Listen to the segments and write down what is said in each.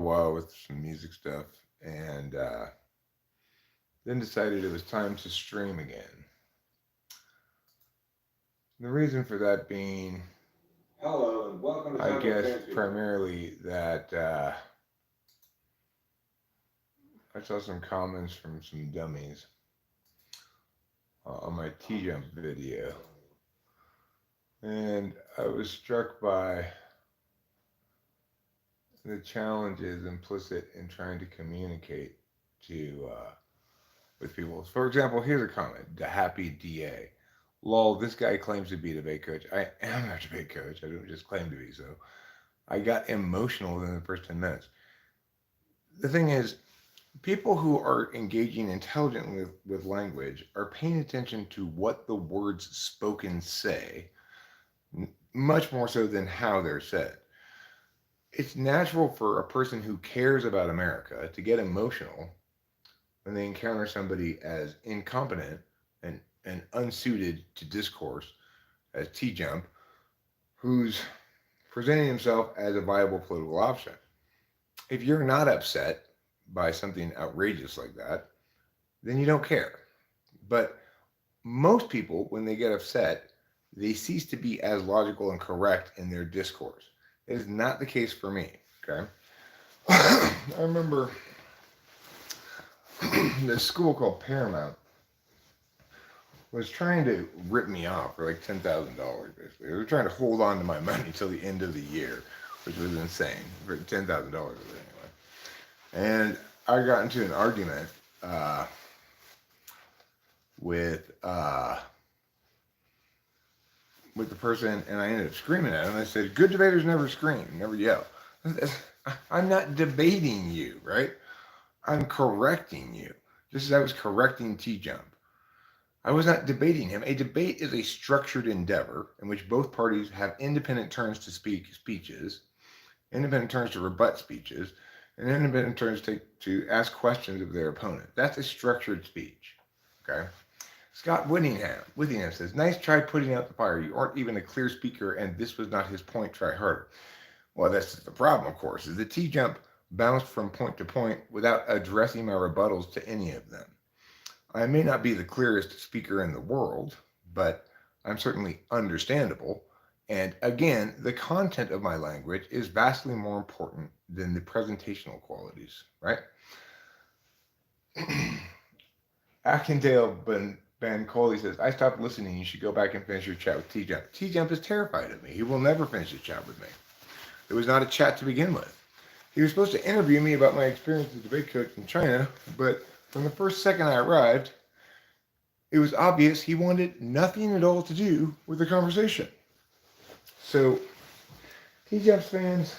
while with some music stuff, and then decided it was time to stream again. The reason for that being, Hello and welcome to I Time for guess, Fancy. primarily that I saw some comments from some dummies on my T jump video, and I was struck by the challenges implicit in trying to communicate to with people. For example, here's a comment: the happy DA. Lol, this guy claims to be a debate coach. I am a debate coach. I don't just claim to be so. I got emotional within the first 10 minutes. The thing is, people who are engaging intelligently with language are paying attention to what the words spoken say, much more so than how they're said. It's natural for a person who cares about America to get emotional when they encounter somebody as incompetent and unsuited to discourse as T Jump, who's presenting himself as a viable political option. If you're not upset by something outrageous like that, then you don't care. But most people, when they get upset, they cease to be as logical and correct in their discourse. It is not the case for me. Okay. I remember this school called Paramount was trying to rip me off for like $10,000. Basically, they were trying to hold on to my money until the end of the year, which was insane for $10,000 anyway. And I got into an argument uh, with with the person, and I ended up screaming at him. I said, "Good debaters never scream, never yell." I'm not debating you, right? I'm correcting you, just as I was correcting T Jump. I was not debating him. A debate is a structured endeavor in which both parties have independent turns to speak speeches, independent turns to rebut speeches, and independent turns to ask questions of their opponent. That's a structured speech. Okay. Scott Whittingham says, "Nice try putting out the fire. You aren't even a clear speaker, and this was not his point. Try harder." Well, that's the problem, of course, is the T Jump bounced from point to point without addressing my rebuttals to any of them. I may not be the clearest speaker in the world, but I'm certainly understandable. And again, the content of my language is vastly more important than the presentational qualities, right? Akindale Ben Coley says, "I stopped listening. You should go back and finish your chat with T Jump." T Jump is terrified of me. He will never finish a chat with me. It was not a chat to begin with. He was supposed to interview me about my experience as a debate coach in China, but from the first second I arrived, it was obvious he wanted nothing at all to do with the conversation. So, T Jump's fans,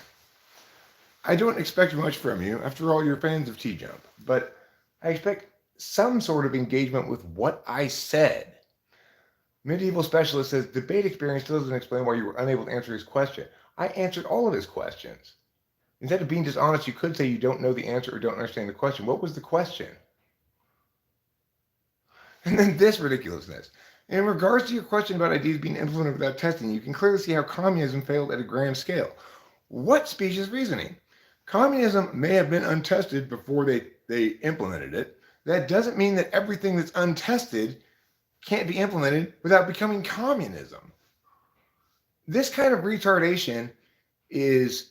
I don't expect much from you. After all, you're fans of T Jump, but I expect some sort of engagement with what I said. Medieval Specialist says, "Debate experience still doesn't explain why you were unable to answer his question." I answered all of his questions. Instead of being dishonest, you could say you don't know the answer or don't understand the question. What was the question? And then this ridiculousness. "In regards to your question about ideas being implemented without testing, you can clearly see how communism failed at a grand scale." What specious reasoning? Communism may have been untested before they implemented it. That doesn't mean that everything that's untested can't be implemented without becoming communism. This kind of retardation is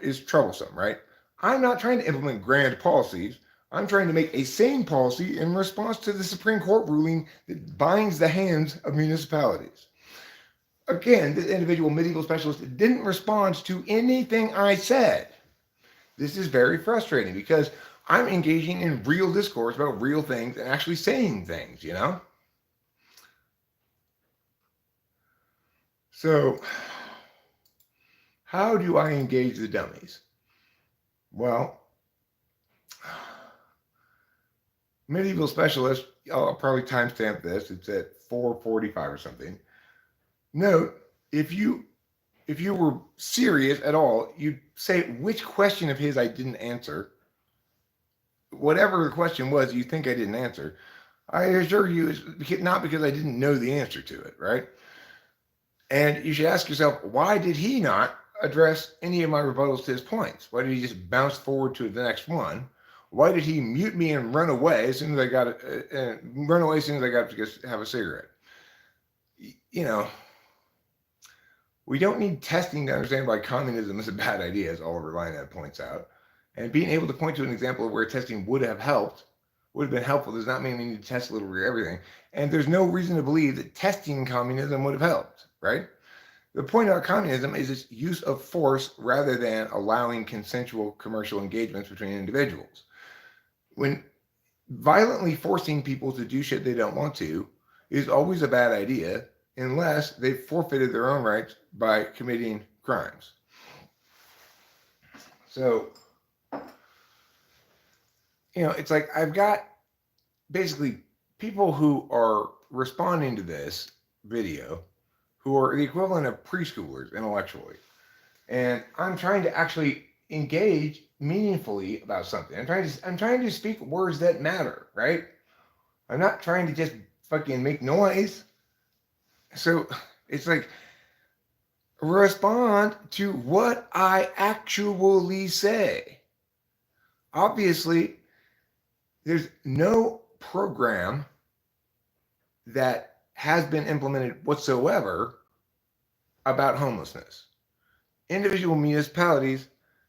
is troublesome, right? I'm not trying to implement grand policies. I'm trying to make a sane policy in response to the Supreme Court ruling that binds the hands of municipalities. Again, this individual medieval specialist didn't respond to anything I said. This is very frustrating because I'm engaging in real discourse about real things and actually saying things, you know? So, how do I engage the dummies? Well, medieval specialist, I'll probably timestamp this. It's at 4:45 or something. Note, if you were serious at all, you'd say which question of his I didn't answer. Whatever the question was you think I didn't answer, I assure you it's not because I didn't know the answer to it, right? And you should ask yourself, why did he not address any of my rebuttals to his points? Why did he just bounce forward to the next one? Why did he mute me and run away as soon as I got to just have a cigarette? You know, we don't need testing to understand why communism is a bad idea, as Oliver Lynette points out. And being able to point to an example of where testing would have been helpful, does not mean we need to test literally everything. And there's no reason to believe that testing communism would have helped, right? The point about communism is its use of force rather than allowing consensual commercial engagements between individuals. When violently forcing people to do shit they don't want to is always a bad idea unless they've forfeited their own rights by committing crimes. So, it's like I've got basically people who are responding to this video who are the equivalent of preschoolers intellectually. And I'm trying to actually engage meaningfully about something. I'm trying to speak words that matter, right? I'm not trying to just fucking make noise. So it's like, respond to what I actually say. Obviously, there's no program that has been implemented whatsoever about homelessness. Individual municipalities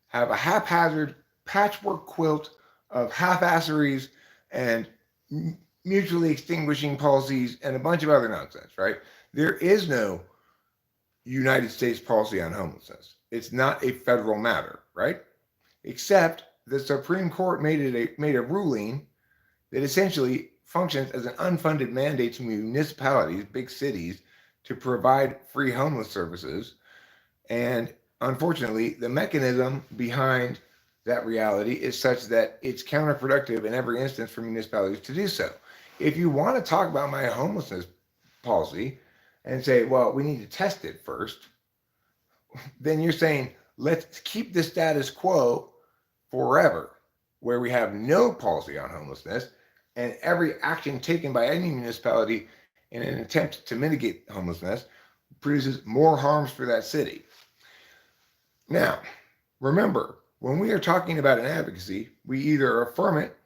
have a haphazard patchwork quilt of half-asseries and mutually extinguishing policies and a bunch of other nonsense, right? There is no United States policy on homelessness. It's not a federal matter, right? Except the Supreme Court made a ruling that essentially functions as an unfunded mandate to municipalities, big cities, to provide free homeless services. And unfortunately, the mechanism behind that reality is such that it's counterproductive in every instance for municipalities to do so. If you want to talk about my homelessness policy and say, well, we need to test it first, then you're saying, let's keep the status quo forever, where we have no policy on homelessness, and every action taken by any municipality in an attempt to mitigate homelessness produces more harms for that city. Now, remember, when we are talking about an advocacy, we either affirm it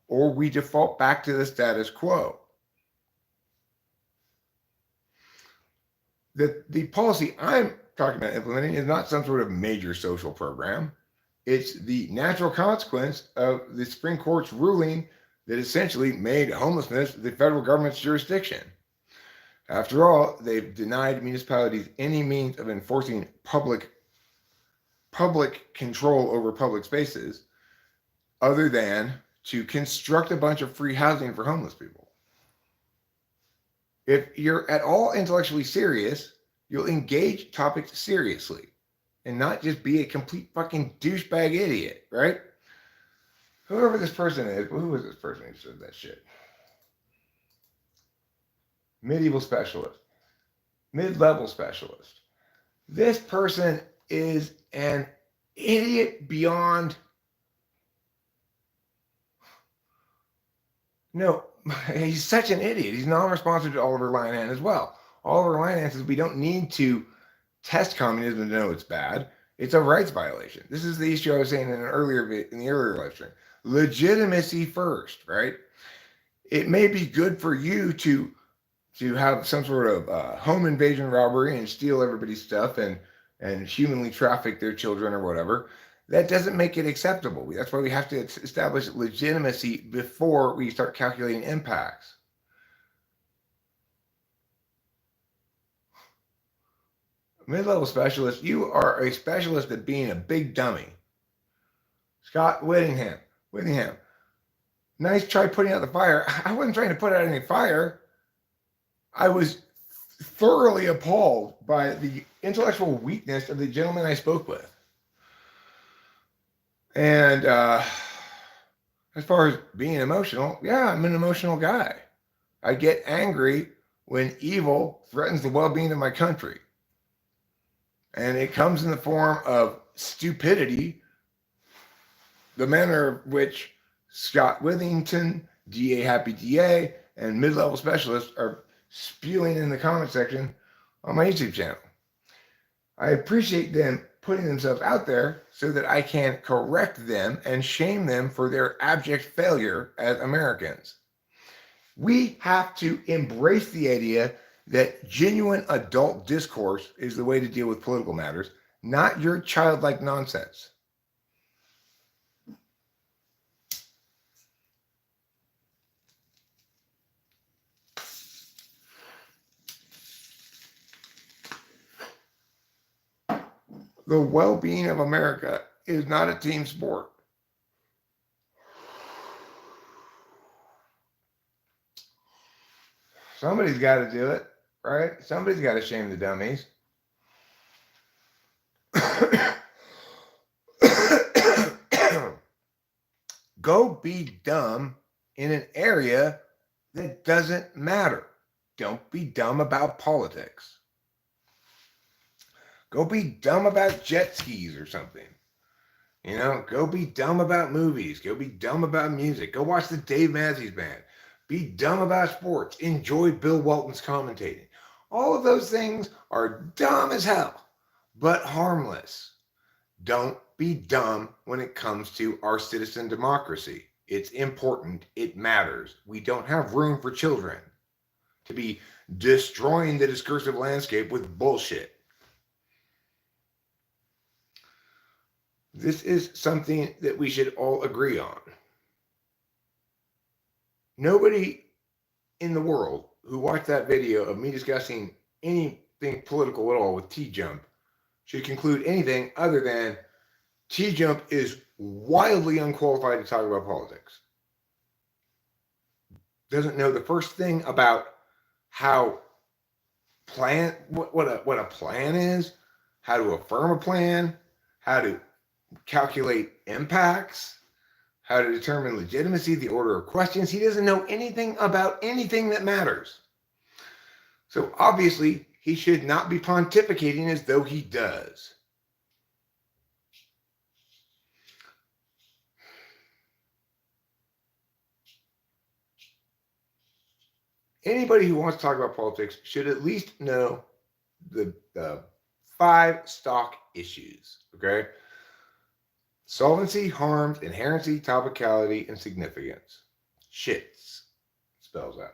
or we default back to the status quo. The policy I'm talking about implementing is not some sort of major social program. It's the natural consequence of the Supreme Court's ruling that essentially made homelessness the federal government's jurisdiction. After all, they've denied municipalities any means of enforcing public control over public spaces other than to construct a bunch of free housing for homeless people. If you're at all intellectually serious, you'll engage topics seriously and not just be a complete fucking douchebag idiot, right? Whoever this person is, who was this person who said that shit? Medieval specialist, mid-level specialist. This person is an idiot beyond. No, he's such an idiot. He's non-responsive to Oliver Lynette as well. Oliver Lynette says we don't need to test communism to know it's bad. It's a rights violation. This is the issue I was saying in the earlier live stream. Legitimacy first, right? It may be good for you to have some sort of home invasion robbery and steal everybody's stuff and humanly traffic their children or whatever. That doesn't make it acceptable. That's why we have to establish legitimacy before we start calculating impacts. Mid-level specialist, you are a specialist at being a big dummy. Scott Whittingham. Nice try putting out the fire. I wasn't trying to put out any fire. I was thoroughly appalled by the intellectual weakness of the gentleman I spoke with. And as far as being emotional, yeah, I'm an emotional guy. I get angry when evil threatens the well-being of my country. And it comes in the form of stupidity, the manner of which Scott Withington, DA Happy DA, and mid-level specialists are spewing in the comment section on my YouTube channel. I appreciate them putting themselves out there so that I can correct them and shame them for their abject failure as Americans. We have to embrace the idea that genuine adult discourse is the way to deal with political matters, not your childlike nonsense. The well-being of America is not a team sport. Somebody's got to do it, right? Somebody's got to shame the dummies. Go be dumb in an area that doesn't matter. Don't be dumb about politics. Go be dumb about jet skis or something. You know, go be dumb about movies. Go be dumb about music. Go watch the Dave Matthews Band. Be dumb about sports. Enjoy Bill Walton's commentating. All of those things are dumb as hell, but harmless. Don't be dumb when it comes to our citizen democracy. It's important. It matters. We don't have room for children to be destroying the discursive landscape with bullshit. This is something that we should all agree on. Nobody in the world who watched that video of me discussing anything political at all with T-Jump should conclude anything other than T-Jump is wildly unqualified to talk about politics. Doesn't know the first thing about how what a plan is, how to affirm a plan, how to calculate impacts, how to determine legitimacy, the order of questions. He doesn't know anything about anything that matters. So obviously, he should not be pontificating as though he does. Anybody who wants to talk about politics should at least know the 5 stock issues, okay? Solvency, harms, inherency, topicality, and significance. Shits spells out.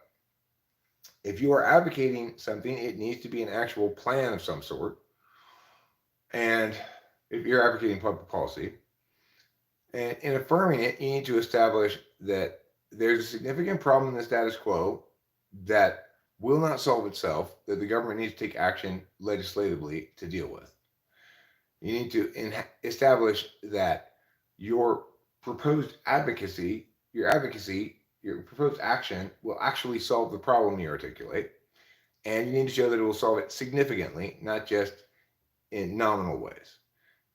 If you are advocating something, it needs to be an actual plan of some sort. And if you're advocating public policy, and in affirming it, you need to establish that there's a significant problem in the status quo that will not solve itself, that the government needs to take action legislatively to deal with. You need to establish that your proposed advocacy, your proposed action will actually solve the problem you articulate. And you need to show that it will solve it significantly, not just in nominal ways.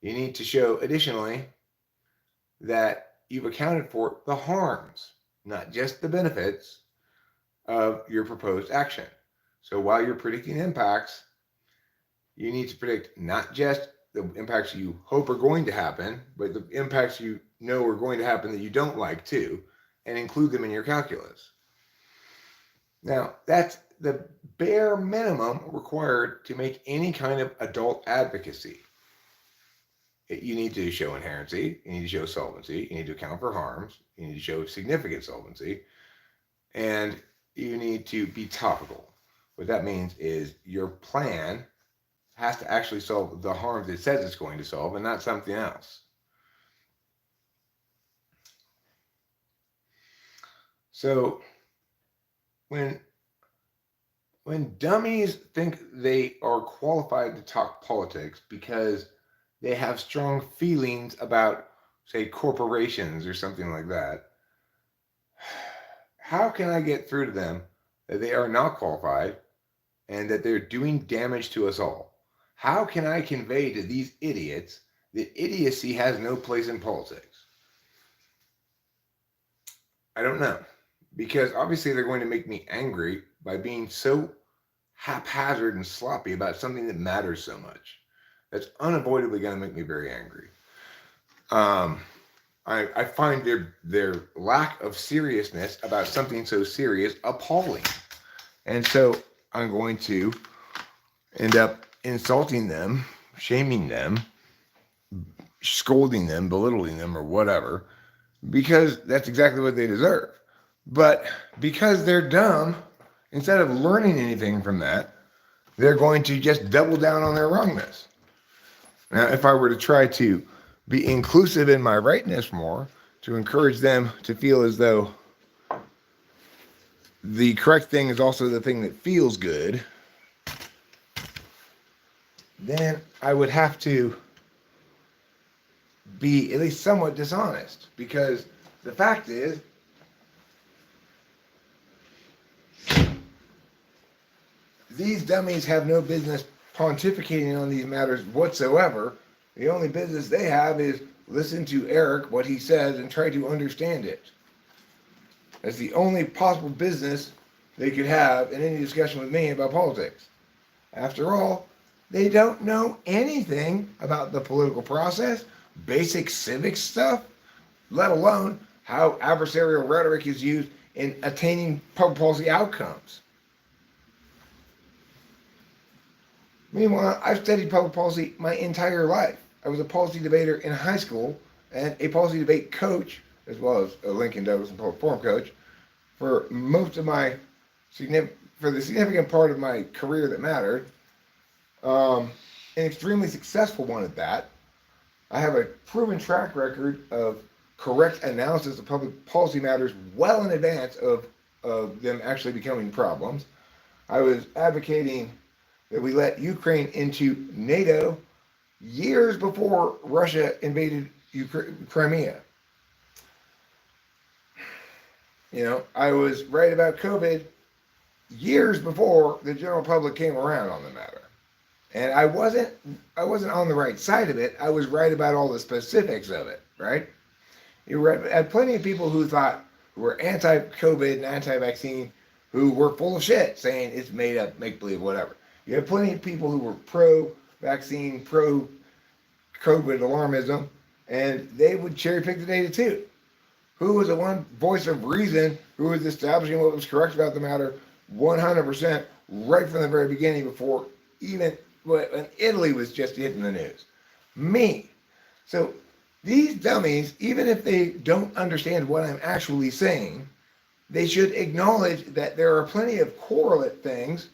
You need to show, additionally, that you've accounted for the harms, not just the benefits of your proposed action. So while you're predicting impacts, you need to predict not just the impacts you hope are going to happen, but the impacts you know are going to happen that you don't like too, and include them in your calculus. Now, that's the bare minimum required to make any kind of adult advocacy. You need to show inherency, you need to show solvency, you need to account for harms, you need to show significant solvency, and you need to be topical. What that means is your plan has to actually solve the harms it says it's going to solve and not something else. So when dummies think they are qualified to talk politics because they have strong feelings about, say, corporations or something like that, how can I get through to them that they are not qualified and that they're doing damage to us all? How can I convey to these idiots that idiocy has no place in politics? I don't know, because obviously they're going to make me angry by being so haphazard and sloppy about something that matters so much. That's unavoidably going to make me very angry. I find their lack of seriousness about something so serious appalling. And so I'm going to end up insulting them, shaming them, scolding them, belittling them, or whatever, because that's exactly what they deserve. But because they're dumb, instead of learning anything from that, they're going to just double down on their wrongness. Now, if I were to try to be inclusive in my rightness more, to encourage them to feel as though the correct thing is also the thing that feels good, then I would have to be at least somewhat dishonest, because the fact is, these dummies have no business pontificating on these matters whatsoever. The only business they have is listen to Eric, what he says, and try to understand it. That's the only possible business they could have in any discussion with me about politics. After all, they don't know anything about the political process, basic civic stuff, let alone how adversarial rhetoric is used in attaining public policy outcomes. Meanwhile, I've studied public policy my entire life. I was a policy debater in high school and a policy debate coach, as well as a Lincoln Douglas and public forum coach, for most of my for the significant part of my career that mattered. An extremely successful one at that. I have a proven track record of correct analysis of public policy matters well in advance of them actually becoming problems. I was advocating that we let Ukraine into NATO years before Russia invaded Crimea. You know, I was right about COVID years before the general public came around on the matter. And I wasn't on the right side of it. I was right about all the specifics of it, right? You had plenty of people who were anti-COVID and anti-vaccine, who were full of shit, saying it's made up, make-believe, whatever. You had plenty of people who were pro-vaccine, pro-COVID alarmism, and they would cherry-pick the data too. Who was the one voice of reason who was establishing what was correct about the matter 100% right from the very beginning, before even when Italy was just hitting the news? Me. So these dummies, even if they don't understand what I'm actually saying, they should acknowledge that there are plenty of correlate things,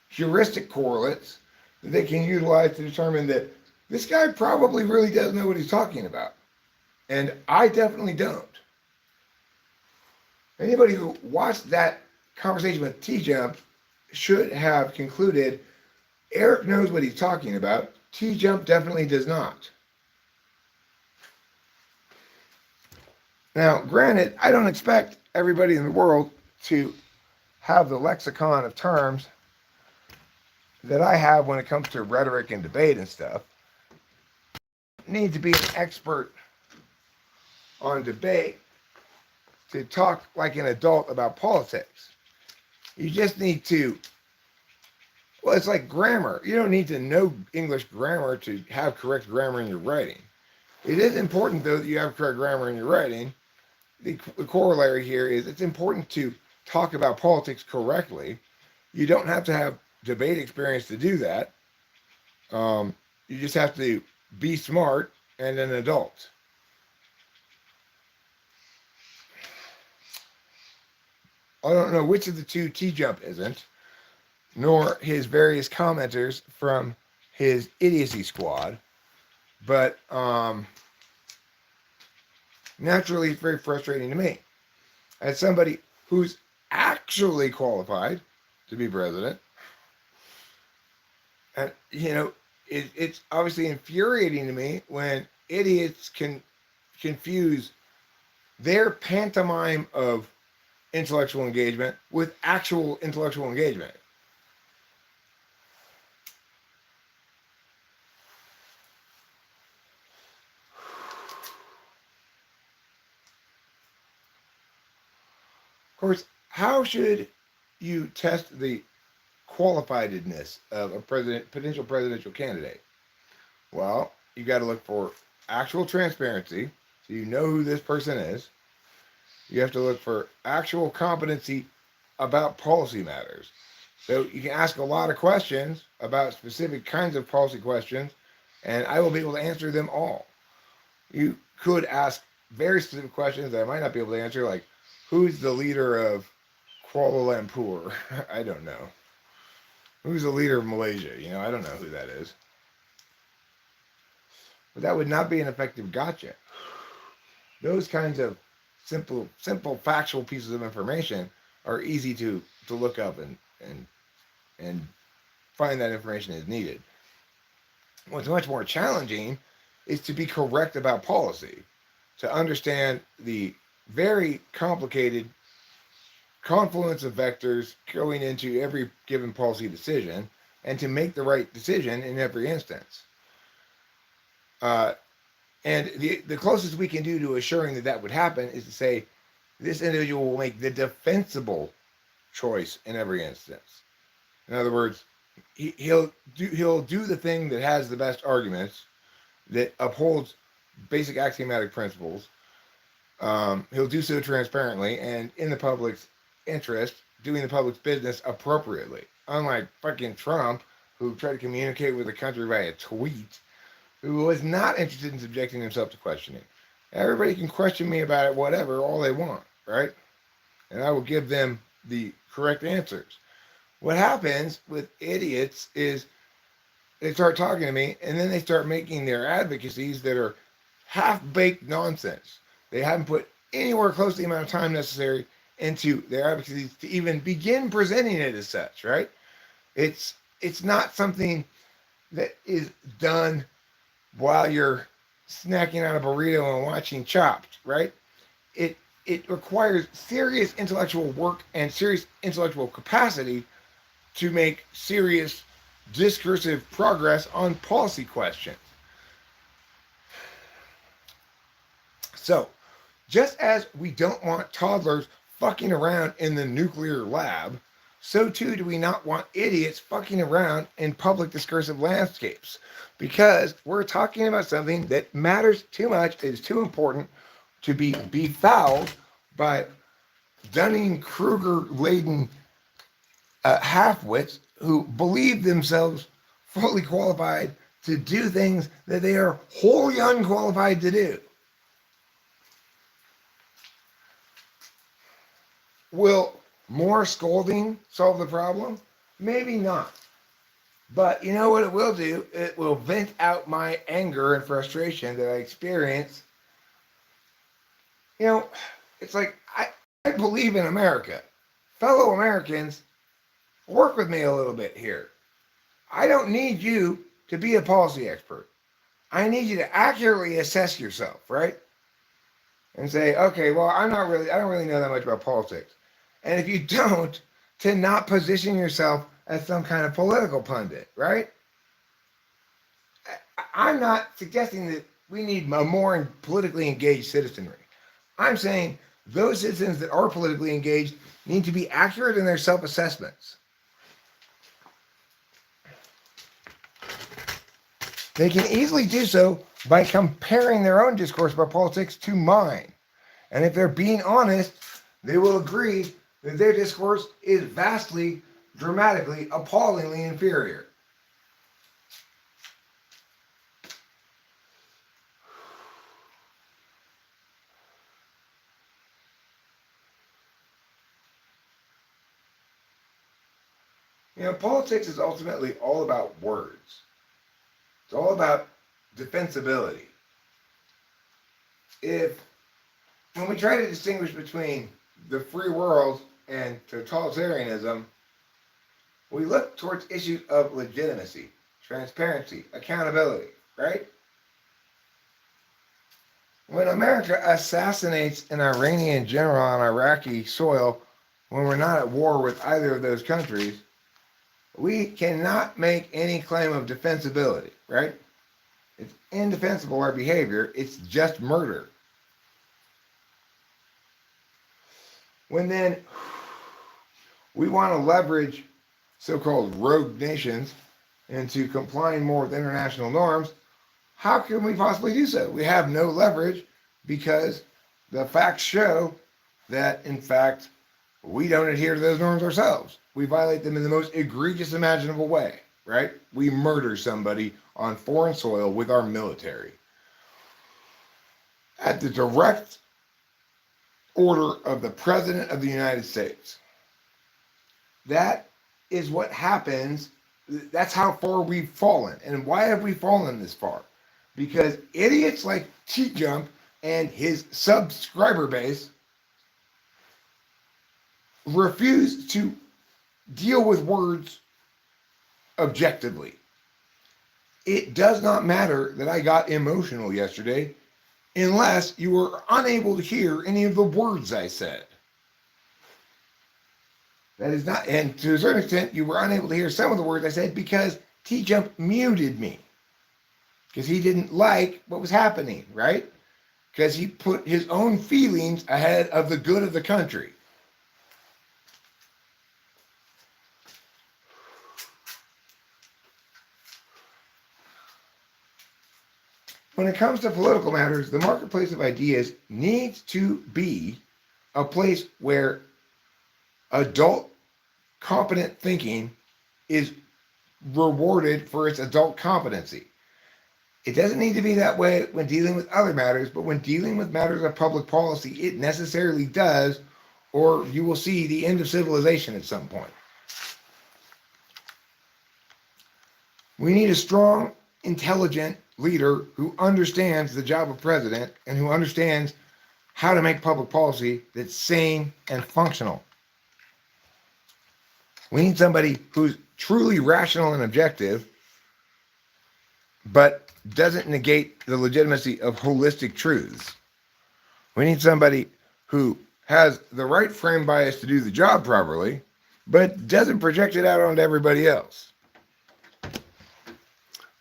heuristic correlates, that they can utilize to determine that this guy probably really does know what he's talking about. And I definitely don't. Anybody who watched that conversation with T-Jump should have concluded Eric knows what he's talking about. T-Jump definitely does not. Now, granted, I don't expect everybody in the world to have the lexicon of terms that I have when it comes to rhetoric and debate and stuff. You need to be an expert on debate to talk like an adult about politics. You just need to, well, it's like grammar. You don't need to know English grammar to have correct grammar in your writing. It is important, though, that you have correct grammar in your writing. The corollary here is it's important to talk about politics correctly. You don't have to have debate experience to do that. You just have to be smart and an adult. I don't know which of the two T-Jump isn't, nor his various commenters from his idiocy squad, but naturally it's very frustrating to me. As somebody who's actually qualified to be president, and you know, it's obviously infuriating to me when idiots can confuse their pantomime of intellectual engagement with actual intellectual engagement. Of course, how should you test the qualifiedness of a potential presidential candidate? Well, you got to look for actual transparency, so you know who this person is. You have to look for actual competency about policy matters. So you can ask a lot of questions about specific kinds of policy questions, and I will be able to answer them all. You could ask very specific questions that I might not be able to answer, like who's the leader of Kuala Lumpur? I don't know. Who's the leader of Malaysia? I don't know who that is. But that would not be an effective gotcha. Those kinds of simple factual pieces of information are easy to look up and find that information is needed. What's much more challenging is to be correct about policy, to understand the very complicated confluence of vectors going into every given policy decision, and to make the right decision in every instance. And the closest we can do to assuring that that would happen is to say this individual will make the defensible choice in every instance. In other words, he'll do the thing that has the best arguments, that upholds basic axiomatic principles. He'll do so transparently and in the public's interest, doing the public's business appropriately. Unlike fucking Trump, who tried to communicate with the country via tweet, who was not interested in subjecting himself to questioning. Everybody can question me about it, whatever, all they want, right? And I will give them the correct answers. What happens with idiots is they start talking to me, and then they start making their advocacies that are half-baked nonsense. They haven't put anywhere close to the amount of time necessary into their advocacies to even begin presenting it as such, right? It's not something that is done while you're snacking on a burrito and watching Chopped, right? It requires serious intellectual work and serious intellectual capacity to make serious discursive progress on policy questions. So, just as we don't want toddlers fucking around in the nuclear lab, so too do we not want idiots fucking around in public discursive landscapes, because we're talking about something that matters too much, is too important to be befouled by Dunning-Kruger-laden half-wits who believe themselves fully qualified to do things that they are wholly unqualified to do. Will more scolding solve the problem? Maybe not. But you know what it will do? It will vent out my anger and frustration that I experience. It's like I believe in America. Fellow Americans, work with me a little bit here. I don't need you to be a policy expert. I need you to accurately assess yourself, right? And say, okay, well, I don't really know that much about politics. And if you don't, to not position yourself as some kind of political pundit, right? I'm not suggesting that we need a more politically engaged citizenry. I'm saying those citizens that are politically engaged need to be accurate in their self-assessments. They can easily do so by comparing their own discourse about politics to mine. And if they're being honest, they will agree that their discourse is vastly, dramatically, appallingly inferior. Politics is ultimately all about words. It's all about defensibility. When we try to distinguish between the free world and totalitarianism, we look towards issues of legitimacy, transparency, accountability, right? When America assassinates an Iranian general on Iraqi soil, when we're not at war with either of those countries, we cannot make any claim of defensibility, right? It's indefensible, our behavior. It's just murder. When then we want to leverage so-called rogue nations into complying more with international norms, how can we possibly do so? We have no leverage because the facts show that, in fact, we don't adhere to those norms ourselves. We violate them in the most egregious imaginable way, right? We murder somebody on foreign soil with our military. at the direct order of the President of the United States. That is what happens. That's how far we've fallen. And why have we fallen this far? Because idiots like T-Jump and his subscriber base refuse to deal with words objectively. It does not matter that I got emotional yesterday unless you were unable to hear any of the words I said. That is not, and to a certain extent, you were unable to hear some of the words I said because T-Jump muted me. Because he didn't like what was happening, right? Because he put his own feelings ahead of the good of the country. When it comes to political matters, the marketplace of ideas needs to be a place where adult, competent thinking is rewarded for its adult competency. It doesn't need to be that way when dealing with other matters, but when dealing with matters of public policy, it necessarily does, or you will see the end of civilization at some point. We need a strong, intelligent leader who understands the job of president and who understands how to make public policy that's sane and functional. We need somebody who's truly rational and objective, but doesn't negate the legitimacy of holistic truths. We need somebody who has the right frame bias to do the job properly, but doesn't project it out onto everybody else.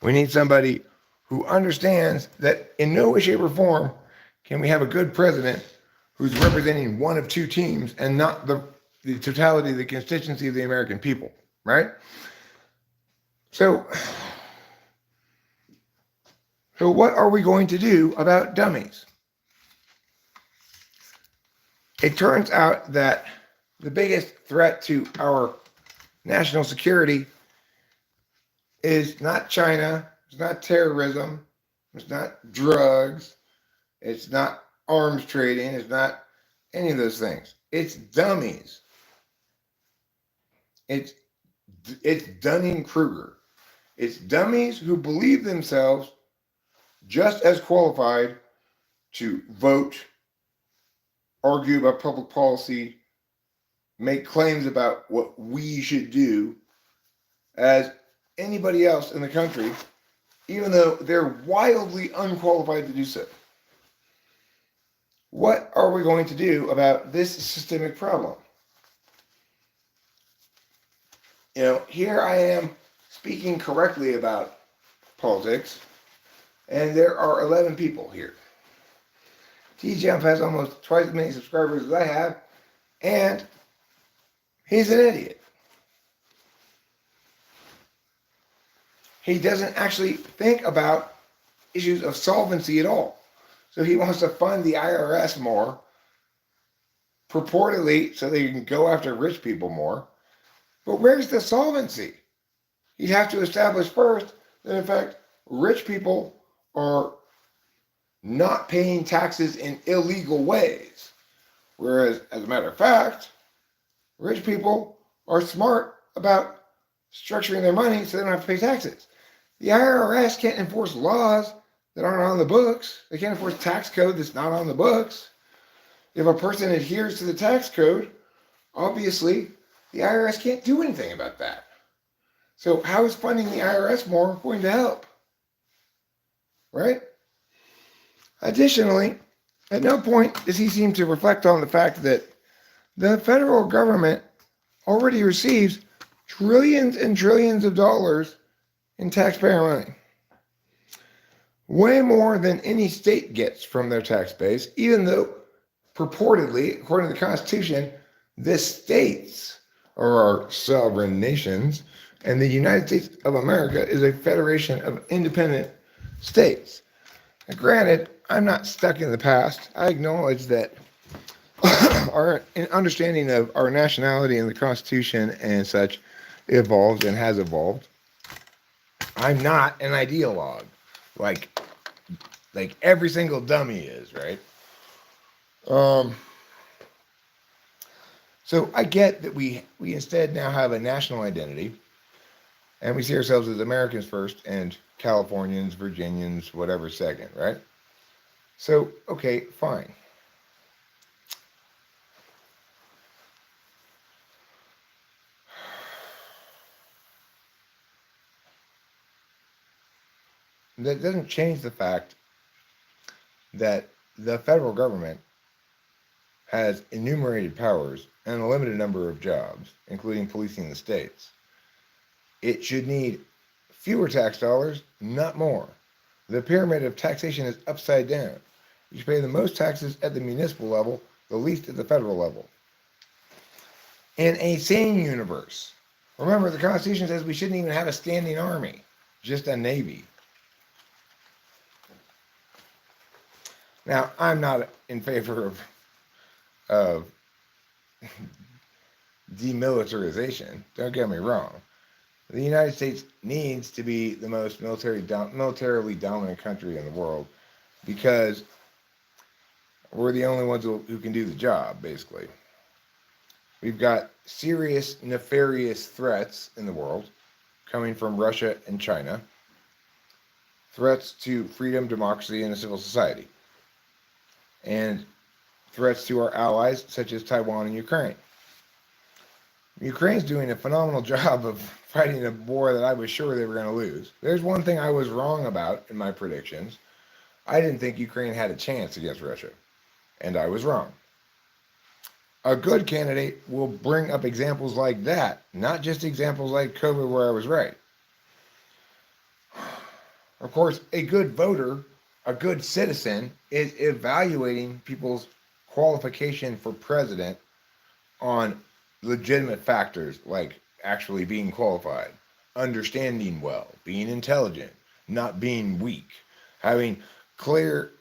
We need somebody who understands that in no way, shape, or form can we have a good president who's representing one of two teams and not the totality of the constituency of the American people, right? So what are we going to do about dummies? It turns out that the biggest threat to our national security is not China, it's not terrorism, it's not drugs, it's not arms trading, it's not any of those things. It's dummies. It's Dunning-Kruger. It's dummies who believe themselves just as qualified to vote, argue about public policy, make claims about what we should do as anybody else in the country, even though they're wildly unqualified to do so. What are we going to do about this systemic problem? You know, here I am speaking correctly about politics, and there are 11 people here. T-Jump has almost twice as many subscribers as I have, and he's an idiot. He doesn't actually think about issues of solvency at all. So he wants to fund the IRS more, purportedly so they can go after rich people more. But where's the solvency? You'd have to establish first that, in fact, rich people are not paying taxes in illegal ways. Whereas, as a matter of fact, rich people are smart about structuring their money so they don't have to pay taxes. The IRS can't enforce laws that aren't on the books. They can't enforce tax code that's not on the books. If a person adheres to the tax code, obviously the IRS can't do anything about that. So how is funding the IRS more going to help? Right? Additionally, at no point does he seem to reflect on the fact that the federal government already receives trillions and trillions of dollars in taxpayer money. Way more than any state gets from their tax base, even though purportedly, according to the Constitution, the states are our sovereign nations, and the United States of America is a federation of independent states. Now, granted, I'm not stuck in the past. I acknowledge that our understanding of our nationality and the Constitution and such evolved and has evolved. I'm not an ideologue like like every single dummy is, right? Um, so I get that we instead now have a national identity, and we see ourselves as Americans first, and Californians, Virginians, whatever second, right? So okay, fine. That doesn't change the fact that the federal government has enumerated powers and a limited number of jobs, including policing the states. It should need fewer tax dollars, not more. The pyramid of taxation is upside down. You should pay the most taxes at the municipal level, the least at the federal level. In a sane universe, remember the Constitution says we shouldn't even have a standing army, just a navy. Now, I'm not in favor of demilitarization. Don't get me wrong. The United States needs to be the most militarily dominant country in the world because we're the only ones who can do the job, basically. We've got serious, nefarious threats in the world coming from Russia and China, threats to freedom, democracy, and a civil society, and threats to our allies such as Taiwan and Ukraine. Ukraine's doing a phenomenal job of fighting a war that I was sure they were going to lose. There's one thing I was wrong about in my predictions. I didn't think Ukraine had a chance against Russia, and I was wrong. A good candidate will bring up examples like that, not just examples like COVID where I was right. Of course, a good voter, a good citizen, is evaluating people's qualification for president on legitimate factors like actually being qualified, understanding well, being intelligent, not being weak, having clear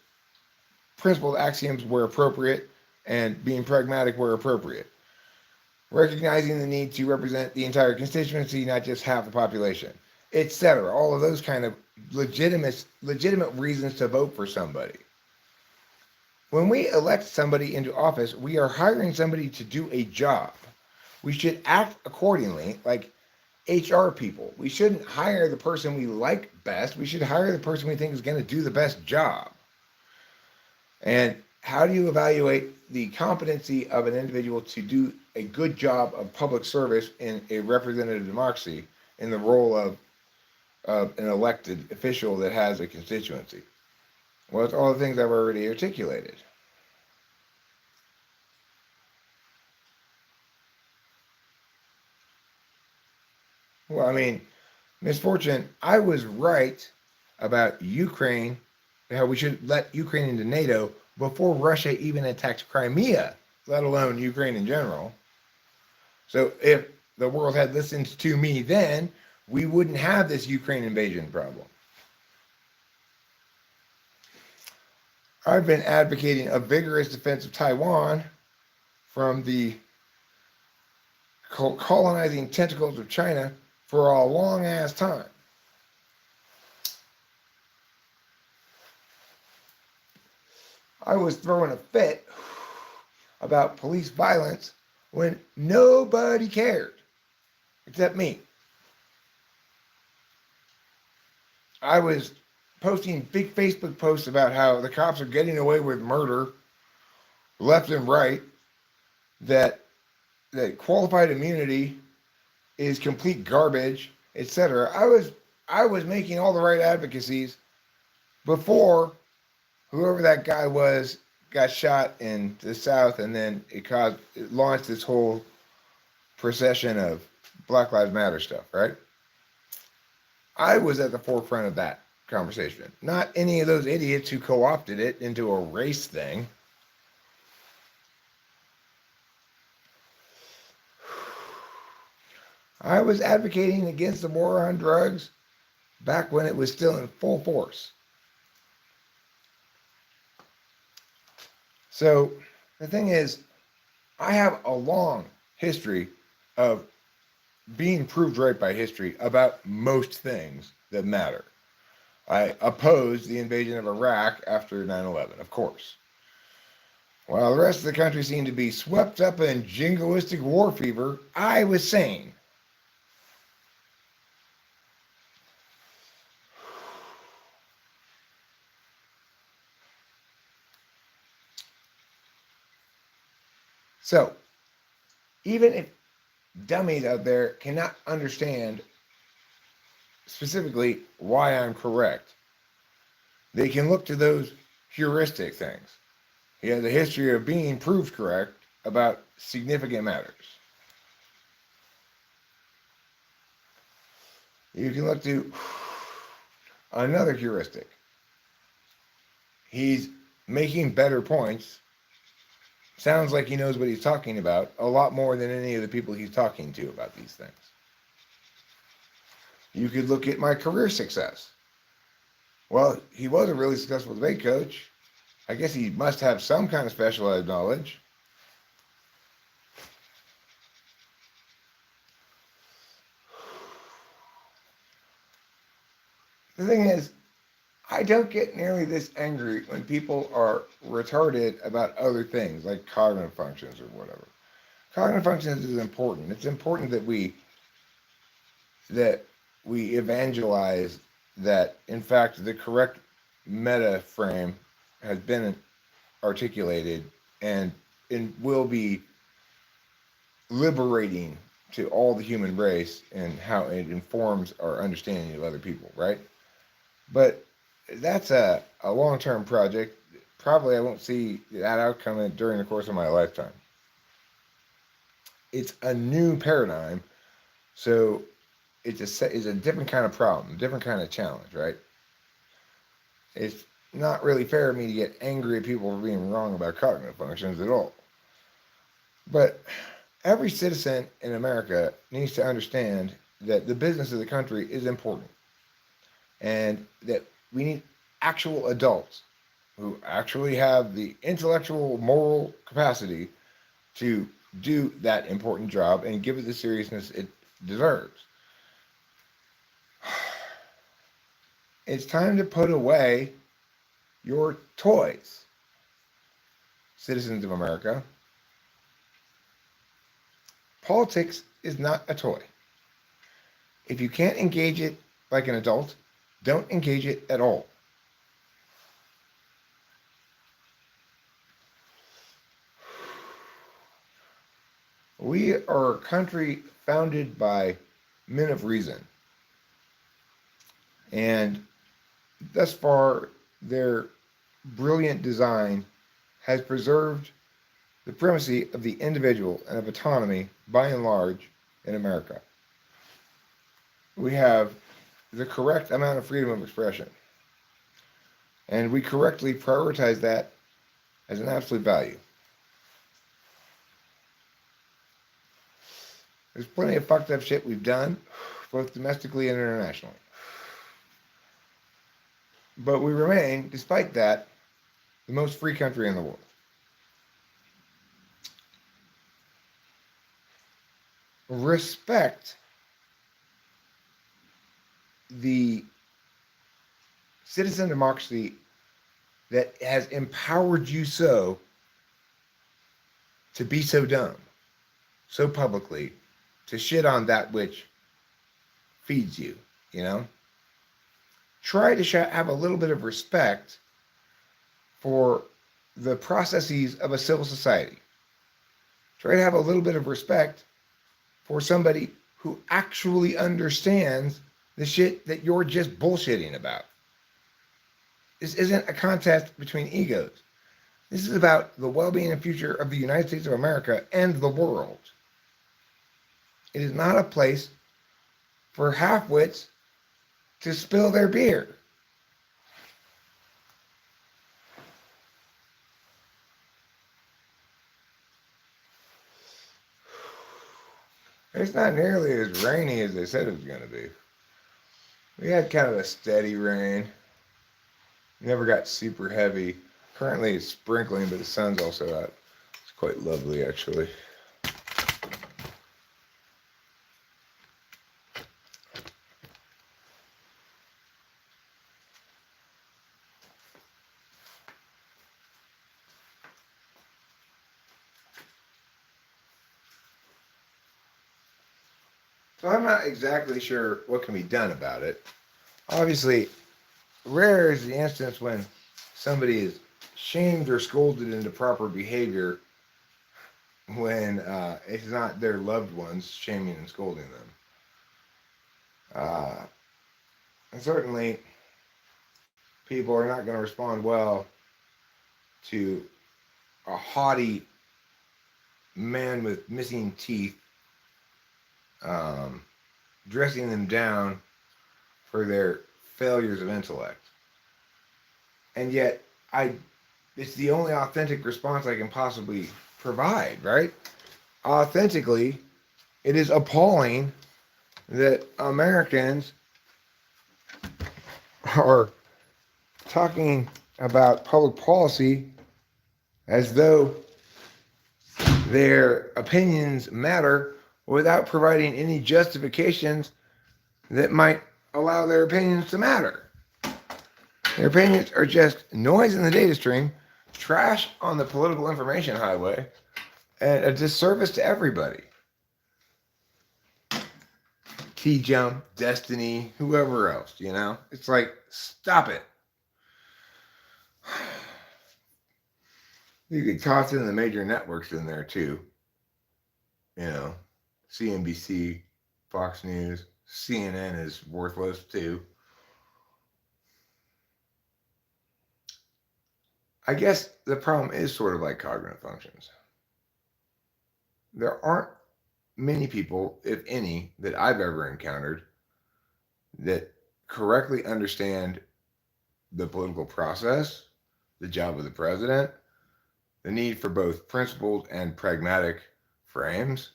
principled axioms where appropriate, and being pragmatic where appropriate. Recognizing the need to represent the entire constituency, not just half the population, etc. All of those kind of legitimate reasons to vote for somebody. When we elect somebody into office, we are hiring somebody to do a job. We should act accordingly, like HR people. We shouldn't hire the person we like best. We should hire the person we think is going to do the best job. And how do you evaluate the competency of an individual to do a good job of public service in a representative democracy in the role of an elected official that has a constituency? Well, it's all the things I've already articulated. Well, I mean, misfortune, I was right about Ukraine, how we should let Ukraine into NATO before Russia even attacked Crimea, let alone Ukraine in general. So if the world had listened to me then, we wouldn't have this Ukraine invasion problem. I've been advocating a vigorous defense of Taiwan from the colonizing tentacles of China for a long ass time. I was throwing a fit about police violence when nobody cared except me. I was posting big Facebook posts about how the cops are getting away with murder left and right, that qualified immunity is complete garbage, etc. I was making all the right advocacies before whoever that guy was got shot in the South, and then it launched this whole procession of Black Lives Matter stuff, right? I was at the forefront of that conversation, not any of those idiots who co-opted it into a race thing. I was advocating against the war on drugs back when it was still in full force. So the thing is, I have a long history of being proved right by history about most things that matter. I opposed the invasion of Iraq after 9/11, of course. While the rest of the country seemed to be swept up in jingoistic war fever, I was sane. So, even if dummies out there cannot understand specifically why I'm correct, they can look to those heuristic things. He has a history of being proved correct about significant matters. You can look to another heuristic. He's making better points. Sounds like he knows what he's talking about a lot more than any of the people he's talking to about these things. You could look at my career success. Well, he was a really successful debate coach. I guess he must have some kind of specialized knowledge. The thing is, I don't get nearly this angry when people are retarded about other things like cognitive functions or whatever. Cognitive functions is important. It's important that we evangelize that, in fact, the correct meta frame has been articulated and will be liberating to all the human race and how it informs our understanding of other people, right? But that's a long-term project. Probably I won't see that outcome during the course of my lifetime. It's a new paradigm, so it's a different kind of problem, a different kind of challenge, right? It's not really fair of me to get angry at people for being wrong about cognitive functions at all. But every citizen in America needs to understand that the business of the country is important and that we need actual adults who actually have the intellectual, moral capacity to do that important job and give it the seriousness it deserves. It's time to put away your toys, citizens of America. Politics is not a toy. If you can't engage it like an adult, don't engage it at all. We are a country founded by men of reason. And thus far, their brilliant design has preserved the primacy of the individual and of autonomy by and large in America. We have the correct amount of freedom of expression. And we correctly prioritize that as an absolute value. There's plenty of fucked up shit we've done, both domestically and internationally. But we remain, despite that, the most free country in the world. Respect the citizen democracy that has empowered you so to be so dumb, so publicly, to shit on that which feeds you, you know? Try to have a little bit of respect for the processes of a civil society. Try to have a little bit of respect for somebody who actually understands the shit that you're just bullshitting about. This isn't a contest between egos. This is about the well-being and future of the United States of America and the world. It is not a place for half-wits to spill their beer. It's not nearly as rainy as they said it was going to be. We had kind of a steady rain. Never got super heavy. Currently it's sprinkling, but the sun's also out. It's quite lovely, actually. So I'm not exactly sure what can be done about it. Obviously, rare is the instance when somebody is shamed or scolded into proper behavior when it's not their loved ones shaming and scolding them. And certainly, people are not going to respond well to a haughty man with missing teeth um, dressing them down for their failures of intellect. And yet, it's the only authentic response I can possibly provide, right? Authentically, it is appalling that Americans are talking about public policy as though their opinions matter without providing any justifications that might allow their opinions to matter. Their opinions are just noise in the data stream, trash on the political information highway, and a disservice to everybody. T-Jump, Destiny, whoever else, you know? It's like, stop it. You could toss in the major networks in there too. You know, CNBC, Fox News, CNN is worthless too. I guess the problem is sort of like cognitive functions. There aren't many people, if any, that I've ever encountered that correctly understand the political process, the job of the president, the need for both principled and pragmatic frames,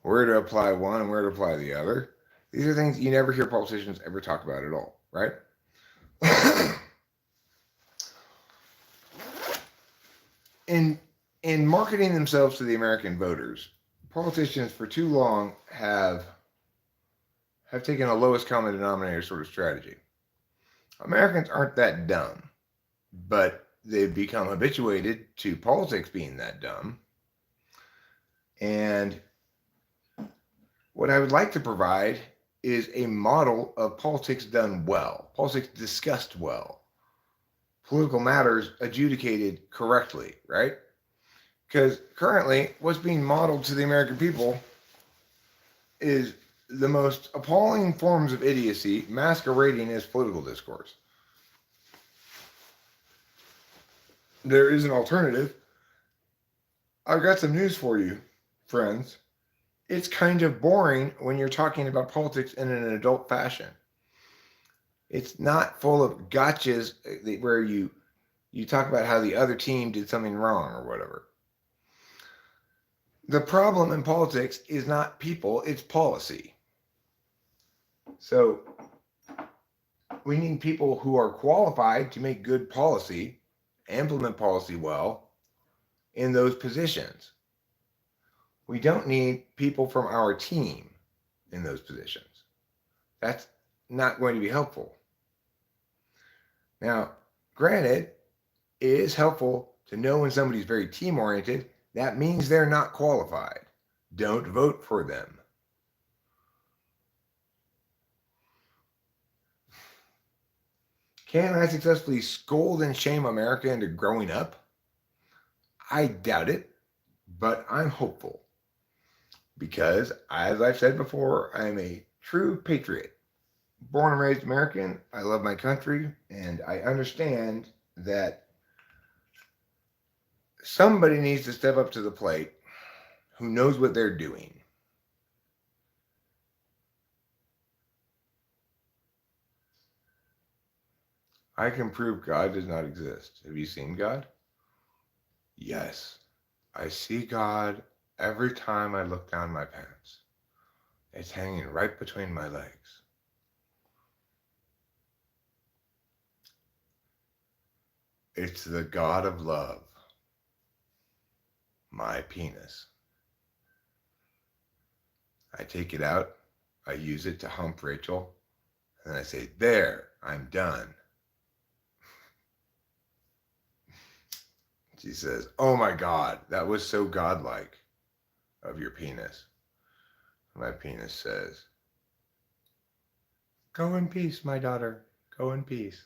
where to apply one and where to apply the other. These are things you never hear politicians ever talk about at all, right? in marketing themselves to the American voters, politicians for too long have taken a lowest common denominator sort of strategy. Americans aren't that dumb, but they've become habituated to politics being that dumb. And what I would like to provide is a model of politics done well, politics discussed well, political matters adjudicated correctly, right? Because currently, what's being modeled to the American people is the most appalling forms of idiocy masquerading as political discourse. There is an alternative. I've got some news for you, friends. It's kind of boring when you're talking about politics in an adult fashion. It's not full of gotchas where you talk about how the other team did something wrong or whatever. The problem in politics is not people, it's policy. So we need people who are qualified to make good policy, implement policy well in those positions. We don't need people from our team in those positions. That's not going to be helpful. Now, granted, it is helpful to know when somebody's very team-oriented. That means they're not qualified. Don't vote for them. Can I successfully scold and shame America into growing up? I doubt it, but I'm hopeful. Because, as I've said before, I'm a true patriot. Born and raised American, I love my country, and I understand that somebody needs to step up to the plate who knows what they're doing. I can prove God does not exist. Have you seen God? Yes. I see God every time I look down my pants. It's hanging right between my legs. It's the God of love. My penis. I take it out, I use it to hump Rachel, and I say, there, I'm done. She says, oh my God, that was so godlike of your penis. My penis says, "Go in peace, my daughter. Go in peace."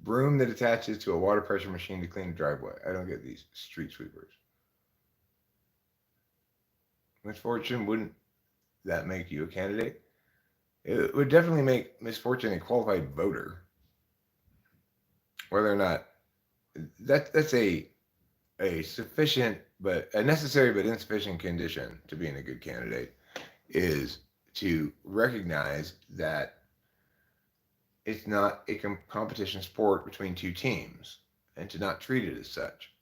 Broom that attaches to a water pressure machine to clean a driveway. I don't get these street sweepers. Misfortune, wouldn't that make you a candidate? It would definitely make Misfortune a qualified voter. Whether or not that's a sufficient but a necessary but insufficient condition to being a good candidate is to recognize that it's not a competition sport between two teams and to not treat it as such.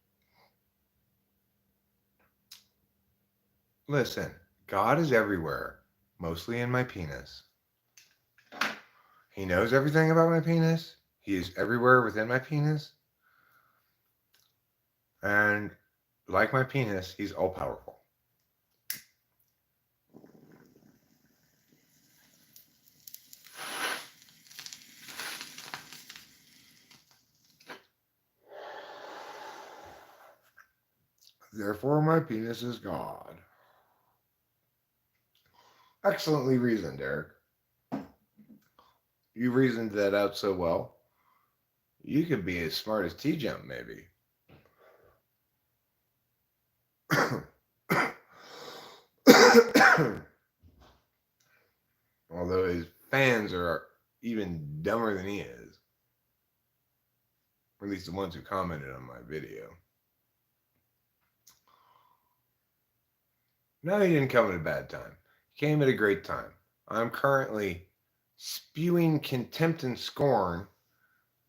Listen, God is everywhere, mostly in my penis. He knows everything about my penis. He is everywhere within my penis. And like my penis, he's all powerful. Therefore, my penis is God. Excellently reasoned, Eric. You reasoned that out so well. You could be as smart as T-Jump, maybe. Although his fans are even dumber than he is. Or at least the ones who commented on my video. No, he didn't come at a bad time. He came at a great time. I'm currently spewing contempt and scorn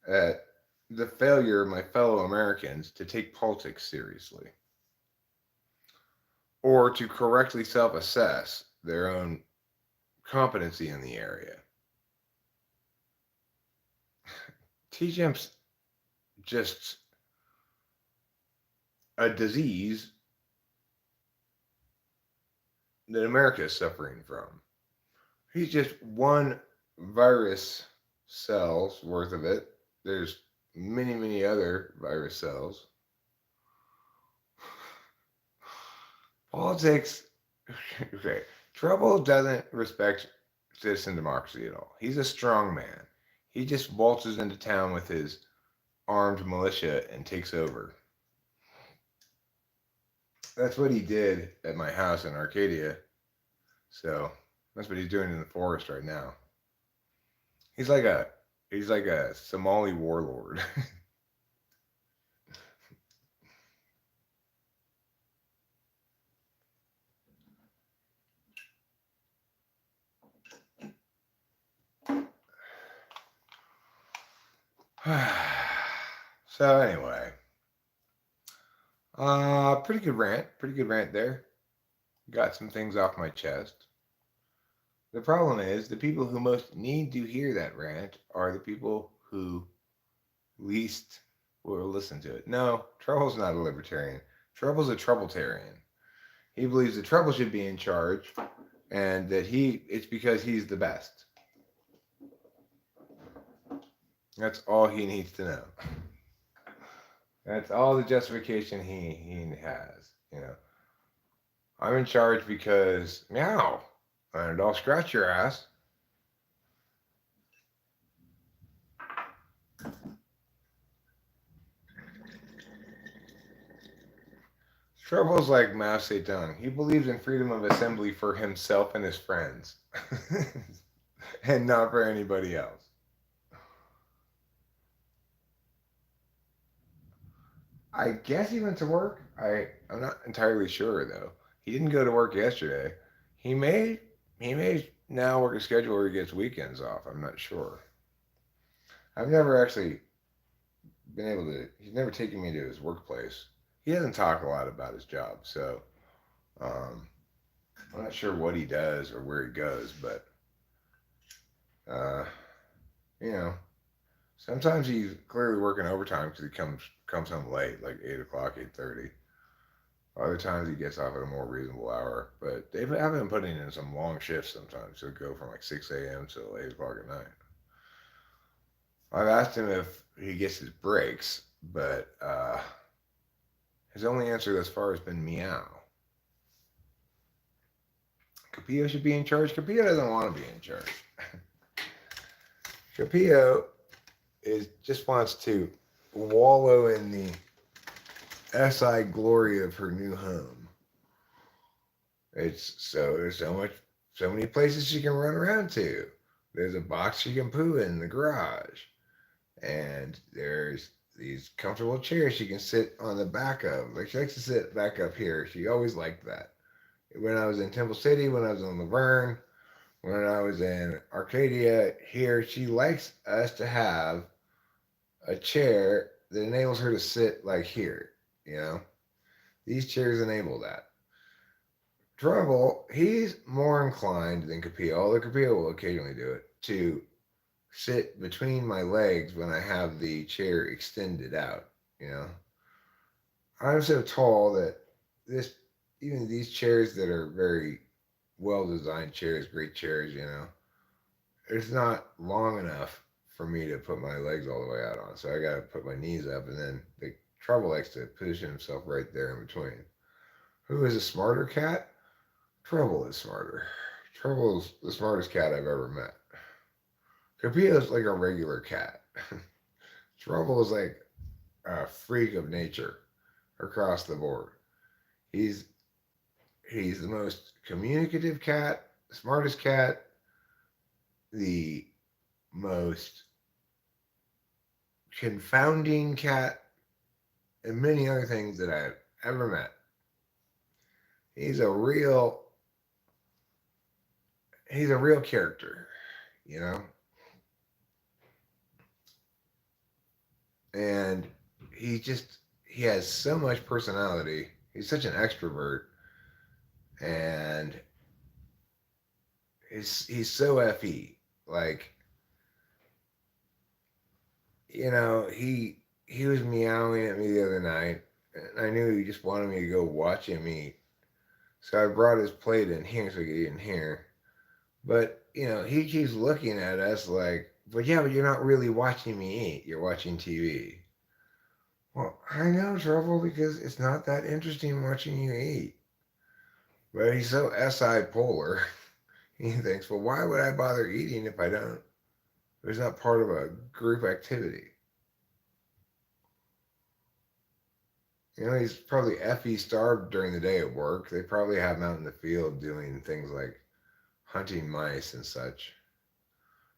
at the failure of my fellow Americans to take politics seriously or to correctly self-assess their own competency in the area. T-Jump's just a disease that America is suffering from. He's just one virus cells worth of it. There's many, many other virus cells. Politics, okay. Trouble doesn't respect citizen democracy at all. He's a strong man. He just waltzes into town with his armed militia and takes over. That's what he did at my house in Arcadia. So that's what he's doing in the forest right now. He's like a Somali warlord. So anyway, pretty good rant there. Got some things off my chest. The problem is the people who most need to hear that rant are the people who least will listen to it. No, Trouble's not a libertarian. Trouble's a troubletarian. He believes the Trouble should be in charge and that it's because he's the best. That's all he needs to know. That's all the justification he has, you know. I'm in charge because meow, and I'll scratch your ass. Trouble's like Mao Zedong. He believes in freedom of assembly for himself and his friends, and not for anybody else. I guess he went to work. I'm not entirely sure though. He didn't go to work yesterday. He may now work a schedule where he gets weekends off. I'm not sure. I've never actually been able to. He's never taken me to his workplace. He doesn't talk a lot about his job, so I'm not sure what he does or where he goes. But you know, sometimes he's clearly working overtime because he comes home late, like 8:00, 8:30. Other times he gets off at a more reasonable hour, but they have been putting in some long shifts sometimes. He'll go from like 6 a.m. till 8:00 at night. I've asked him if he gets his breaks, but His only answer thus far has been meow. Capillo should be in charge. Capillo doesn't want to be in charge. Capillo just wants to wallow in the SI glory of her new home. There's so many places she can run around to. There's a box she can poo in the garage, and there's these comfortable chairs she can sit on the back of. Like she likes to sit back up here. She always liked that. When I was in Temple City, when I was in Laverne, when I was in Arcadia, here she likes us to have a chair that enables her to sit like here. You know, these chairs enable that. Trouble, he's more inclined than Capillo, although Capillo will occasionally do it, to sit between my legs when I have the chair extended out. You know, I'm so tall that this, even these chairs that are very well designed chairs, great chairs, you know, it's not long enough for me to put my legs all the way out on. So I got to put my knees up, and then the Trouble likes to position himself right there in between. Who is a smarter cat? Trouble is smarter. Trouble's the smartest cat I've ever met. Capillo's like a regular cat. Trouble is like a freak of nature across the board. He's he's the most communicative cat, the smartest cat, the most confounding cat, and many other things that I've ever met. He's a real character, you know? And he has so much personality. He's such an extrovert, and he's so fe. Like, you know, he was meowing at me the other night, and I knew he just wanted me to go watch him eat. So I brought his plate in here so he could eat in here. But, you know, he keeps looking at us like, but yeah, but you're not really watching me eat. You're watching TV. Well, I know, Trouble, because it's not that interesting watching you eat. But he's so SI polar. He thinks, well, why would I bother eating if I don't? If it's not part of a group activity. You know, he's probably FE starved during the day at work. They probably have him out in the field doing things like hunting mice and such.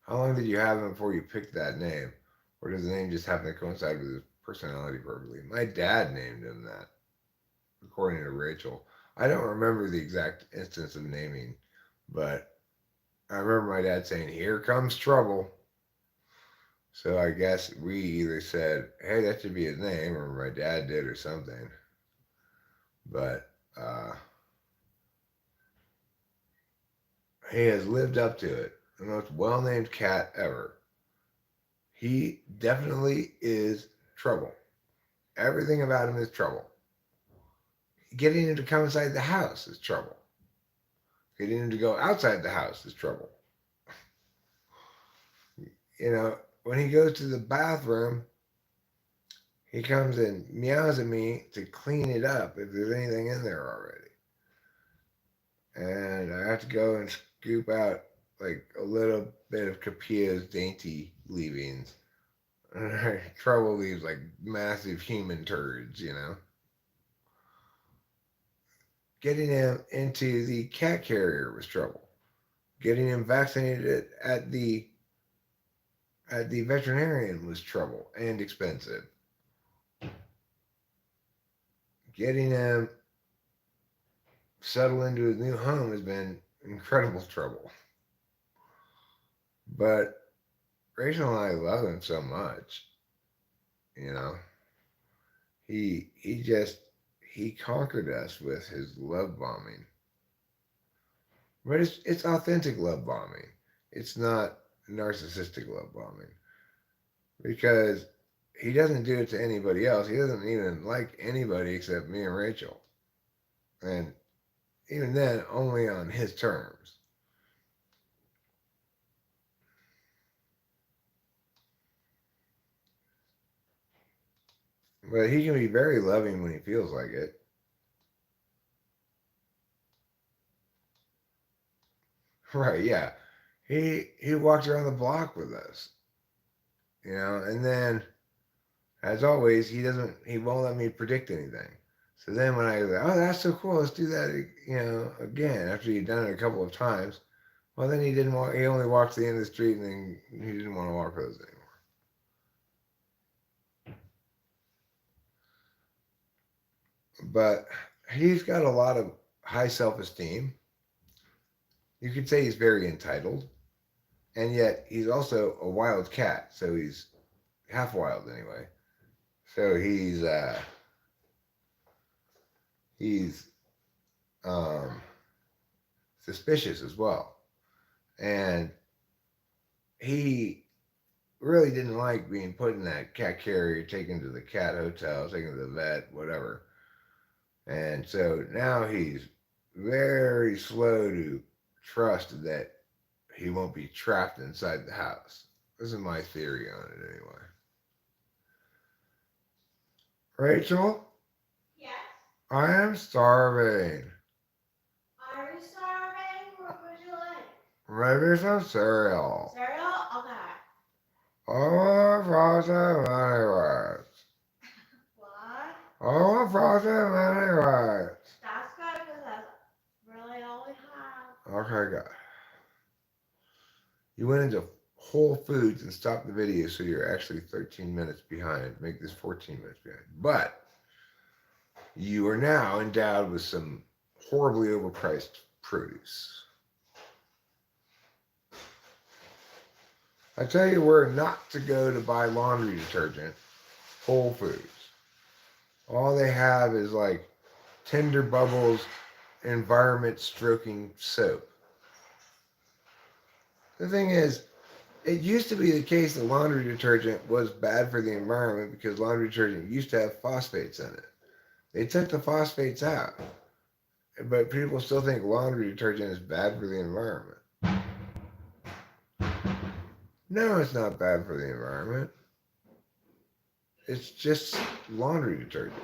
How long did you have him before you picked that name? Or does the name just happen to coincide with his personality perfectly? My dad named him that, according to Rachel. I don't remember the exact instance of naming, but I remember my dad saying, "Here comes trouble." So I guess we either said, "Hey, that should be his name," or my dad did, or something. But he has lived up to it. The most well-named cat ever. He definitely is trouble. Everything about him is trouble. Getting him to come inside the house is trouble. Getting him to go outside the house is trouble. You know, when he goes to the bathroom, he comes and meows at me to clean it up if there's anything in there already. And I have to go and scoop out like a little bit of Capillo's dainty leavings. Trouble leaves like massive human turds, you know. Getting him into the cat carrier was trouble. Getting him vaccinated at the veterinarian was trouble and expensive. Getting him settled into his new home has been incredible trouble. But Rachel and I love him so much. You know, he conquered us with his love bombing. But it's authentic love bombing. It's not narcissistic love bombing. Because he doesn't do it to anybody else. He doesn't even like anybody except me and Rachel. And even then, only on his terms. But he can be very loving when he feels like it. Right, yeah. He walks around the block with us, and then as always, he won't let me predict anything. So then when I go, oh, that's so cool, let's do that, again, after he'd done it a couple of times, well, then he didn't want, he only walked to the end of the street and then he didn't want to walk with us anymore. But he's got a lot of high self-esteem. You could say he's very entitled, and yet he's also a wild cat, so he's half wild anyway. So he's um, suspicious as well, and he really didn't like being put in that cat carrier, taken to the cat hotel, taken to the vet, whatever. And so now he's very slow to trust that he won't be trapped inside the house. This is my theory on it anyway. Rachel, Yes. I am starving. Are you starving? What would you like? Maybe some cereal. Cereal? Okay. I want frozen anyway. What? I want frozen anyway. That's good because that's really all we have. Okay, good. You went into Whole Foods and stopped the video, so you're actually 13 minutes behind. Make this 14 minutes behind. But you are now endowed with some horribly overpriced produce. I tell you where not to go to buy laundry detergent, Whole Foods. All they have is like Tender Bubbles environment stroking soap. The thing is, it used to be the case that laundry detergent was bad for the environment because laundry detergent used to have phosphates in it. They took the phosphates out, but people still think laundry detergent is bad for the environment. No, it's not bad for the environment. It's just laundry detergent.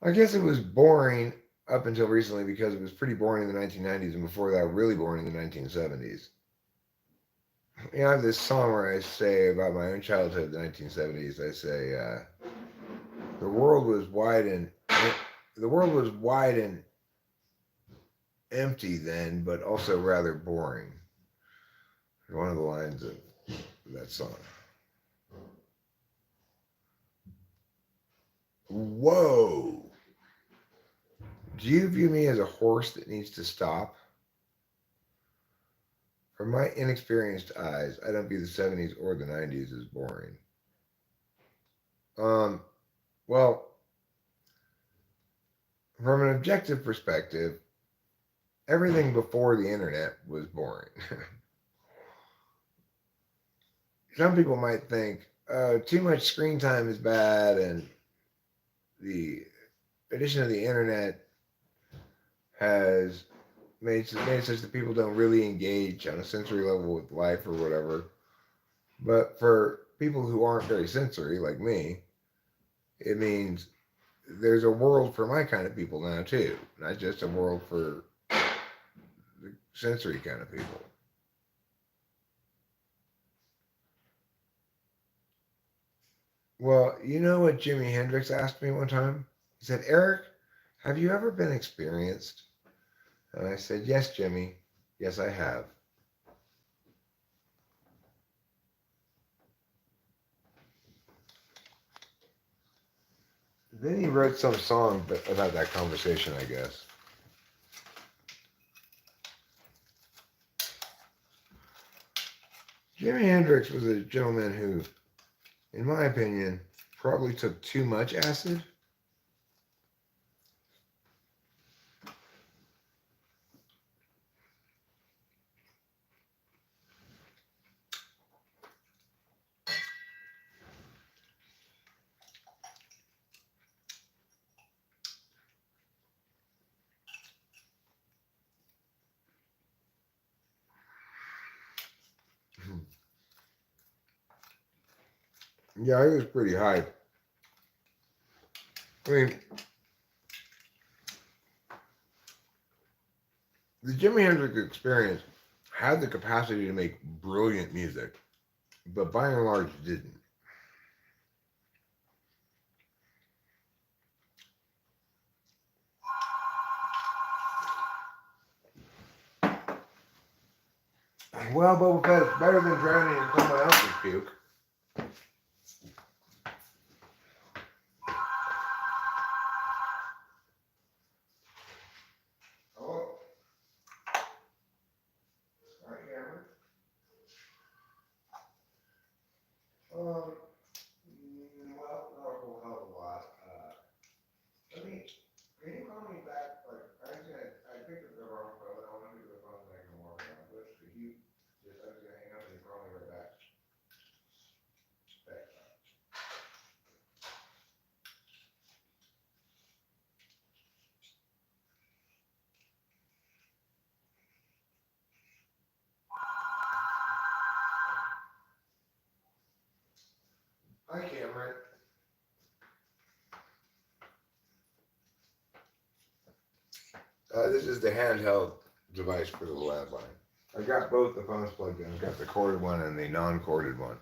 I guess it was boring up until recently because it was pretty boring in the 1990s, and before that, really boring in the 1970s. I have this song where I say about my own childhood in the 1970s. I say, the world was wide and empty then, but also rather boring. One of the lines of that song. Whoa! Do you view me as a horse that needs to stop? From my inexperienced eyes, I don't view the 70s or the 90s as boring. Well, from an objective perspective, everything before the internet was boring. Some people might think too much screen time is bad, and the addition of the internet has made it such that people don't really engage on a sensory level with life or whatever. But for people who aren't very sensory, like me, it means there's a world for my kind of people now too, not just a world for the sensory kind of people. Well, you know what Jimi Hendrix asked me one time? He said, Eric, have you ever been experienced? And I said, yes, Jimmy. Yes, I have. Then he wrote some song about that conversation, I guess. Jimi Hendrix was a gentleman who, in my opinion, probably took too much acid. Yeah, it was pretty high. I mean, the Jimi Hendrix Experience had the capacity to make brilliant music, but by and large didn't. Well, Boba Fett, it's better than drowning in someone else's puke. Oh, hi, Cameron. Well, not a whole hell of a lot. Can you call me back? Like, I picked up the wrong phone. I want to do the phone thing and walk around. But could you just, I was going to hang up and you call me right back? Thanks. Hi, Cameron. This is the handheld device for the landline. I got both the phones plugged in. I've got the corded one and the non-corded one.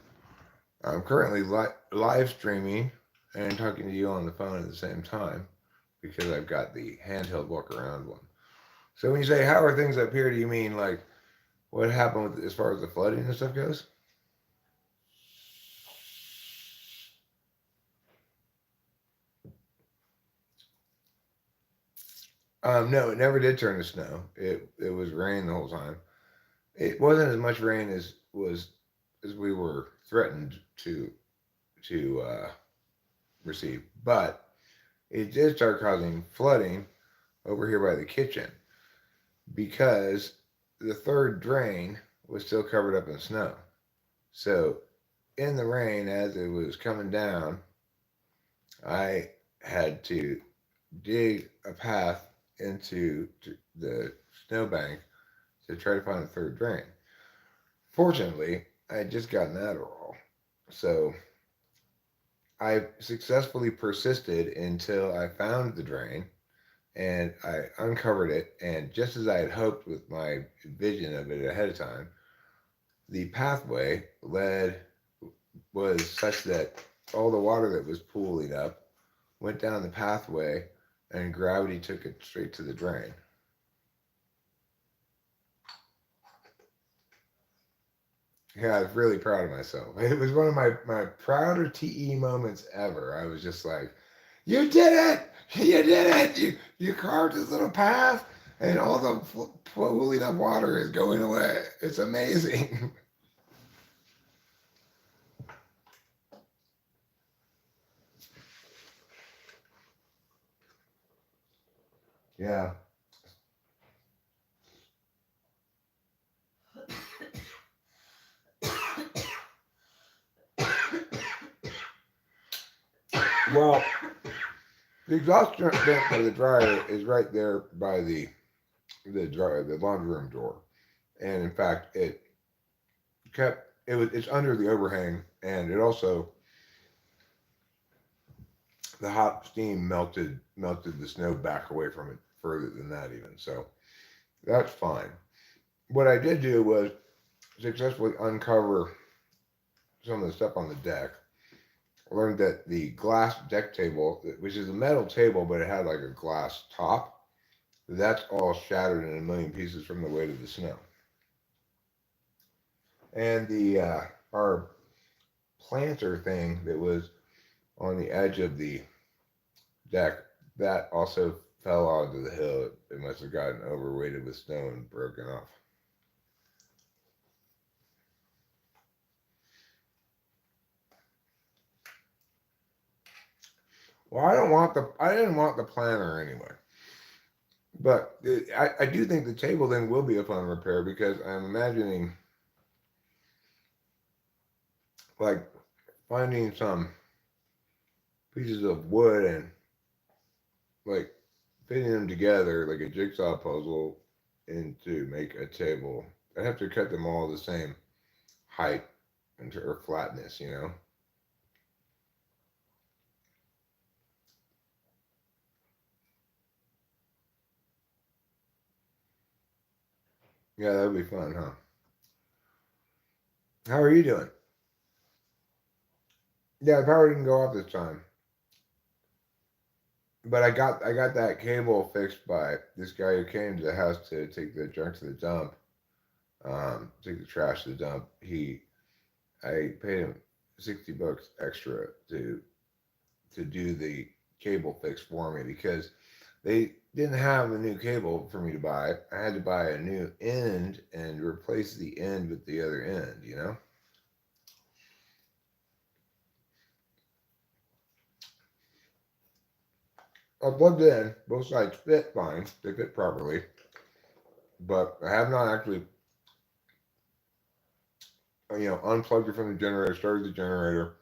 I'm currently live streaming and talking to you on the phone at the same time because I've got the handheld walk around one. So when you say how are things up here, do you mean like what happened with, as far as the flooding and stuff goes? No, it never did turn to snow. It was rain the whole time. It wasn't as much rain as we were threatened to receive, but it did start causing flooding over here by the kitchen because the third drain was still covered up in snow. So in the rain, as it was coming down, I had to dig a path into the snowbank to try to find the third drain. Fortunately, I had just gotten Adderall, so I successfully persisted until I found the drain and I uncovered it. And just as I had hoped with my vision of it ahead of time, the pathway led was such that all the water that was pooling up went down the pathway and gravity took it straight to the drain. Yeah, I was really proud of myself. It was one of my prouder TE moments ever. I was just like, you did it! You did it! You carved this little path and all the pooling up water is going away. It's amazing. Yeah. Well, the exhaust vent for the dryer is right there by the laundry room door, and in fact, it's under the overhang, and it also the hot steam melted the snow back away from it further than that even. So that's fine. What I did do was successfully uncover some of the stuff on the deck. I learned that the glass deck table, which is a metal table, but it had like a glass top, that's all shattered in a million pieces from the weight of the snow. And the our planter thing that was on the edge of the deck, that also fell onto the hill. It must have gotten overweighted with snow and broken off. Well, I didn't want the planter anyway. But I do think the table then will be a fun repair because I'm imagining like finding some pieces of wood and like fitting them together like a jigsaw puzzle and to make a table. I have to cut them all the same height or flatness, you know. Yeah, that'd be fun, huh? How are you doing? Yeah, the power didn't go off this time. But I got that cable fixed by this guy who came to the house to take the junk to the dump. Take the trash to the dump. I paid him $60 extra to do the cable fix for me because they didn't have a new cable for me to buy. I had to buy a new end and replace the end with the other end, you know? I plugged it in. Both sides fit fine. They fit properly. But I have not actually, unplugged it from the generator, started the generator,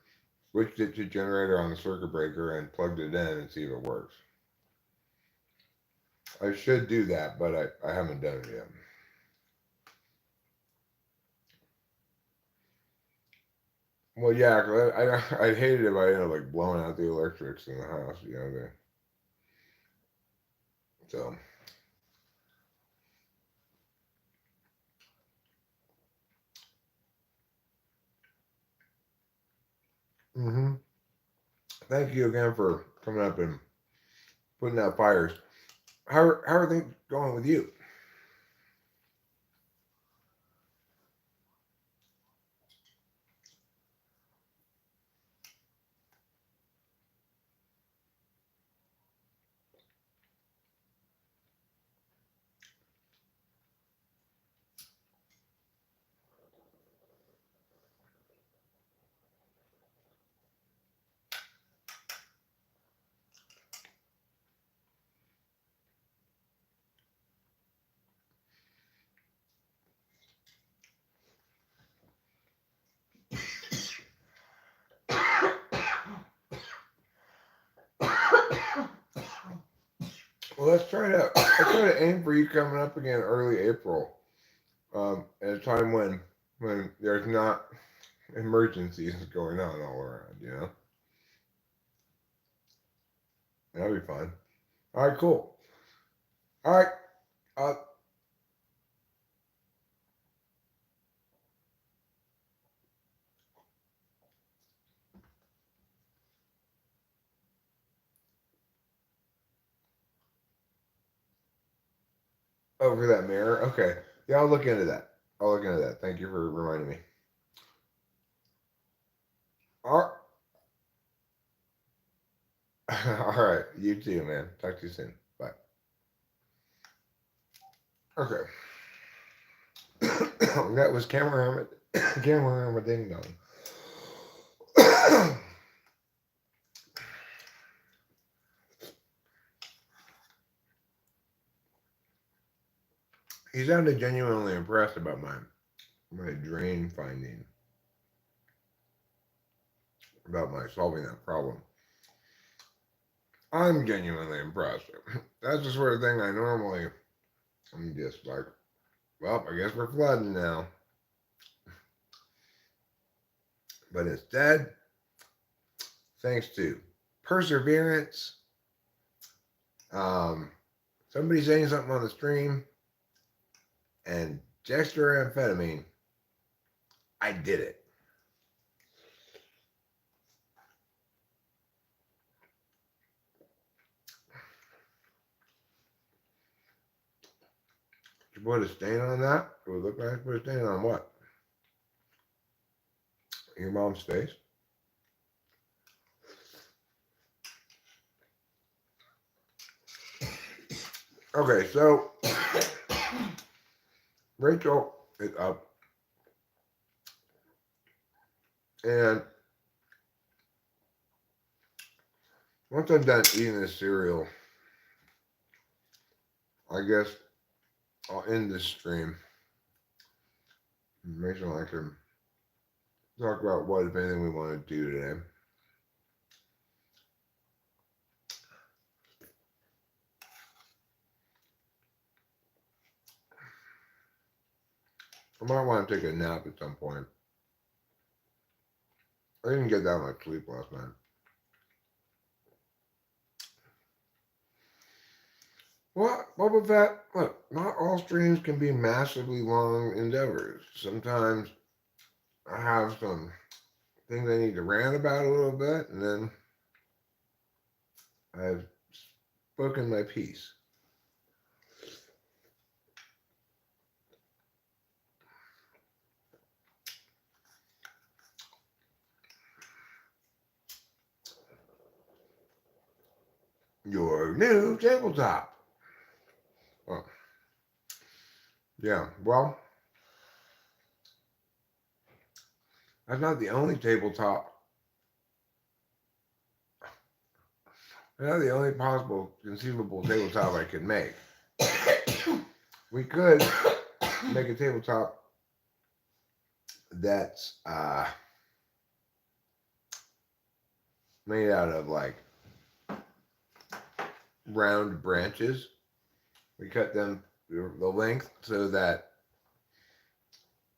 switched it to generator on the circuit breaker, and plugged it in and see if it works. I should do that, but I haven't done it yet. Well, yeah, 'cause I'd hate it if I ended up like blowing out the electrics in the house, so. Thank you again for coming up and putting out fires. How are things going with you? Well, let's try to aim for you coming up again early April, at a time when there's not emergencies going on all around. That'd be fun. All right, cool. All right, uh, over that mirror. Okay, yeah, I'll look into that. I'll look into that. Thank you for reminding me. All all right, you too, man. Talk to you soon. Bye. Okay, that was camera camera ding dong. He sounded genuinely impressed about my drain finding, about my solving that problem. I'm genuinely impressed. That's the sort of thing I'm just like, well, I guess we're flooding now. But instead, thanks to perseverance, um, somebody saying something on the stream, and dextroamphetamine, I did it. You put a stain on that? It would look like put a stain on what? Your mom's face? Okay, so Rachel is up, and once I'm done eating this cereal, I guess I'll end this stream. Rachel and I can talk about what, if anything, we want to do today. I might want to take a nap at some point. I didn't get that much sleep last night. What with that? Look, not all streams can be massively long endeavors. Sometimes I have some things I need to rant about a little bit, and then I've spoken my piece. Your new tabletop. Oh, yeah, well, that's not the only tabletop. That's not the only possible, conceivable tabletop I could make. We could make a tabletop that's made out of like round branches. We cut them the length so that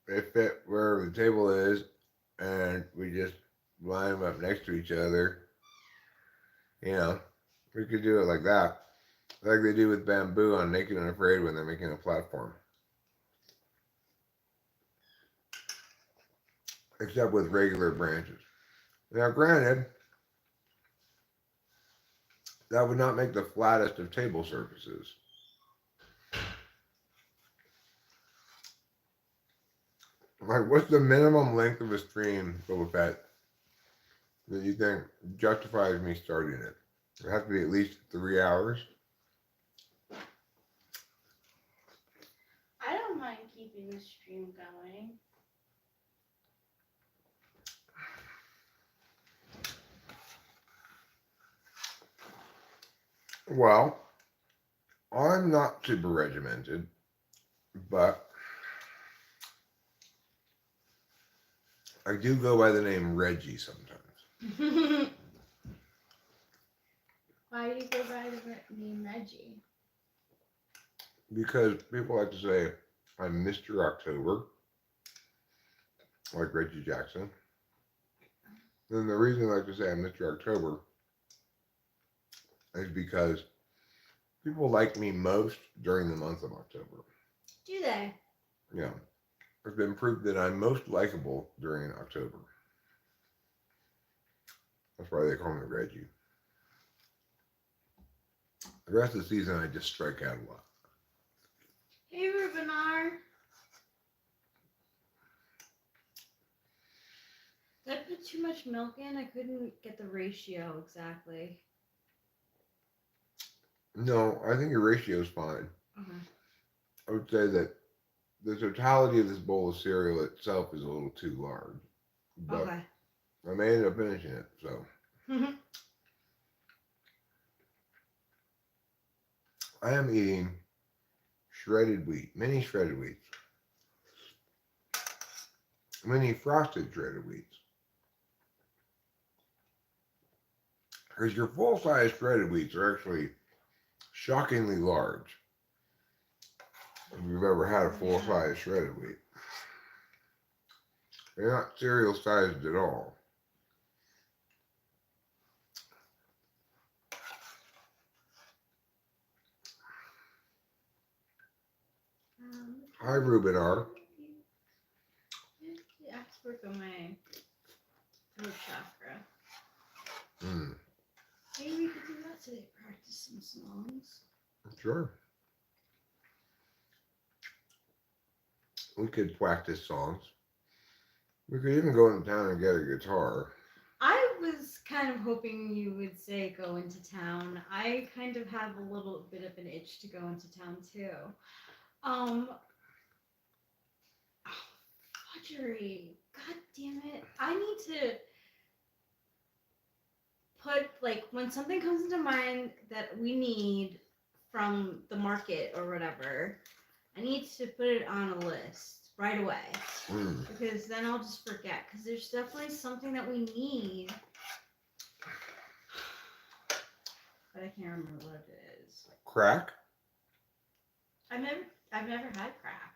they fit where the table is, and we just line them up next to each other. You know, we could do it like that, like they do with bamboo on Naked and Afraid when they're making a platform. Except with regular branches. Now, granted, that would not make the flattest of table surfaces. Like, what's the minimum length of a stream, Boba Fett, that you think justifies me starting it? It has to be at least 3 hours. I don't mind keeping the stream going. Well, I'm not super regimented, but I do go by the name Reggie sometimes. Why do you go by the name Reggie? Because people like to say I'm Mr. October, like Reggie Jackson. Then the reason I like to say I'm Mr. October is because people like me most during the month of October. Do they? Yeah. It's been proved that I'm most likable during October. That's why they call me Reggie. The rest of the season, I just strike out a lot. Hey, Rubenar. Did I put too much milk in? I couldn't get the ratio exactly. No, I think your ratio is fine. Okay. I would say that the totality of this bowl of cereal itself is a little too large. But Okay. I may end up finishing it, so. I am eating shredded wheat, mini shredded wheats. Mini frosted shredded wheats. Because your full-size shredded wheats are actually shockingly large. If you've ever had a full-size shredded wheat. They're not cereal-sized at all. Hi, Rubenar. The expert on my throat chakra. Maybe we could do that today. Practice some songs. Sure. We could practice songs. We could even go into town and get a guitar. I was kind of hoping you would say go into town. I kind of have a little bit of an itch to go into town too. Fudgery. God damn it. I need to put, like, when something comes into mind that we need from the market or whatever, I need to put it on a list right away. Because then I'll just forget. Because there's definitely something that we need. But I can't remember what it is. Crack? I've never had crack.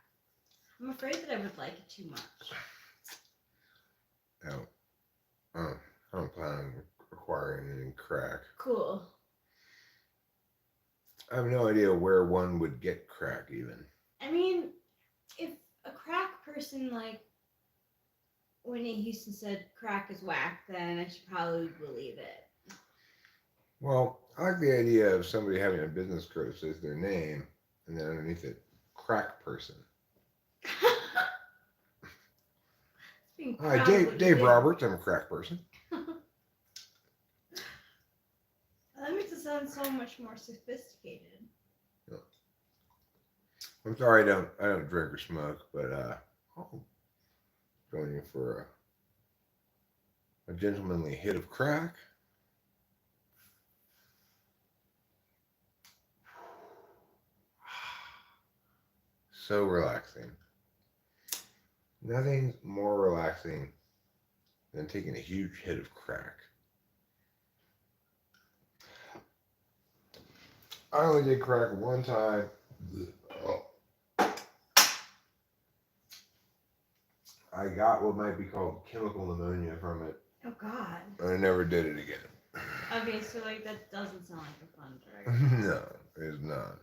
I'm afraid that I would like it too much. I don't plan on acquiring any crack. Cool. I have no idea where one would get crack even. I mean, if a crack person like Whitney Houston said crack is whack, then I should probably believe it. Well, I like the idea of somebody having a business card that says their name and then underneath it, crack person. Being Hi, proud of what you Dave did. Roberts. I'm a crack person. That makes it sound so much more sophisticated. I'm sorry, I don't drink or smoke, but I'll join you for a gentlemanly hit of crack. So relaxing. Nothing's more relaxing than taking a huge hit of crack. I only did crack one time. I got what might be called chemical pneumonia from it. Oh God. I never did it again. Okay, so like that doesn't sound like a fun drug. No, it's not.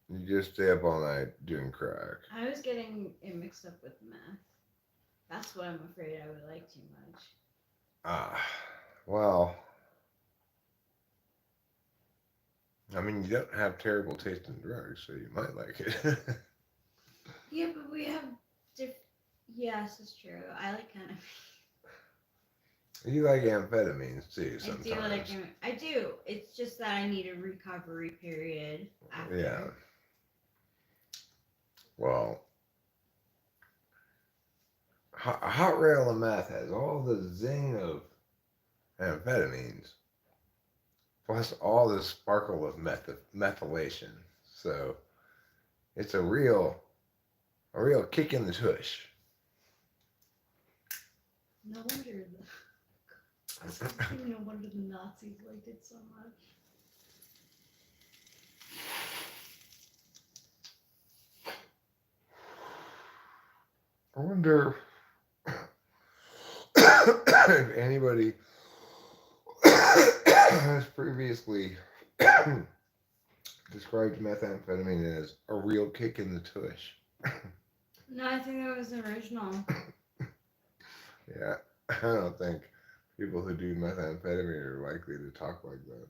You just stay up all night doing crack. I was getting it mixed up with meth. That's what I'm afraid I would like too much. Well, I mean, you don't have terrible tasting drugs, so you might like it. Yeah, but we have different. Yes, it's true. I like kind of. You like amphetamines too I sometimes. do like. I do. It's just that I need a recovery period after. Yeah. Well, a hot rail of meth has all the zing of amphetamines, plus all the sparkle of methylation. So it's a real kick in the tush. No wonder no wonder the Nazis liked it so much. I wonder if anybody has previously described methamphetamine as a real kick in the tush. No, I think that was original. Yeah, I don't think people who do methamphetamine are likely to talk like that.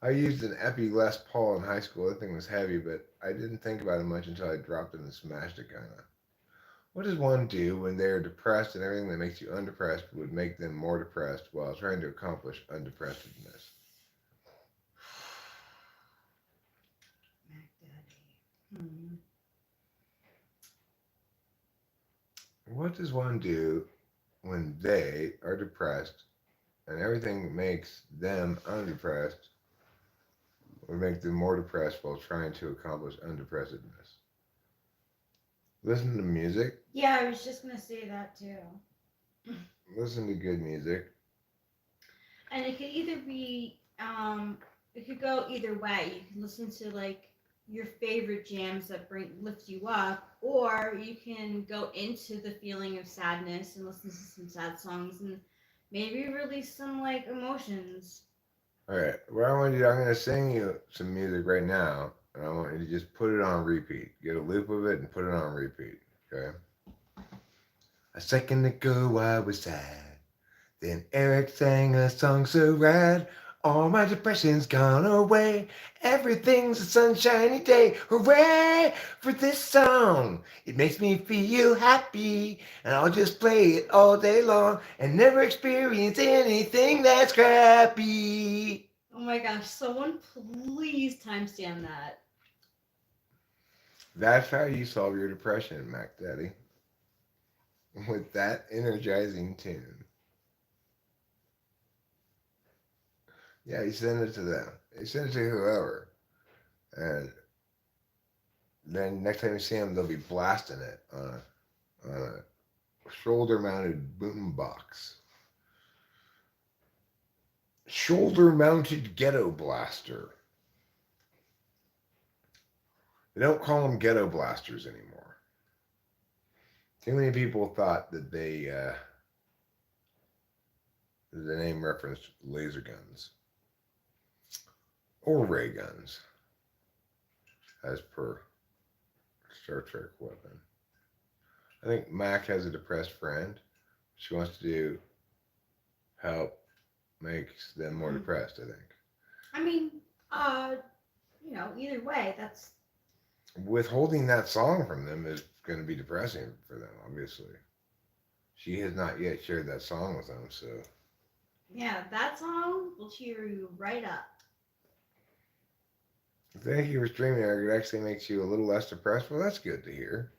I used an Epi Les Paul in high school. That thing was heavy, but I didn't think about it much until I dropped it and smashed it, kind of. What does one do when they're depressed and everything that makes you undepressed would make them more depressed while trying to accomplish undepressedness? Mac Daddy. What does one do when they are depressed and everything that makes them undepressed would make them more depressed while trying to accomplish undepressedness? Listen to music. Yeah, I was just gonna say that too. Listen to good music. And it could either be, it could go either way. You can listen to like your favorite jams that lift you up, or you can go into the feeling of sadness and listen to some sad songs and maybe release some like emotions. All right. What I want you to do, I'm going to sing you some music right now, and I want you to just put it on repeat. Get a loop of it and put it on repeat. Okay? A second ago I was sad. Then Eric sang a song so rad. All my depression's gone away. Everything's a sunshiny day. Hooray for this song. It makes me feel happy. And I'll just play it all day long and never experience anything that's crappy. Oh my gosh, someone please timestamp that. That's how you solve your depression, Mac Daddy. With that energizing tune. Yeah, you send it to them. You send it to whoever. And then next time you see them, they'll be blasting it on a shoulder-mounted boom box. Shoulder-mounted ghetto blaster. They don't call them ghetto blasters anymore. Too many people thought that they The name referenced laser guns or ray guns, as per Star Trek weapon. I think Mac has a depressed friend. She wants to do help makes them more depressed, I think. I mean, either way, that's Withholding that song from them is going to be depressing for them, obviously. She has not yet shared that song with them, so. yeah, that song will cheer you right up. Thank you for streaming, Eric. It actually makes you a little less depressed. Well, that's good to hear.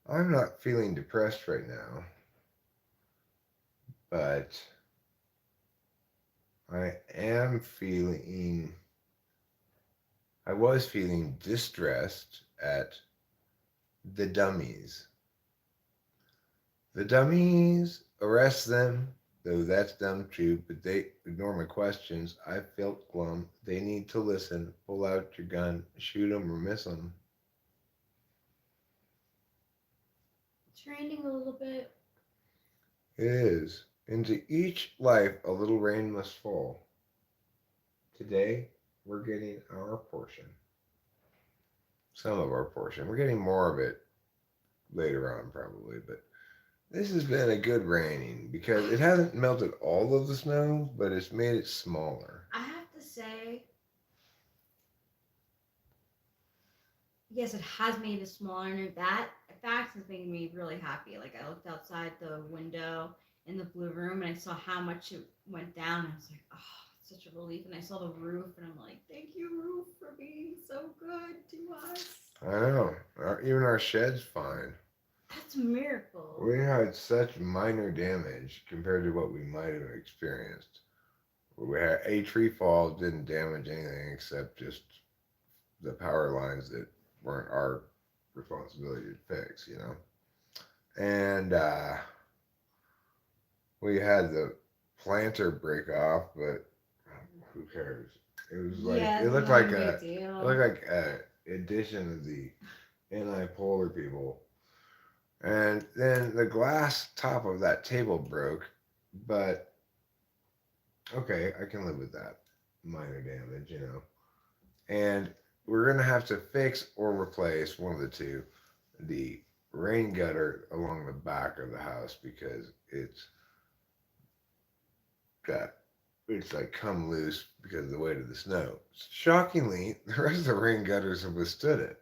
I'm not feeling depressed right now, but I was feeling distressed at the dummies. The dummies, arrest them, though that's dumb too, but they ignore my questions. I felt glum. They need to listen. Pull out your gun, shoot them or miss them. It's raining a little bit. It is. Into each life a little rain must fall. Today, we're getting our portion. Some of our portion. We're getting more of it later on, probably, but this has been a good raining because it hasn't melted all of the snow, but it's made it smaller. I have to say, yes, it has made it smaller, and that fact is making me really happy. Like, I looked outside the window in the blue room, and I saw how much it went down. And I was like, oh, it's such a relief. And I saw the roof, and I'm like, thank you, roof, for being so good to us. I know. Even our shed's fine. That's a miracle. We had such minor damage compared to what we might have experienced. We had a tree fall, didn't damage anything except just the power lines that weren't our responsibility to fix, you know. And we had the planter break off, but who cares? It was like it looked like a edition of the anti-polar people. And then the glass top of that table broke, but okay, I can live with that. Minor damage, you know. And we're going to have to fix or replace one of the two, the rain gutter along the back of the house because it's like come loose because of the weight of the snow. Shockingly, the rest of the rain gutters have withstood it.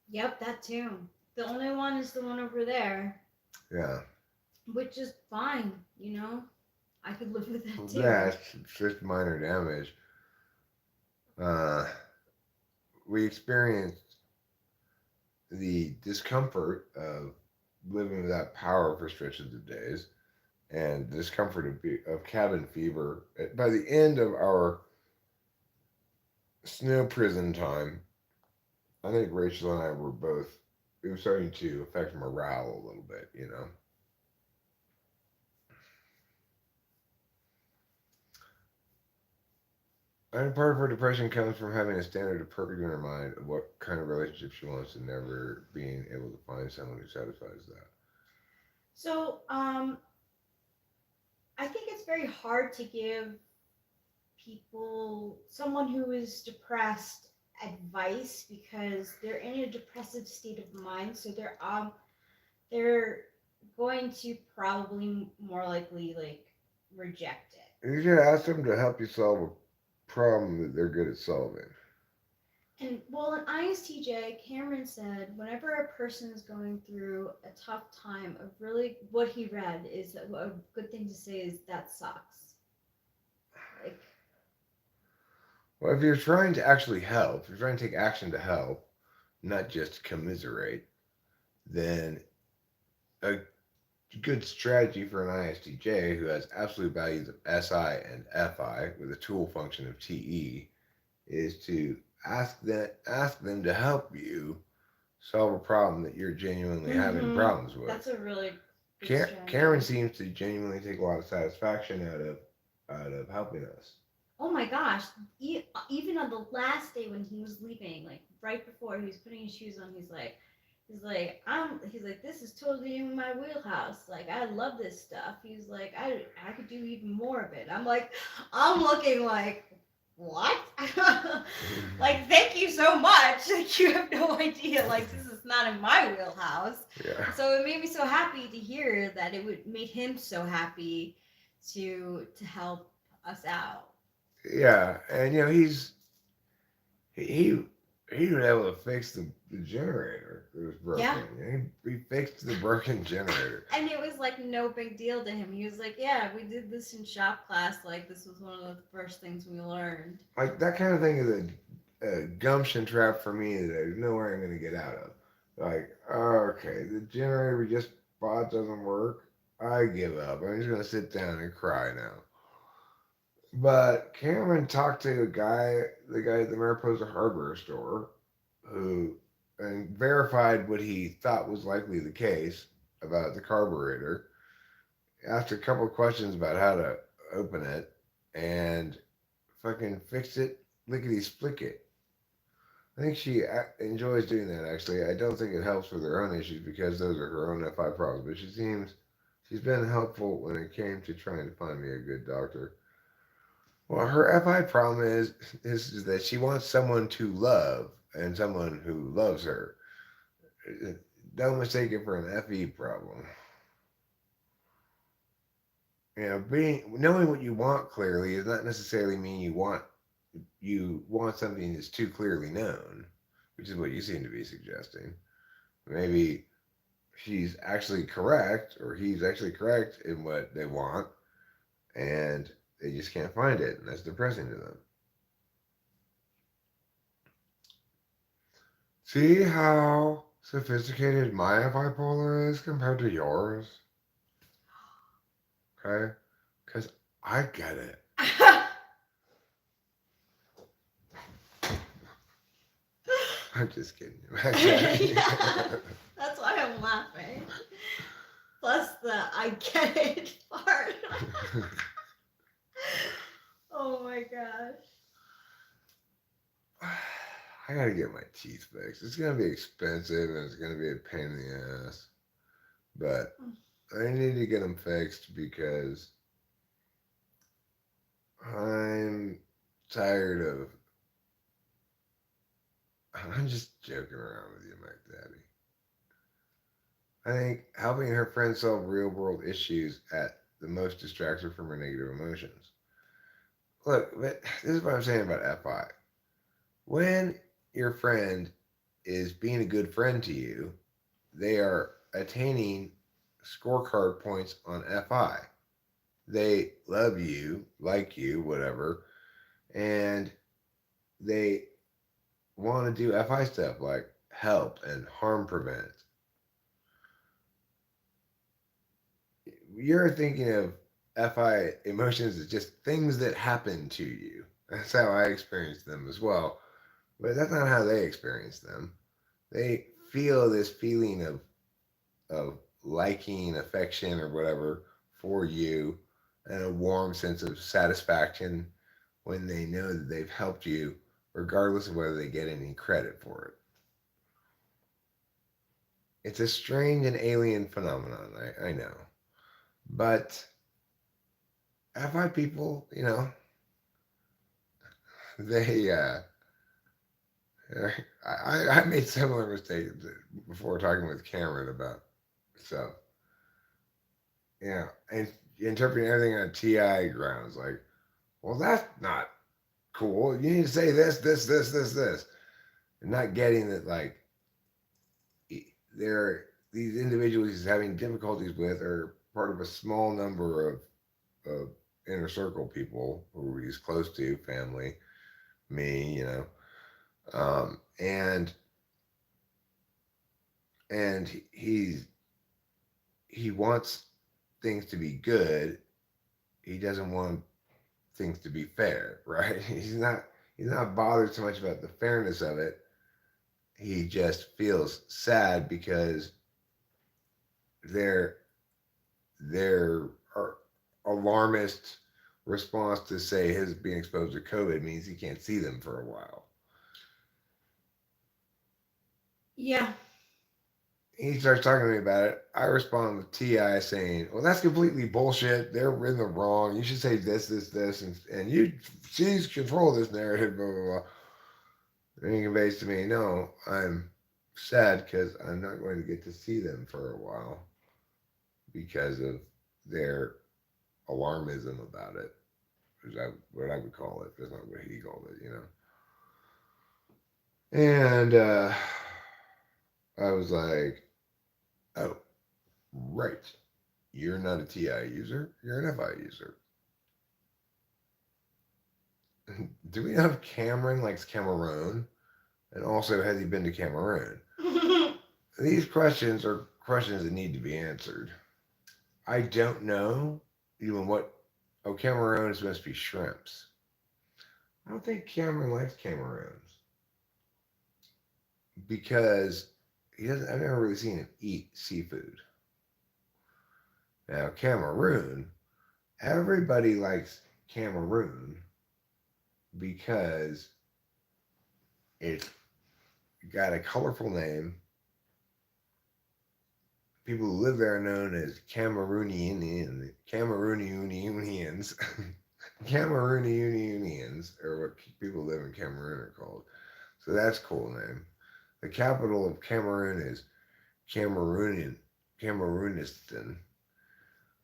Yep, that too. The only one is the one over there. Yeah. Which is fine, you know? I could live with that too. Yeah, it's just minor damage. We experienced the discomfort of living without power for stretches of days and the discomfort of cabin fever. By the end of our snow prison time, I think Rachel and I were both, it was starting to affect morale a little bit, you know? I think part of her depression comes from having a standard of perfect in her mind of what kind of relationship she wants and never being able to find someone who satisfies that. So, I think it's very hard to give people, someone who is depressed, advice because they're in a depressive state of mind. So they're going to probably more likely like reject it. You should ask them to help you solve a problem that they're good at solving. And well, in ISTJ, Cameron said whenever a person is going through a tough time, what he read is a good thing to say is that sucks. Like, well, if you're trying to actually help, if you're trying to take action to help, not just commiserate, then a good strategy for an ISTJ who has absolute values of SI and FI with a tool function of TE is to ask them to help you solve a problem that you're genuinely having problems with. That's a really Karen seems to genuinely take a lot of satisfaction out of helping us. Oh my gosh, even on the last day when he was leaving, like right before he was putting his shoes on, he's like, He's like, this is totally in my wheelhouse. Like, I love this stuff. He's like, I could do even more of it. I'm looking like, what? Like, thank you so much. Like, you have no idea. Like, this is not in my wheelhouse. Yeah. So it made me so happy to hear that it would made him so happy to help us out. Yeah, and he he was able to fix the generator that was broken. Yeah. He fixed the broken generator. And it was like no big deal to him. He was like, "Yeah, we did this in shop class. Like this was one of the first things we learned." Like that kind of thing is a gumption trap for me that there's no way I'm going to get out of. Like, okay, the generator we just bought doesn't work. I give up. I'm just going to sit down and cry now. But Cameron talked to the guy at the Mariposa hardware store, who and verified what he thought was likely the case about the carburetor. Asked a couple of questions about how to open it, and fucking fixed it lickety split it. I think she enjoys doing that. Actually, I don't think it helps with her own issues because those are her own FI problems. But she's been helpful when it came to trying to find me a good doctor. Well, her FI problem is that she wants someone to love and someone who loves her. Don't mistake it for an FE problem. Knowing what you want clearly does not necessarily mean you want something that's too clearly known, which is what you seem to be suggesting. Maybe she's actually correct, or he's actually correct in what they want, and they just can't find it, and that's depressing to them. See how sophisticated my bipolar is compared to yours? Okay? Because I get it. I'm just kidding. Yeah. That's why I'm laughing. Plus the I get it part. Oh my gosh. I gotta get my teeth fixed. It's gonna be expensive and it's gonna be a pain in the ass. But I need to get them fixed because I'm tired of. I'm just joking around with you, Mike Daddy. I think helping her friend solve real world issues at the most distracts her from her negative emotions. Look, this is what I'm saying about FI. When your friend is being a good friend to you, they are attaining scorecard points on FI. They love you, like you, whatever, and they want to do FI stuff like help and harm prevent. You're thinking of FI emotions as just things that happen to you. That's how I experience them as well. But that's not how they experience them. They feel this feeling of liking, affection, or whatever for you, and a warm sense of satisfaction when they know that they've helped you, regardless of whether they get any credit for it. It's a strange and alien phenomenon, I know. But FI people, they, I made similar mistakes before talking with Cameron about stuff. And interpreting everything on TI grounds, like, well, that's not cool. You need to say this, and not getting that, like, these individuals he's having difficulties with are part of a small number of inner circle people who he's close to, family, me, and he wants things to be good. He doesn't want things to be fair, right? He's not bothered so much about the fairness of it. He just feels sad because their alarmist response to say his being exposed to COVID means he can't see them for a while. Yeah. he starts talking to me about it. I respond with Ti saying, "Well, that's completely bullshit. They're in the wrong. You should say this, this, this, and you seize control of this narrative." Blah blah blah. And he conveys to me, "No, I'm sad because I'm not going to get to see them for a while because of their alarmism about it." Is that what I would call it? That's not what he called it, you know. And I was like, "Oh, right. You're not a TI user. You're an FI user." Do we know if Cameron likes Cameroon? And also, has he been to Cameroon? These questions are questions that need to be answered. I don't know even what. Oh, Cameroon is supposed to be shrimps. I don't think Cameron likes Cameroons because he doesn't. I've never really seen him eat seafood. Now, Cameroon, everybody likes Cameroon because it's got a colorful name. People who live there are known as Cameroonians. Cameroonians, or what people who live in Cameroon are called. So that's a cool name. The capital of Cameroon is Cameroonistown,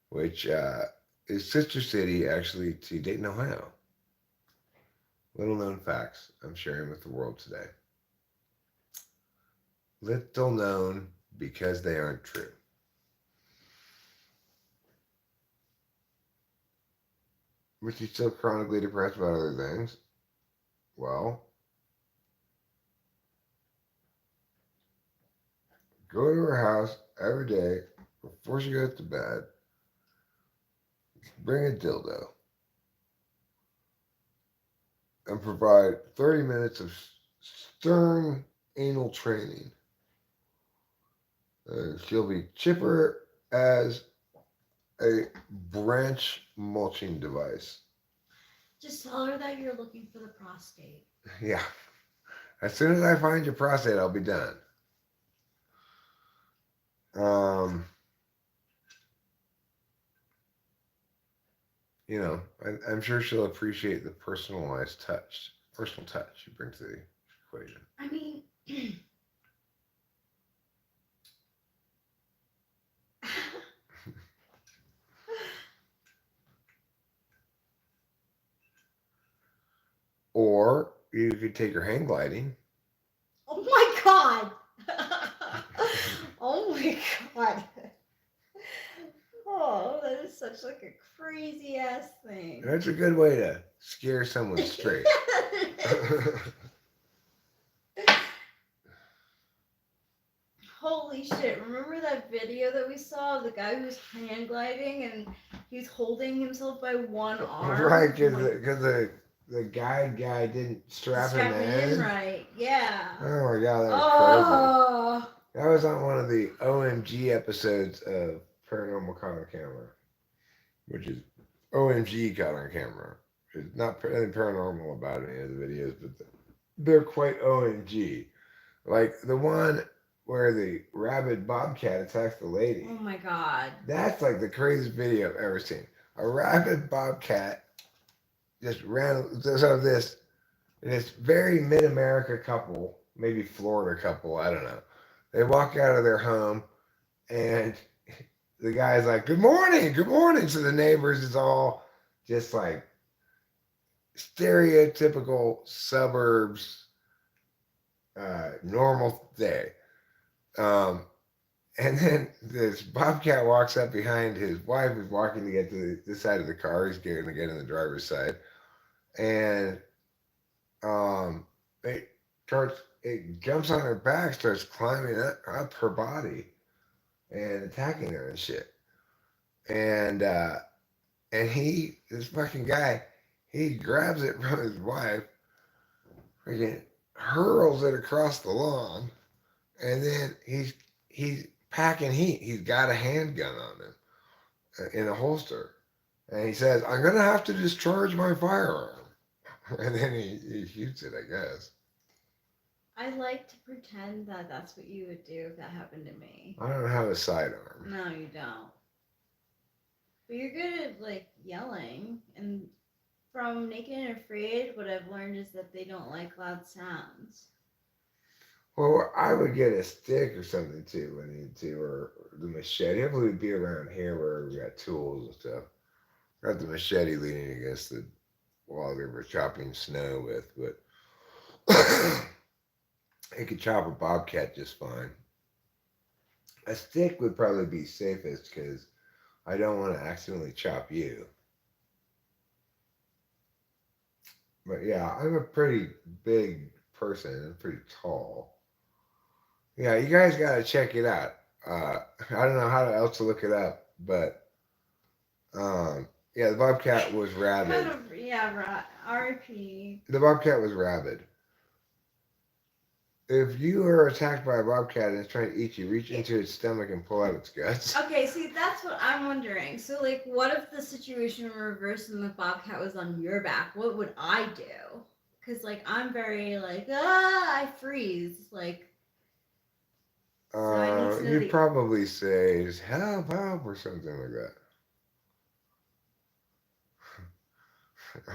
which is sister city actually to Dayton, Ohio. Little known facts I'm sharing with the world today. Little known because they aren't true. Was she still chronically depressed about other things? Well, go to her house every day before she goes to bed. Bring a dildo and provide 30 minutes of stern anal training. She'll be chipper as a branch mulching device. Just tell her that you're looking for the prostate. Yeah. As soon as I find your prostate, I'll be done. You know, I'm sure she'll appreciate the personal touch you bring to the equation. I mean, Or you could take her hang gliding. oh my god! Oh my god! Oh, that is such like a crazy ass thing. That's a good way to scare someone straight. Holy shit, remember that video that we saw of the guy who was hand gliding and he's holding himself by one arm? Right, because the guide guy didn't strap him in. Right, yeah. Oh my god, that was crazy. That was on one of the OMG episodes of Paranormal Caught on Camera, which is OMG Caught on Camera. It's not anything paranormal about any of the videos, but they're quite OMG. Like the one where the rabid bobcat attacks the lady. Oh my god. That's like the craziest video I've ever seen. A rabid bobcat just ran. So this very mid-America couple, maybe Florida couple, I don't know. They walk out of their home, and the guy's like, "Good morning, good morning." So the neighbors is all just like stereotypical suburbs, normal day. And then this bobcat walks up behind his wife, who's walking to get to this side of the car. He's going to get in the driver's side, and it jumps on her back, starts climbing up her body, and attacking her and shit. And this fucking guy, he grabs it from his wife, freaking hurls it across the lawn, and then he's packing heat. He's got a handgun on him in a holster, and he says, "I'm gonna have to discharge my firearm," and then he shoots it, I guess. I like to pretend that that's what you would do if that happened to me. I don't have a sidearm. No, you don't. But you're good at like yelling, and from Naked and Afraid, what I've learned is that they don't like loud sounds. Well, I would get a stick or something too. I need to, or the machete. Hopefully, we'd be around here where we got tools and stuff. Got the machete leaning against the wall we were chopping snow with, but it could chop a bobcat just fine. A stick would probably be safest because I don't want to accidentally chop you. But yeah, I'm a pretty big person. I'm pretty tall. Yeah, you guys gotta check it out. I don't know how else to look it up, but yeah, the bobcat was rabid. Yeah, R.I.P. The bobcat was rabid. If you are attacked by a bobcat and it's trying to eat you, reach into its stomach and pull out its guts. Okay, see, that's what I'm wondering. So, like, what if the situation were reversed and the bobcat was on your back? What would I do? Because, like, I'm very, like, I freeze. Like, so I need to know You'd probably say, help, help, or something like that.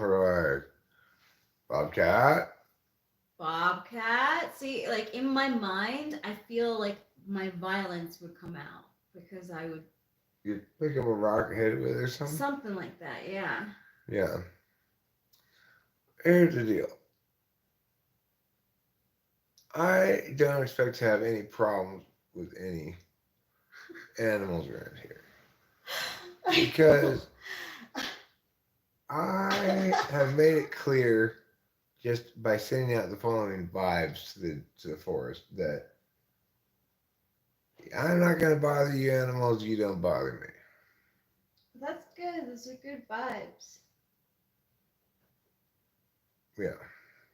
Alright. Bobcat. Bobcat. See, like, in my mind, I feel like my violence would come out because I would. You pick up a rock and hit it with it or something? Something like that, yeah. Yeah. Here's the deal. I don't expect to have any problems with any animals around here. Because I have made it clear just by sending out the following vibes to the forest that I'm not going to bother you animals, you don't bother me. That's good. Those are good vibes. Yeah.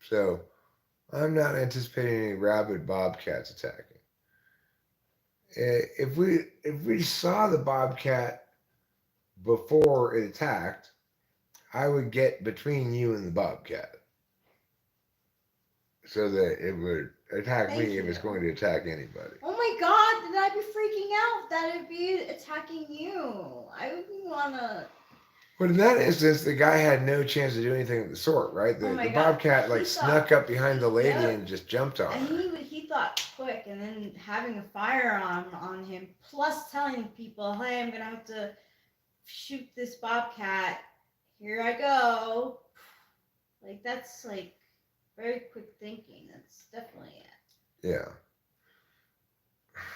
So I'm not anticipating any rabid bobcats attacking. If we saw the bobcat before it attacked, I would get between you and the bobcat so that it would attack Thank me if it's you. going to attack anybody. Oh my god, then I'd be freaking out that it'd be attacking you. I wouldn't wanna. But in that instance, the guy had no chance to do anything of the sort, right? Oh The, my the God. bobcat He like thought- snuck up behind the lady Yep. and just jumped on And her. he thought quick, and then having a firearm on him, plus telling people, hey, I'm gonna have to shoot this bobcat. Here I go. Like, that's like very quick thinking. That's definitely it. Yeah.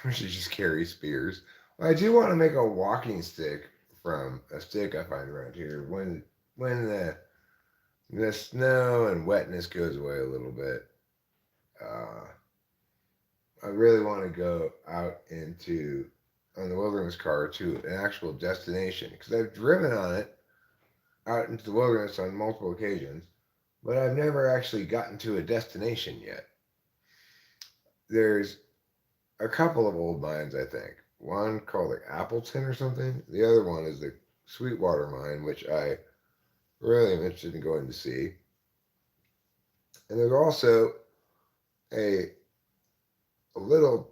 We should just carry spears. Well, I do want to make a walking stick from a stick I find around here. When the snow and wetness goes away a little bit, I really want to go out on the wilderness car to an actual destination because I've driven on it out into the wilderness on multiple occasions, but I've never actually gotten to a destination yet. There's a couple of old mines, I think. One called like Appleton or something. The other one is the Sweetwater mine, which I really am interested in going to see. And there's also a little,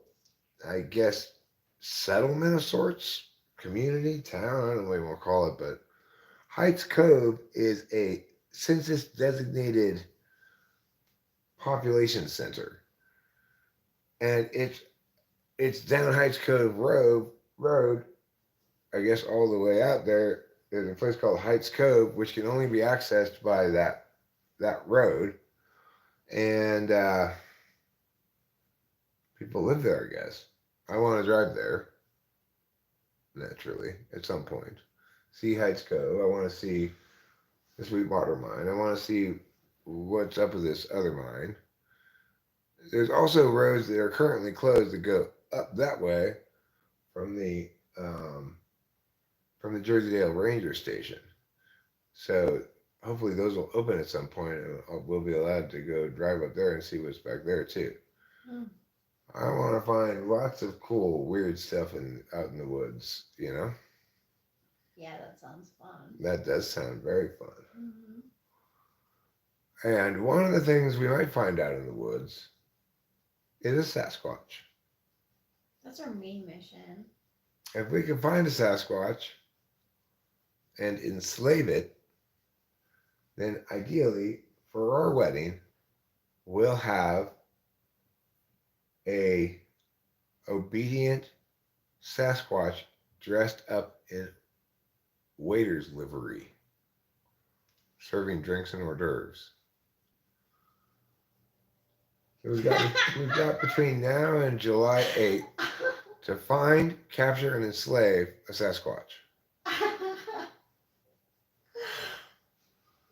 I guess, settlement of sorts, community, town, I don't know what you want to call it, but Heights Cove is a census designated population center. And it's down Heights Cove Road, I guess all the way out there. There's a place called Heights Cove, which can only be accessed by that road. And people live there, I guess. I want to drive there, naturally, at some point. See Heights Cove. I want to see the Sweetwater mine. I want to see what's up with this other mine. There's also roads that are currently closed that go up that way from the Jersey-Dale Ranger Station. So hopefully those will open at some point and we'll be allowed to go drive up there and see what's back there too. Hmm. I want to find lots of cool, weird stuff out in the woods, you know? Yeah, that sounds fun. That does sound very fun. Mm-hmm. And one of the things we might find out in the woods is a Sasquatch. That's our main mission. If we can find a Sasquatch and enslave it, then ideally for our wedding, we'll have a obedient Sasquatch dressed up in waiter's livery, serving drinks and hors d'oeuvres. So we've got between now and July 8th to find, capture, and enslave a Sasquatch.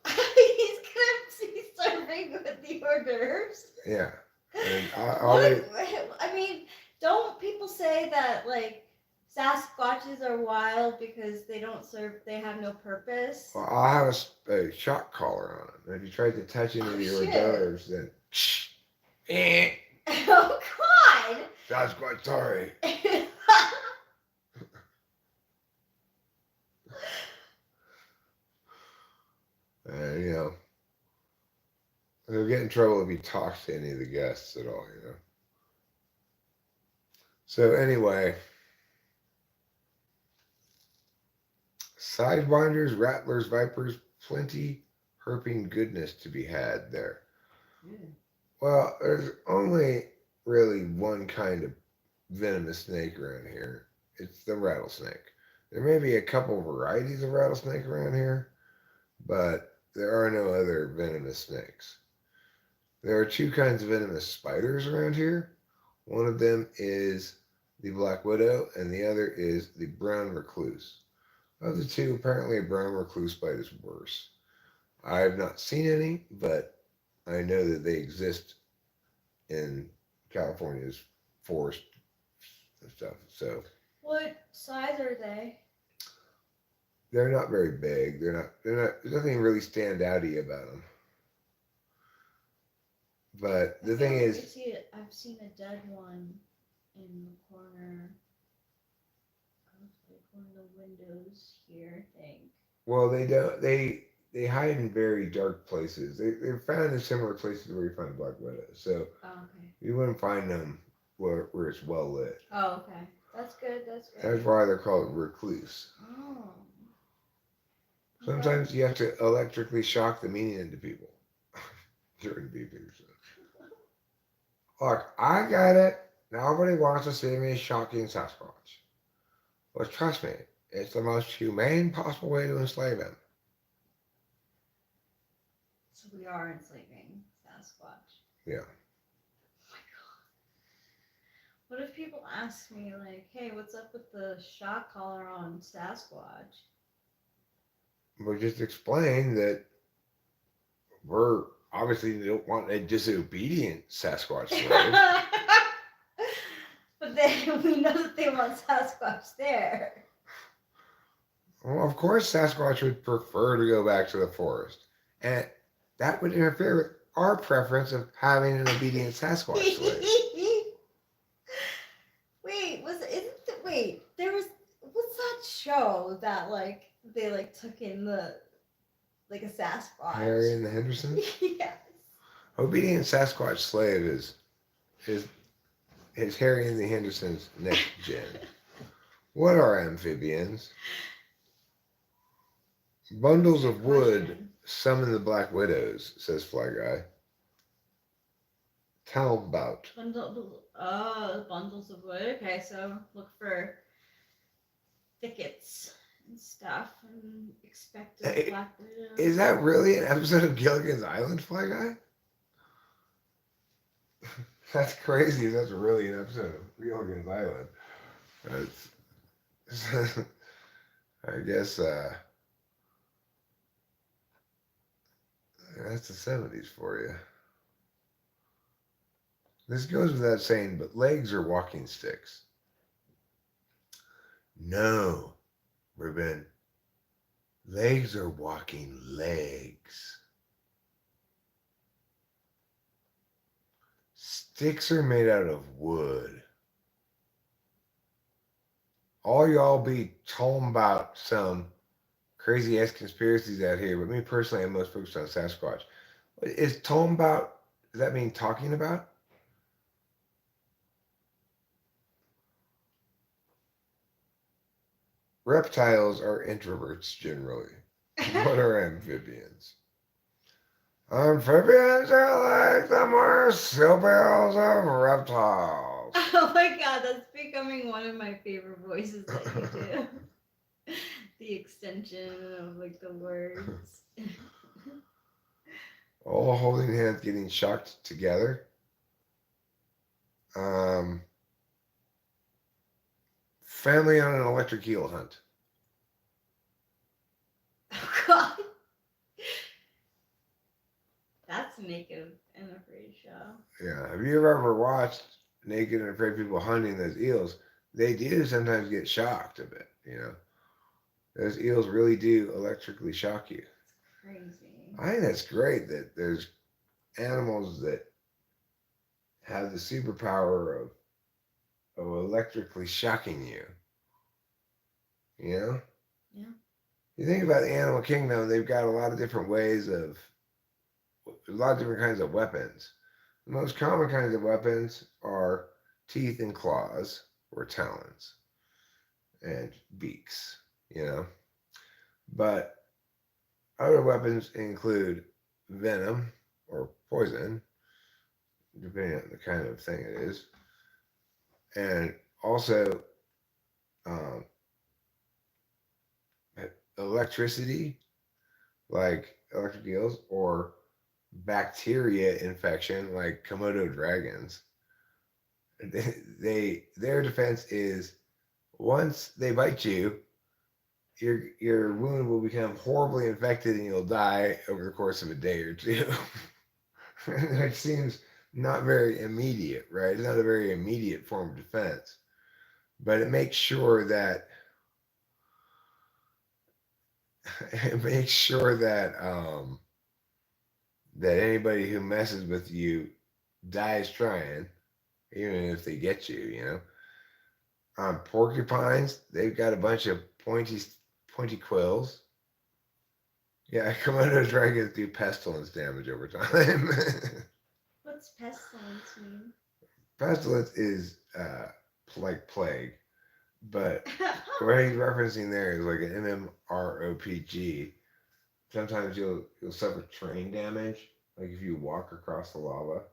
He's gonna be serving with the hors d'oeuvres. Yeah. And I mean, don't people say that like Sasquatches are wild because they don't serve, they have no purpose? well, I'll have a shock collar on him. And if you try to touch any of the hors shit. d'oeuvres, then Oh God! Sasquatch, sorry. And he'll get in trouble if he talks to any of the guests at all, So anyway, sidewinders, rattlers, vipers, plenty herping goodness to be had there. Well, there's only really one kind of venomous snake around here. It's the rattlesnake. There may be a couple varieties of rattlesnake around here, but there are no other venomous snakes. There are two kinds of venomous spiders around here. One of them is the black widow, and the other is the brown recluse. Of the two, apparently a brown recluse bite is worse. I have not seen any, but I know that they exist in California's forest and stuff. So What size are they? they're not very big. They're not. There's nothing really stand outy about them. But the thing is, I've seen a dead one in the corner of like one of the windows here, I think. well, they don't. They hide in very dark places. They're found in similar places where you find black widows. So Oh, okay. you wouldn't find them where it's well lit. Oh, okay. That's good. That's good. That's why they're called recluse. Oh. Sometimes you have to electrically shock the meaning into people during beeping. So. Look, I get it. Nobody wants to see me shocking Sasquatch. But trust me, it's the most humane possible way to enslave him. So we are enslaving Sasquatch. Yeah. Oh my God. What if people ask me like, "Hey, what's up with the shock collar on Sasquatch?" But just explain that we're obviously don't want a disobedient Sasquatch slave. But then we know that they want Sasquatch there. Well, of course, Sasquatch would prefer to go back to the forest. And that would interfere with our preference of having an obedient Sasquatch slave. Wait, there was, what's that show that like they like took in the like a Sasquatch? Harry and the Hendersons? Yes. Obedient Sasquatch slave is Harry and the Hendersons next gen. What are amphibians? Bundles of wood Question. summon the black widows, says Fly Guy. Tell about. Bundles of wood. Okay, so look for thickets and stuff and expect a Hey, black widow. Is that really an episode of Gilligan's Island, Fly Guy? That's crazy. That's really an episode of Gilligan's Island. That's, I guess that's the 70s for you. This goes without saying, but legs are walking sticks. No, Ruben. Legs are walking legs. Sticks are made out of wood. All y'all be talking about some crazy ass conspiracies out here, but me personally, I'm most focused on Sasquatch. Is talking about, does that mean talking about? reptiles are introverts generally. What are amphibians? Amphibians are like the marsupials of reptiles. Oh my god, that's becoming one of my favorite voices that you do. The extension of like the words. All holding hands, getting shocked together. Family on an electric eel hunt. Oh god. That's Naked and Afraid show. Yeah. Have you ever watched Naked and Afraid people hunting those eels? They do sometimes get shocked a bit, you know. Those eels really do electrically shock you. Crazy. I think that's great that there's animals that have the superpower of electrically shocking you. You know? Yeah. You think about the animal kingdom, they've got a lot of different ways of, a lot of different kinds of weapons. The most common kinds of weapons are teeth and claws, or talons, and beaks, you know? But other weapons include venom or poison, depending on the kind of thing it is, and also um, electricity, like electric eels, or bacteria infection, like Komodo dragons. Their defense is once they bite you, your wound will become horribly infected and you'll die over the course of a day or two. Which seems not very immediate, right? It's not a very immediate form of defense, but it makes sure that that anybody who messes with you dies trying, even if they get you. You know, porcupines, they've got a bunch of pointy quills. Yeah, Komodo dragons do pestilence damage over time. What's pestilence mean? Pestilence is like plague, but what he's referencing there is like an MMORPG. Sometimes you'll suffer terrain damage, like if you walk across the lava.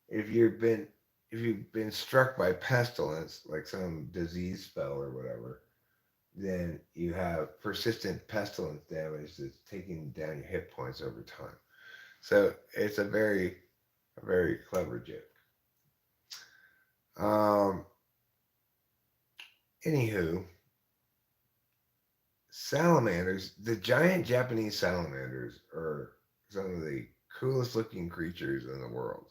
If you've been struck by pestilence, like some disease spell or whatever, then you have persistent pestilence damage that's taking down your hit points over time. So it's a very clever joke. Anywho, salamanders, the giant Japanese salamanders are some of the coolest looking creatures in the world.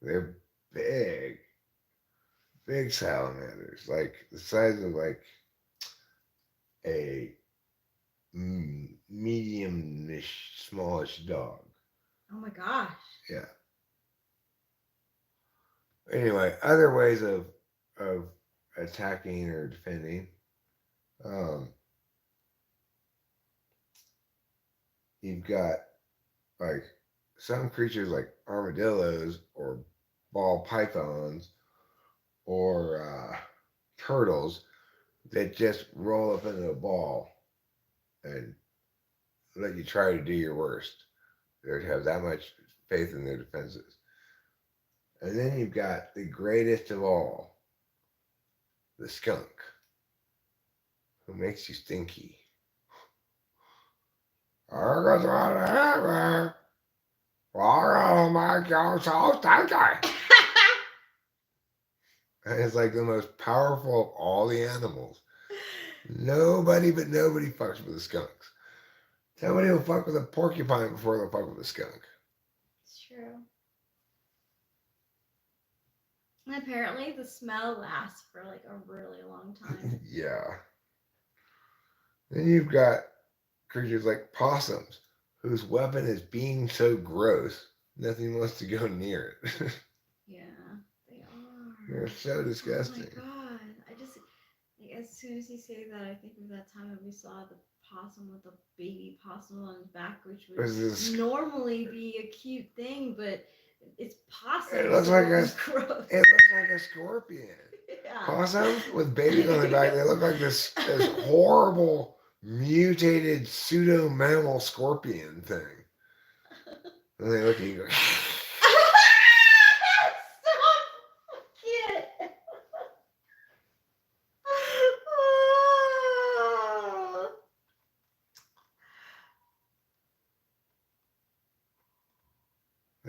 They're big salamanders, like the size of like a medium-ish, smallish dog. Oh my gosh. Yeah. Anyway, other ways of attacking or defending. You've got like some creatures like armadillos or ball pythons or turtles that just roll up into a ball and let you try to do your worst. They have that much faith in their defenses. And then you've got the greatest of all, the skunk, who makes you stinky. I'm gonna make you so stinky. And it's like the most powerful of all the animals. Nobody fucks with the skunks. Somebody will fuck with a porcupine before they'll fuck with a skunk. It's true. And apparently the smell lasts for like a really long time. Yeah. Then you've got creatures like possums, whose weapon is being so gross, nothing wants to go near it. Yeah, they are. They're so disgusting. Oh my god. I just, like, as soon as you say that, I think of that time that we saw the possum with a baby possum on his back, which would normally be a cute thing, but it's possum. It looks so like it's gross. It looks like a scorpion. Yeah. God. Possums with babies on their back. They look like this horrible mutated pseudo mammal scorpion thing. And they look at you and go, Stop! Can't.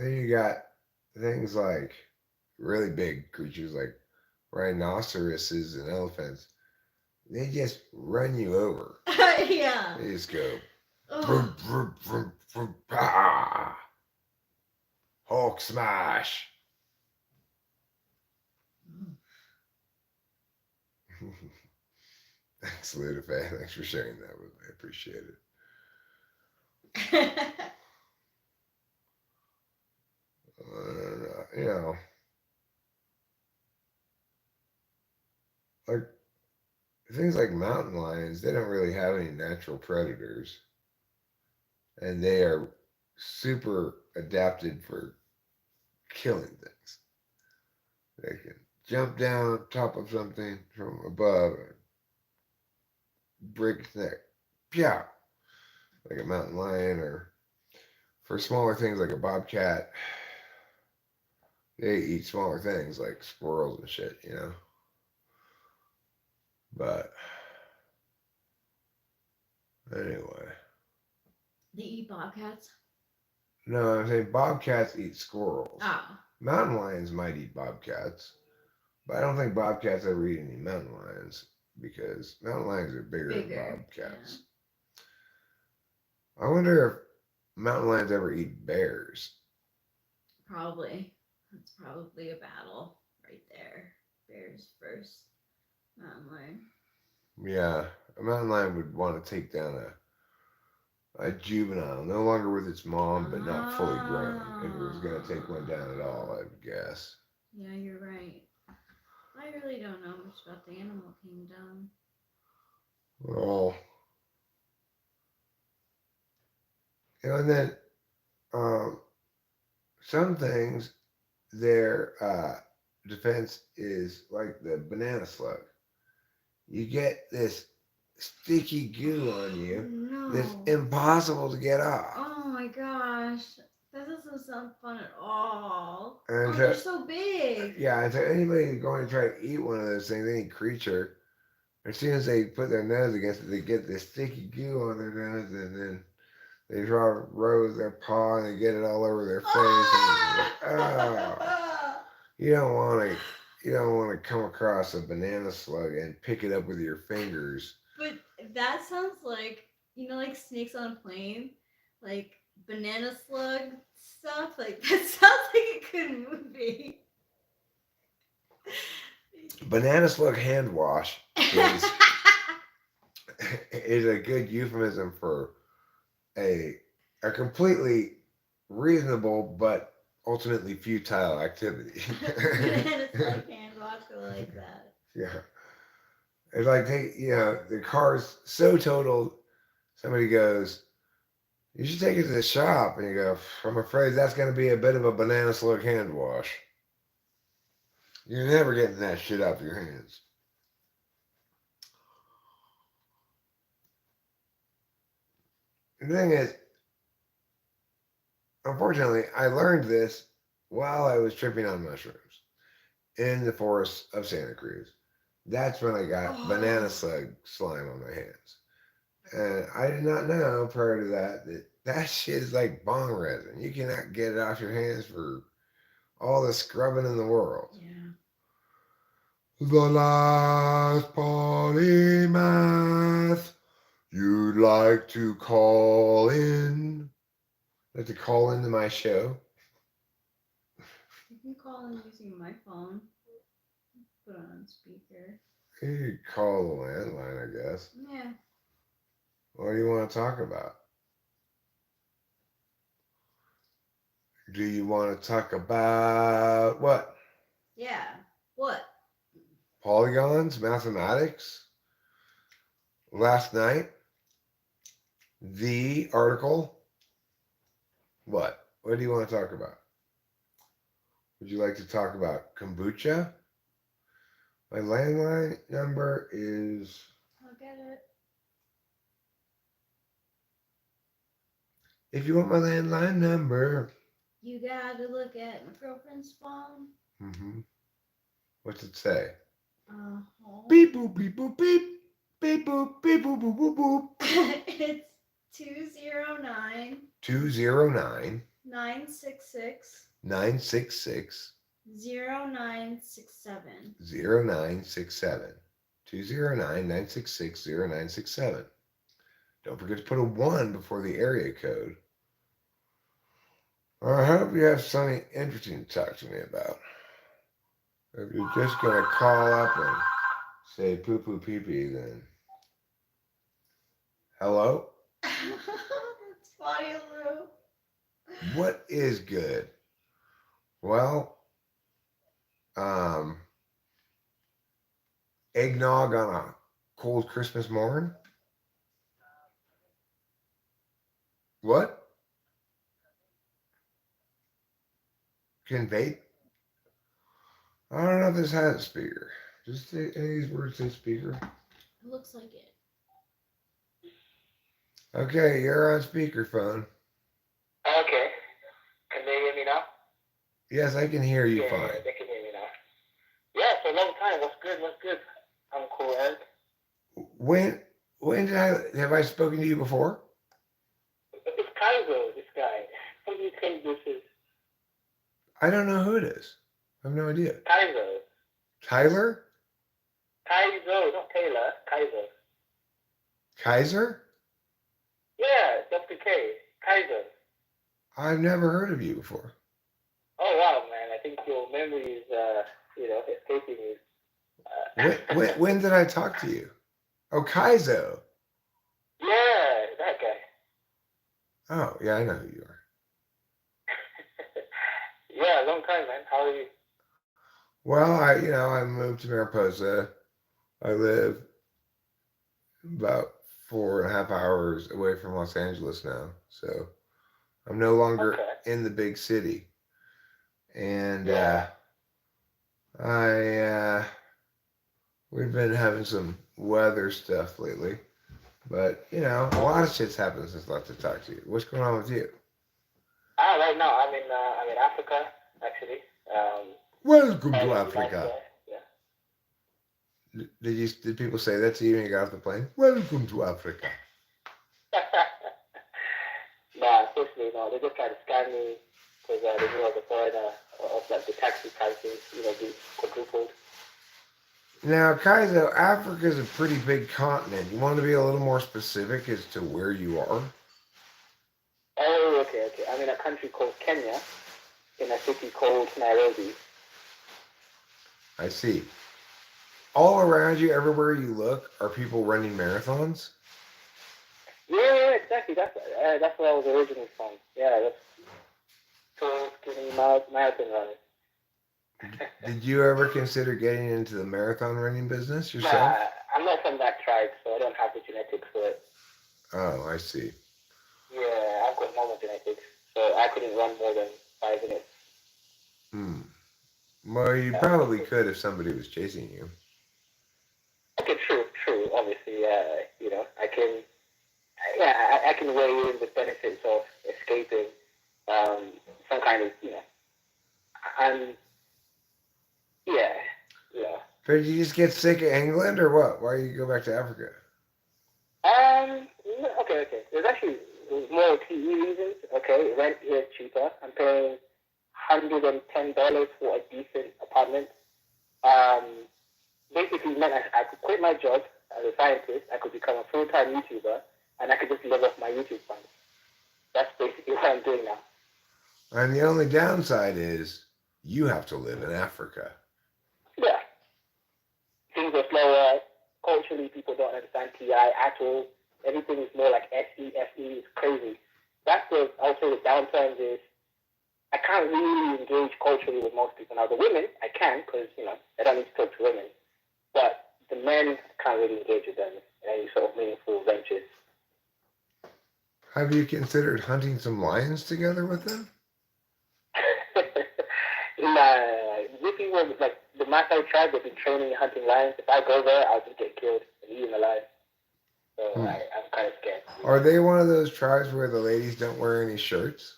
then you got things like really big creatures like rhinoceroses and elephants. They just run you over. Yeah. They just go, Ugh. vroom, vroom, vroom, vroom, ah. Hulk smash. Thanks, Ludafe. Thanks for sharing that with me. I appreciate it. You know, like things like mountain lions, they don't really have any natural predators. And they are super adapted for killing things. They can jump down on top of something from above and break its neck. Yeah. Like a mountain lion, or for smaller things like a bobcat, they eat smaller things like squirrels and shit, you know. But anyway. They eat bobcats? No, I'm saying bobcats eat squirrels. Oh. Mountain lions might eat bobcats, but I don't think bobcats ever eat any mountain lions because mountain lions are bigger than bobcats. Yeah. I wonder if mountain lions ever eat bears. Probably. That's probably a battle right there. Bears first. Mountain lion. Yeah, a mountain lion would want to take down a juvenile, no longer with its mom, but not fully grown. If it was going to take one down at all, I would guess. Yeah, you're right. I really don't know much about the animal kingdom. Well, you know, and then some things, their defense is like the banana slug. You get this sticky goo on you that's impossible to get off. Oh my gosh. That doesn't sound fun at all. And they're so big. Yeah, and so anybody going to try to eat one of those things, any creature, as soon as they put their nose against it, they get this sticky goo on their nose, and then they try to roll their paw and they get it all over their face. You don't want to come across a banana slug and pick it up with your fingers. But that sounds like, like snakes on a plane, like banana slug stuff. Like that sounds like a good movie. Banana slug hand wash is a good euphemism for a completely reasonable but ultimately futile activity. Banana slug hand wash, I like that. Yeah. It's like the car's so totaled, somebody goes, "You should take it to the shop," and you go, "I'm afraid that's going to be a bit of a banana slug hand wash. You're never getting that shit off your hands." The thing is, unfortunately, I learned this while I was tripping on mushrooms in the forests of Santa Cruz. That's when I got banana slug slime on my hands. And I did not know prior to that shit is like bong resin. You cannot get it off your hands for all the scrubbing in the world. Yeah. The last polymath you'd like to call in. Like to call into my show. You can call in using my phone. Put it on speaker. You could call the landline, I guess. Yeah. What do you want to talk about? Do you want to talk about what? Yeah. What? Polygons, mathematics? Last night? The article? What? What do you want to talk about? Would you like to talk about kombucha? My landline number is. I'll get it. If you want my landline number. You gotta look at my girlfriend's phone. Mm-hmm. What's it say? Home. Beep boop beep boop beep. Beep boop beep boop boop boop boop. It's 209 209 966 966 0967. 0967. 209 966 0967. Don't forget to put a 1 before the area code. I hope you have something interesting to talk to me about. If you're just going to call up and say poo poo pee pee, then hello? It's funny, Lou. What is good? Well, eggnog on a cold Christmas morning? What? Can vape? I don't know if this has a speaker. Just any of these words say speaker. It looks like it. Okay, you're on speakerphone. Okay. Can they hear me now? Yes, I can hear you Yeah, fine. they can hear me now. Yeah, for a long time. What's good? What's good? I'm cool, Eric. When have I spoken to you before? It's Kaizo, this guy. What do you think this is? I don't know who it is. I have no idea. Kaizo. Tyler? Kaizo, not Taylor. Kaizo. Kaiser? Yeah, Dr. K. Kaizo. I've never heard of you before. Oh, wow, man. I think your memory is, escaping you. When did I talk to you? Oh, Kaizo. Yeah, that guy. Oh, yeah, I know who you are. Yeah, long time, man. How are you? Well, I moved to Mariposa. I live about 4.5 hours away from Los Angeles now. So I'm no longer in the big city. And we've been having some weather stuff lately. But, a lot of shit's happened since I left to talk to you. What's going on with you? Right now I'm in Africa, actually. Welcome to Nice Africa. there, yeah. Did people say that to you when you got off the plane? Welcome to Africa. Nah, unfortunately, no. They just tried to scam me because they knew I was a foreigner, of like the taxi prices, being quadrupled. Now, Kaizo, Africa is a pretty big continent. You want to be a little more specific as to where you are? Oh, okay. I'm in a country called Kenya, in a city called Nairobi. I see. All around you, everywhere you look, are people running marathons? Yeah, exactly. That's where I was originally from. Yeah, that's tall, skinny, marathon runner. Did you ever consider getting into the marathon running business yourself? Nah, I'm not from that tribe, so I don't have the genetics for it. Oh, I see. Yeah, I've got normal genetics, so I couldn't run more than 5 minutes. Well, you probably could if somebody was chasing you. Okay, true. Obviously, I can weigh in the benefits of escaping some kind of, yeah. But did you just get sick of England or what? Why did you go back to Africa? Okay. There's actually more TE reasons. Okay, rent here is cheaper. I'm paying $110 for a decent apartment. Basically meant I could quit my job as a scientist, I could become a full-time YouTuber, and I could just live off my YouTube funds. That's basically what I'm doing now. And the only downside is you have to live in Africa. Yeah. Things are slower. Culturally, people don't understand TI at all. Everything is more like SE. It's crazy. That's I would say the downturn is I can't really engage culturally with most people. Now, the women, I can because, I don't need to talk to women. But the men, I can't really engage with them in any sort of meaningful ventures. Have you considered hunting some lions together with them? These people, like the Maasai tribe, they've been training hunting lions. If I go there, I'll just get killed and eaten alive. So I'm kind of scared. Are they one of those tribes where the ladies don't wear any shirts?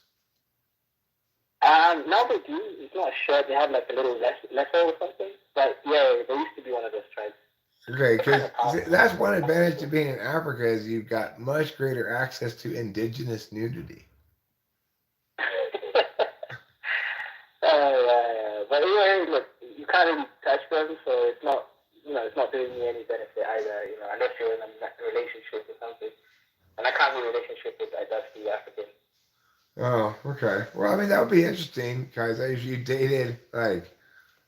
Now they do. It's not a shirt. They have like a little lesso or something. But yeah, they used to be one of those tribes. Okay, because that's one advantage to being in Africa is you've got much greater access to indigenous nudity. But anyway, look, you can't really touch them, so it's not, it's not doing me any benefit either, unless you're in a relationship or something. And I can't be in a relationship with a dusty African. Oh, okay. Well, I mean, that would be interesting because if you dated, like,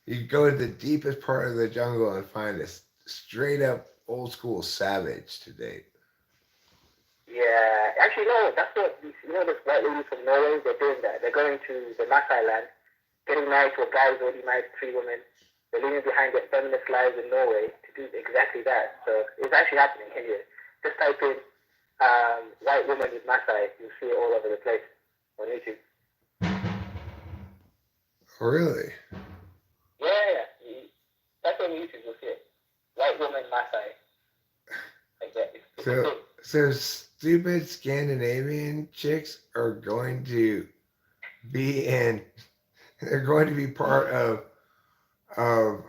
you go to the deepest part of the jungle and find a straight up old school savage to date. Yeah, actually, no, that's what, this white lady from Norway, they're doing that. They're going to the Maasai land, getting married to a guy who's already married to 3 women. They're leaving behind their feminist lives in Norway to do exactly that. So it's actually happening in Kenya. Just type in white woman with Maasai, you'll see it all over the place on YouTube. Really? Yeah. That's on YouTube, you'll see it. White woman Maasai. Like that. So stupid Scandinavian chicks are going to be they're going to be part of the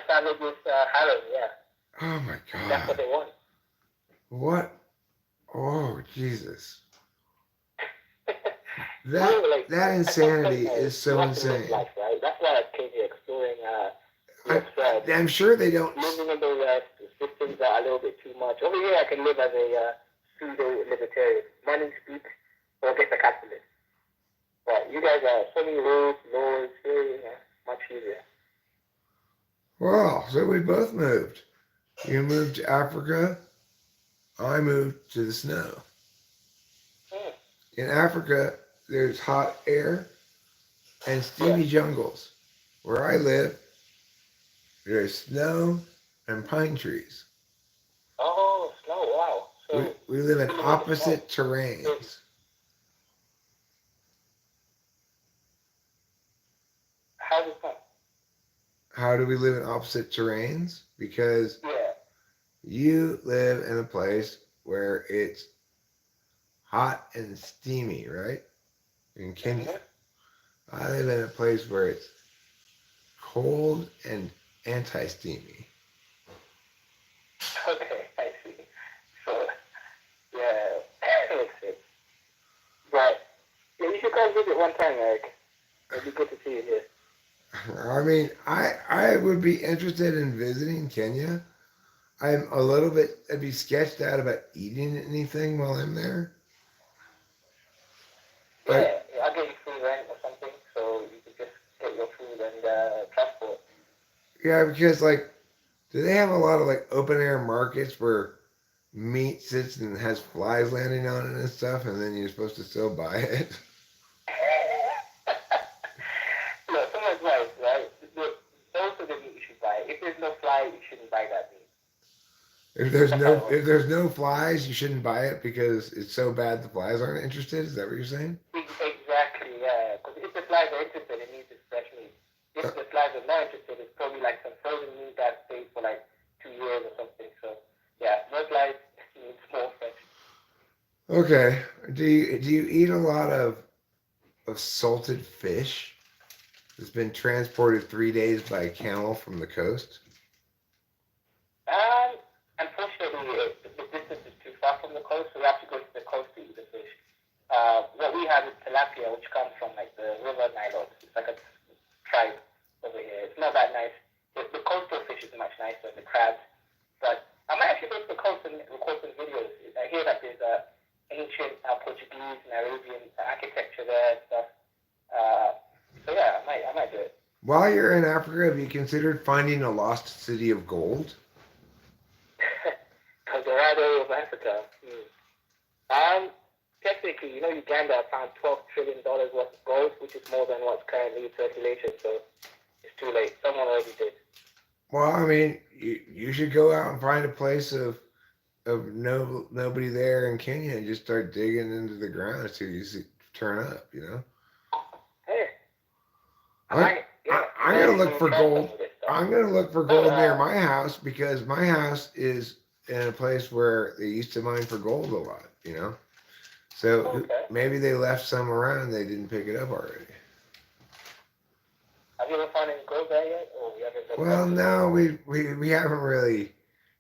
savage's harem, yeah. Oh my God. That's what they want. What? Oh, Jesus. That insanity is so insane. Life, right? That's why I came here exploring I'm sure they don't. Living in the systems are a little bit too much. Over here, I can live as a pseudo-libertarian. Money speaks, or get the capitalist. But you guys are so many rules, laws, much easier. Well, so we both moved. You moved to Africa. I moved to the snow. In Africa, there's hot air and steamy jungles. Where I live, there's snow and pine trees. Oh, snow, wow. So we live in opposite terrains. How's it fun? How do we live in opposite terrains? Because you live in a place where it's hot and steamy, right? In Kenya. I live in a place where it's cold and anti-steamy. Okay, I see. So, that makes sense. But, you should come visit one time, Eric. It'd be good to see you here. I mean, I would be interested in visiting Kenya. I'm a little bit, I'd be sketched out about eating anything while I'm there. But, I'll get you free rent or something, so you can just get your food and transport. Yeah, because do they have a lot of open air markets where meat sits and has flies landing on it and stuff, and then you're supposed to still buy it? Look, someone's right, right? Those are the meat you should buy. If there's no fly, you shouldn't buy that meat. If there's no flies, you shouldn't buy it because it's so bad the flies aren't interested. Is that what you're saying? Exactly, yeah. Because if the flies are interested, it needs fresh meat. If the flies are not interested, it's probably some frozen meat that stayed for 2 years or something. So yeah, no flies needs more fresh. Okay. Do you eat a lot of salted fish that's been transported 3 days by camel from the coast? Unfortunately, the distance is too far from the coast, so we have to go to the coast to eat the fish. What we have is tilapia, which comes from the river Nile. It's like a tribe over here. It's not that nice. The coastal fish is much nicer, the crabs. But I might actually go to the coast and record some videos. I hear that there's ancient Portuguese and Arabian architecture there and stuff. So yeah, I might do it. While you're in Africa, have you considered finding a lost city of gold? Colorado of Africa. Technically, Uganda found $12 trillion worth of gold, which is more than what's currently in circulation, so it's too late. Someone already did. Well, I mean, you should go out and find a place of nobody there in Kenya and just start digging into the ground until you turn up, you know. Hey, I'm gonna look for gold. I'm gonna look for gold near my house because my house is in a place where they used to mine for gold a lot, you know. So Okay. maybe they left some around and they didn't pick it up already. Have you ever found any gold there yet, or you haven't looked Well, up to no, we haven't really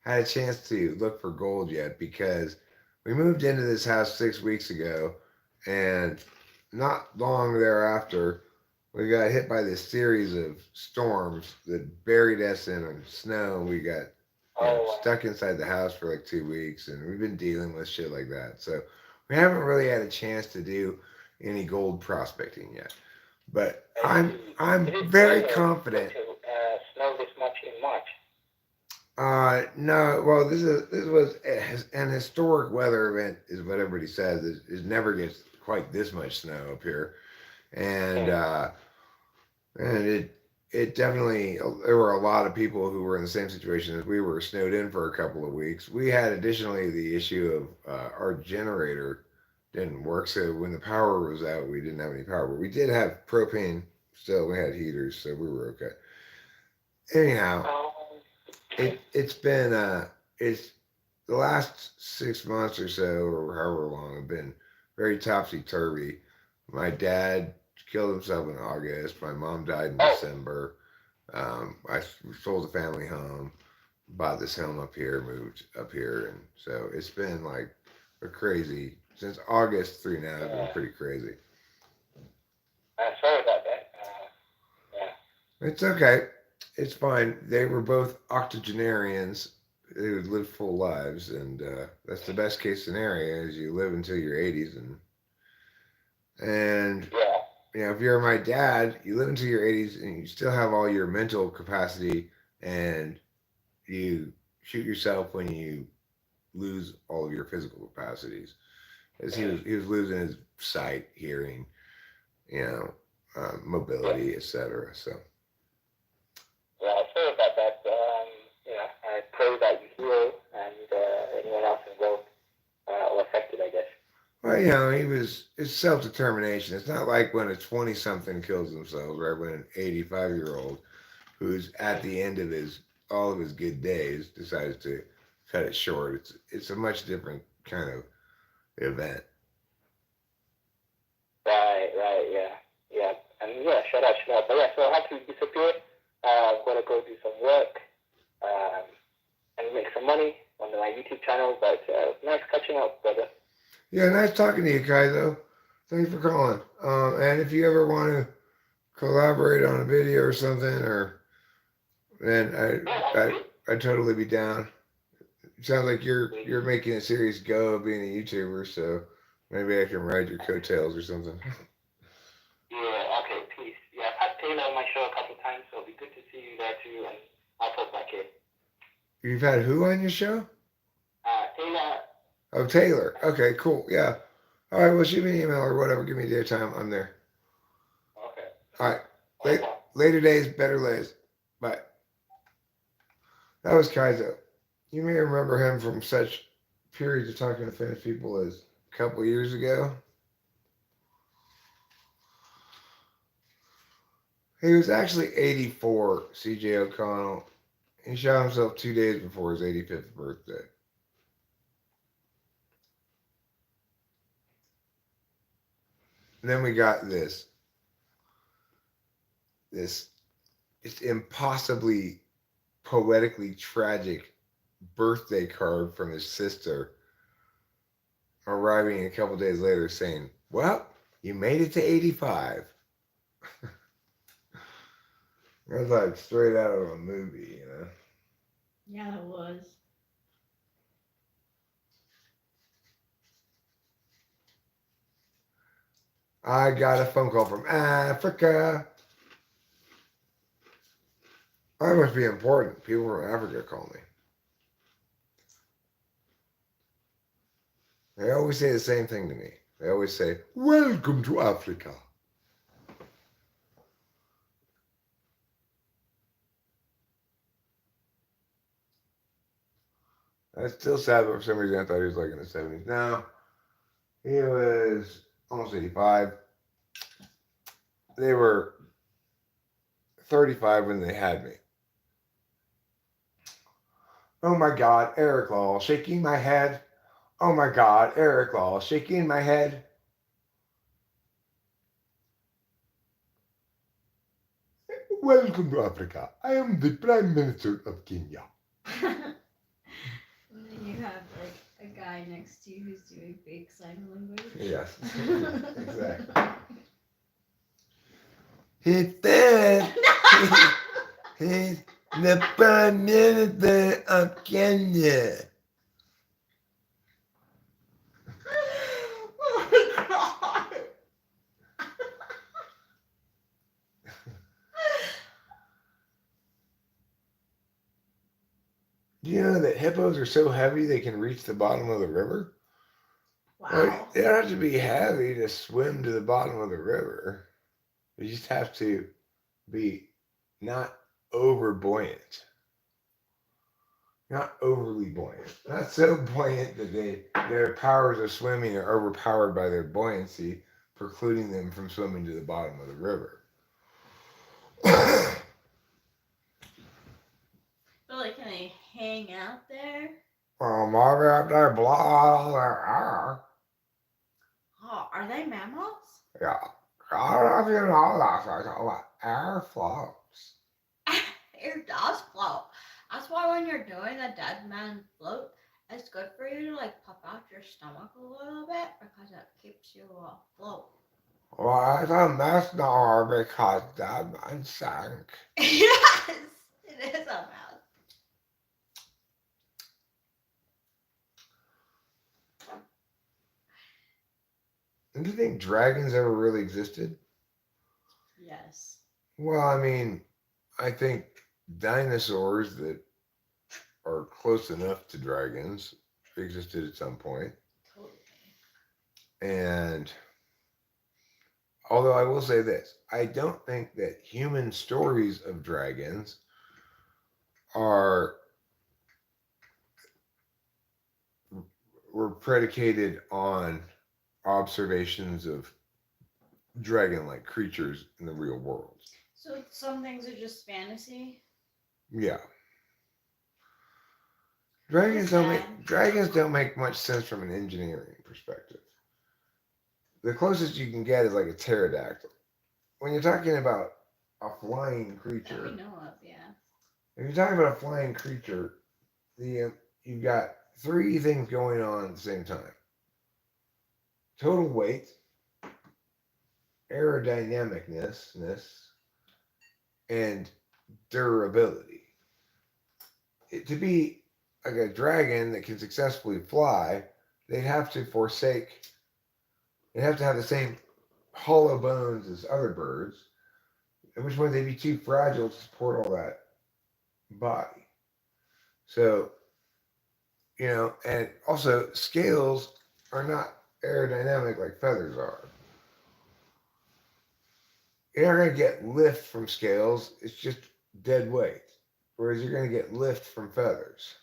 had a chance to look for gold yet because we moved into this house 6 weeks ago, and not long thereafter, we got hit by this series of storms that buried us in snow. We got stuck inside the house for like 2 weeks, and we've been dealing with shit like that. So we haven't really had a chance to do any gold prospecting yet. But I'm very confident. Snow this much in March? No, well, this was an historic weather event, is what everybody says. It never gets quite this much snow up here, and it definitely, there were a lot of people who were in the same situation as we were, snowed in for a couple of weeks. We had additionally the issue of our generator didn't work, so when the power was out, we didn't have any power. But we did have propane still. We had heaters, so we were okay. Anyhow, it's been it's the last 6 months or so, or however long, have been very topsy turvy. My dad killed himself in August. My mom died in December. I sold the family home, bought this home up here, moved up here, and so it's been like a crazy since August through now. It's been pretty crazy. Sorry about that. It's okay. It's fine. They were both octogenarians who lived full lives, and that's the best case scenario: is you live until your 80s, and you know, if you're my dad, you live until your 80s, and you still have all your mental capacity, and you shoot yourself when you lose all of your physical capacities. As he was losing his sight, hearing, you know, mobility, etc. So. Yeah, sorry about that. I pray that you heal and anyone else involved or affected, I guess. Well, you know, it's self-determination. It's not like when a 20-something kills themselves, right? When an 85-year-old who's at the end of all of his good days decides to cut it short. It's a much different kind of event. Right, yeah. And shout out. But yeah, so I had to disappear. I'm gonna go do some work and make some money on my YouTube channel. But nice catching up, brother. Yeah, nice talking to you, Kaizo. Thanks for calling. And if you ever want to collaborate on a video or something, then I'd totally be down. It sounds like you're making a serious go of being a YouTuber, so maybe I can ride your coattails or something. Yeah, okay, peace. Yeah, I've had Taylor on my show a couple of times, so it'll be good to see you there too, and I'll talk back here. You've had who on your show? Taylor. Oh, Taylor. Okay, cool. Yeah. All right, well, shoot me an email or whatever. Give me a day of time. I'm there. Okay. All right. Later days, better lays. Bye. That was Kaizo. You may remember him from such periods of talking to famous people as a couple years ago. He was actually 84, CJ O'Connell. He shot himself 2 days before his 85th birthday. And then we got this it's impossibly poetically tragic birthday card from his sister arriving a couple days later saying, well, you made it to 85. That's like straight out of a movie, you know? Yeah, it was. I got a phone call from Africa. I must be important. People from Africa call me. They always say the same thing to me. They always say, welcome to Africa. That's still sad, but for some reason I thought he was like in the 70s. No, he was almost 85. They were 35 when they had me. Oh my God, Eric Law, shaking my head. Oh my God, Eric Law, shaking my head. Welcome to Africa. I am the Prime Minister of Kenya. And then you have like a guy next to you who's doing fake sign language. Yes, exactly. He said he's the Prime Minister of Kenya. Oh my god! Do you know that hippos are so heavy they can reach the bottom of the river? Wow. Like, they don't have to be heavy to swim to the bottom of the river. You just have to be not over buoyant. Not overly buoyant. Not so buoyant that their powers of swimming are overpowered by their buoyancy, precluding them from swimming to the bottom of the river. But like, can they hang out there? Maybe up there, blah, blah. Oh, are they mammals? Yeah. I don't know if you know that. Air floats. Air does float. That's why when you're doing a dead man float, it's good for you to like puff out your stomach a little bit because it keeps you afloat. Well, it's a misnomer because that man sank. Yes, it is a mouse. Do you think dragons ever really existed? Yes. Well, I mean, I think dinosaurs that are close enough to dragons existed at some point. Totally. And although I will say this, I don't think that human stories of dragons were predicated on observations of dragon-like creatures in the real world. So some things are just fantasy. Yeah. Dragons don't make much sense from an engineering perspective. The closest you can get is like a pterodactyl. When you're talking about a flying That creature, we know of, yeah. if you're talking about a flying creature, you've got three things going on at the same time: total weight, aerodynamicness, and durability. To be like a dragon that can successfully fly, they'd have to have the same hollow bones as other birds, at which point they'd be too fragile to support all that body. So, and also scales are not aerodynamic like feathers are. You're not going to get lift from scales, it's just dead weight. Whereas you're going to get lift from feathers.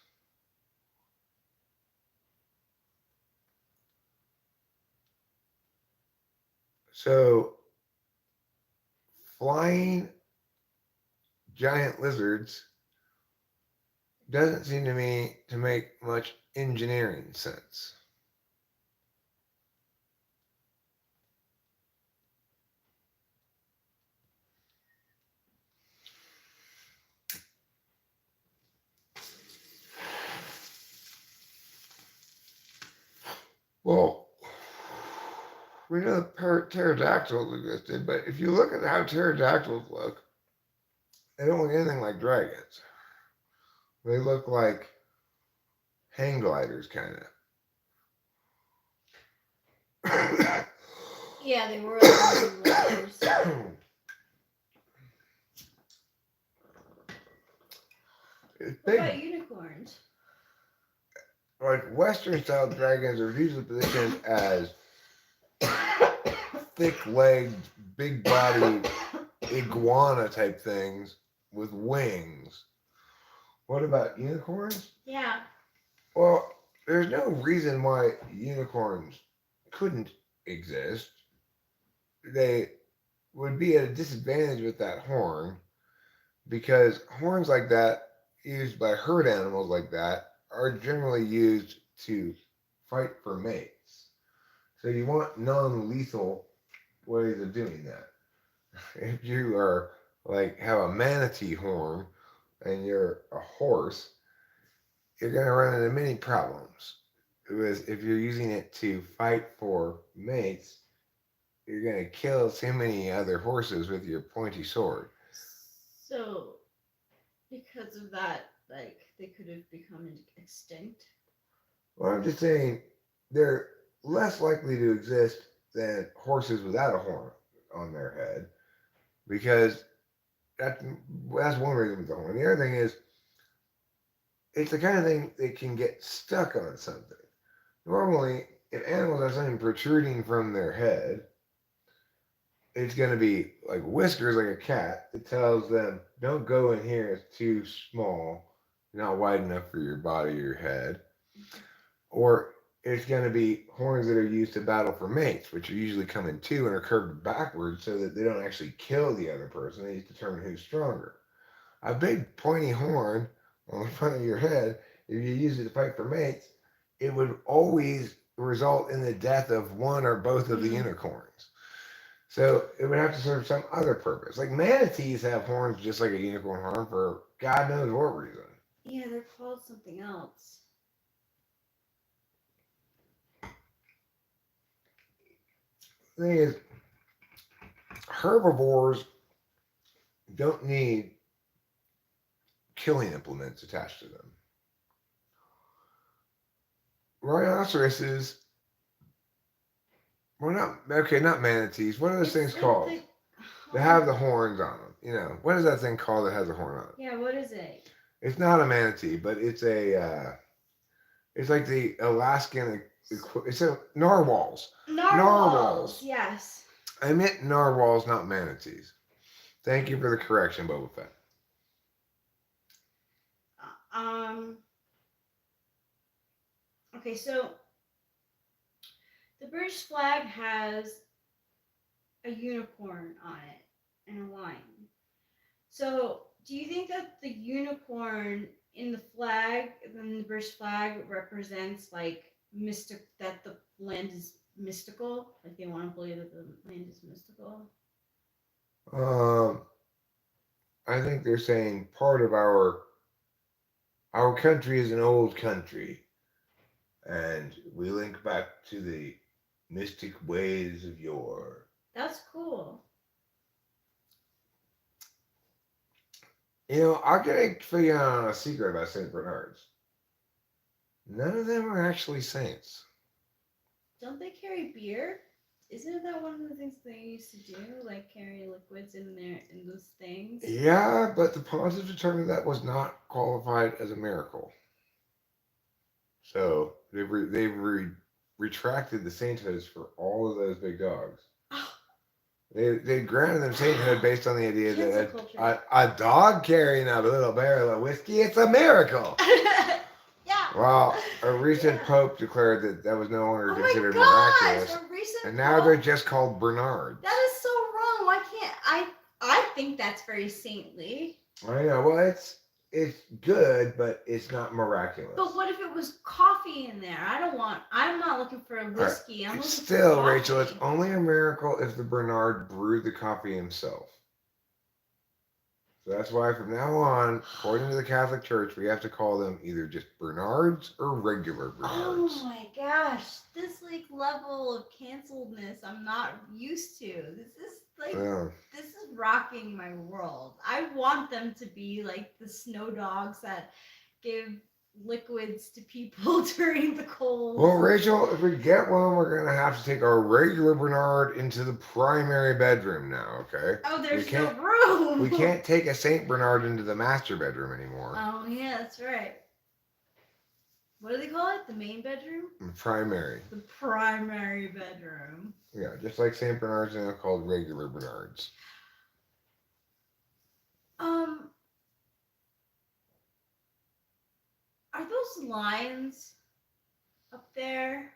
So, flying giant lizards doesn't seem to me to make much engineering sense. Well, we know that pterodactyls existed, but if you look at how pterodactyls look, they don't look anything like dragons. They look like hang gliders, kind of. Yeah, they were like letters. It's What big. about unicorns? Like Western style dragons are usually positioned as thick-legged, big-bodied iguana type things with wings. What about unicorns? Yeah. Well, there's no reason why unicorns couldn't exist. they would be at a disadvantage with that horn because horns like that used by herd animals like that are generally used to fight for mates. So you want non-lethal ways of doing that. If you are like have a manatee horn and you're a horse, you're going to run into many problems. Because if you're using it to fight for mates, you're going to kill too many other horses with your pointy sword. So, because of that, like they could have become extinct. Well, I'm just saying they're less likely to exist than horses without a horn on their head because that's one reason with the horn. The other thing is it's the kind of thing that can get stuck on something. Normally, if animals have something protruding from their head, it's going to be like whiskers, like a cat, that tells them, don't go in here, it's too small, not wide enough for your body or your head. Or it's going to be horns that are used to battle for mates, which are usually come in two and are curved backwards so that they don't actually kill the other person. They determine who's stronger. A big pointy horn on the front of your head, if you use it to fight for mates, it would always result in the death of one or both of the unicorns. So it would have to serve some other purpose. Like manatees have horns just like a unicorn horn for God knows what reason. Yeah, they're called something else. The thing is, herbivores don't need killing implements attached to them. Rhinoceroses, well, not manatees. What are those things like called? They have the horns on them. You know, what is that thing called that has a horn on it? Yeah, what is it? It's not a manatee, but it's it's like the Alaskan, it's a narwhals. Narwhals. Yes. I meant narwhals, not manatees. Thank you for the correction, Boba Fett. Okay, so the British flag has a unicorn on it and a lion. So, do you think that the unicorn in the flag, in the British flag, represents like that the land is mystical? Like they want to believe that the land is mystical? I think they're saying part of our country is an old country, and we link back to the mystic ways of yore. That's cool. You know, I'll get a figure out a secret about St. Bernards. None of them are actually saints. Don't they carry beer? Isn't that one of the things they used to do, like carry liquids in those things? Yeah, but the pontiff determined that was not qualified as a miracle. So they've retracted the sainthoods for all of those big dogs. They granted them sainthood based on the idea that a dog carrying a little barrel of whiskey, it's a miracle. Yeah. Well, a recent pope declared that was no longer considered miraculous, and now they're just called Bernards. That is so wrong. Why can't I think that's very saintly. I know. Well, it's good, but it's not miraculous. But what if it was coffee in there? I'm not looking for a whiskey. I'm looking Still, for coffee. Rachel, it's only a miracle if the Bernard brewed the coffee himself. So that's why from now on, according to the Catholic Church, we have to call them either just Bernards or regular Bernards. Oh my gosh, this like level of canceledness I'm not used to. This is rocking my world. I want them to be like the snow dogs that give liquids to people during the cold. Well, Rachel, if we get one, we're going to have to take our regular Bernard into the primary bedroom now, okay? Oh, there's no room. We can't take a Saint Bernard into the master bedroom anymore. Oh, yeah, that's right. What do they call it? The main bedroom? The primary. The primary bedroom. Yeah, just like Saint Bernards are now called regular Bernards. Are those lines up there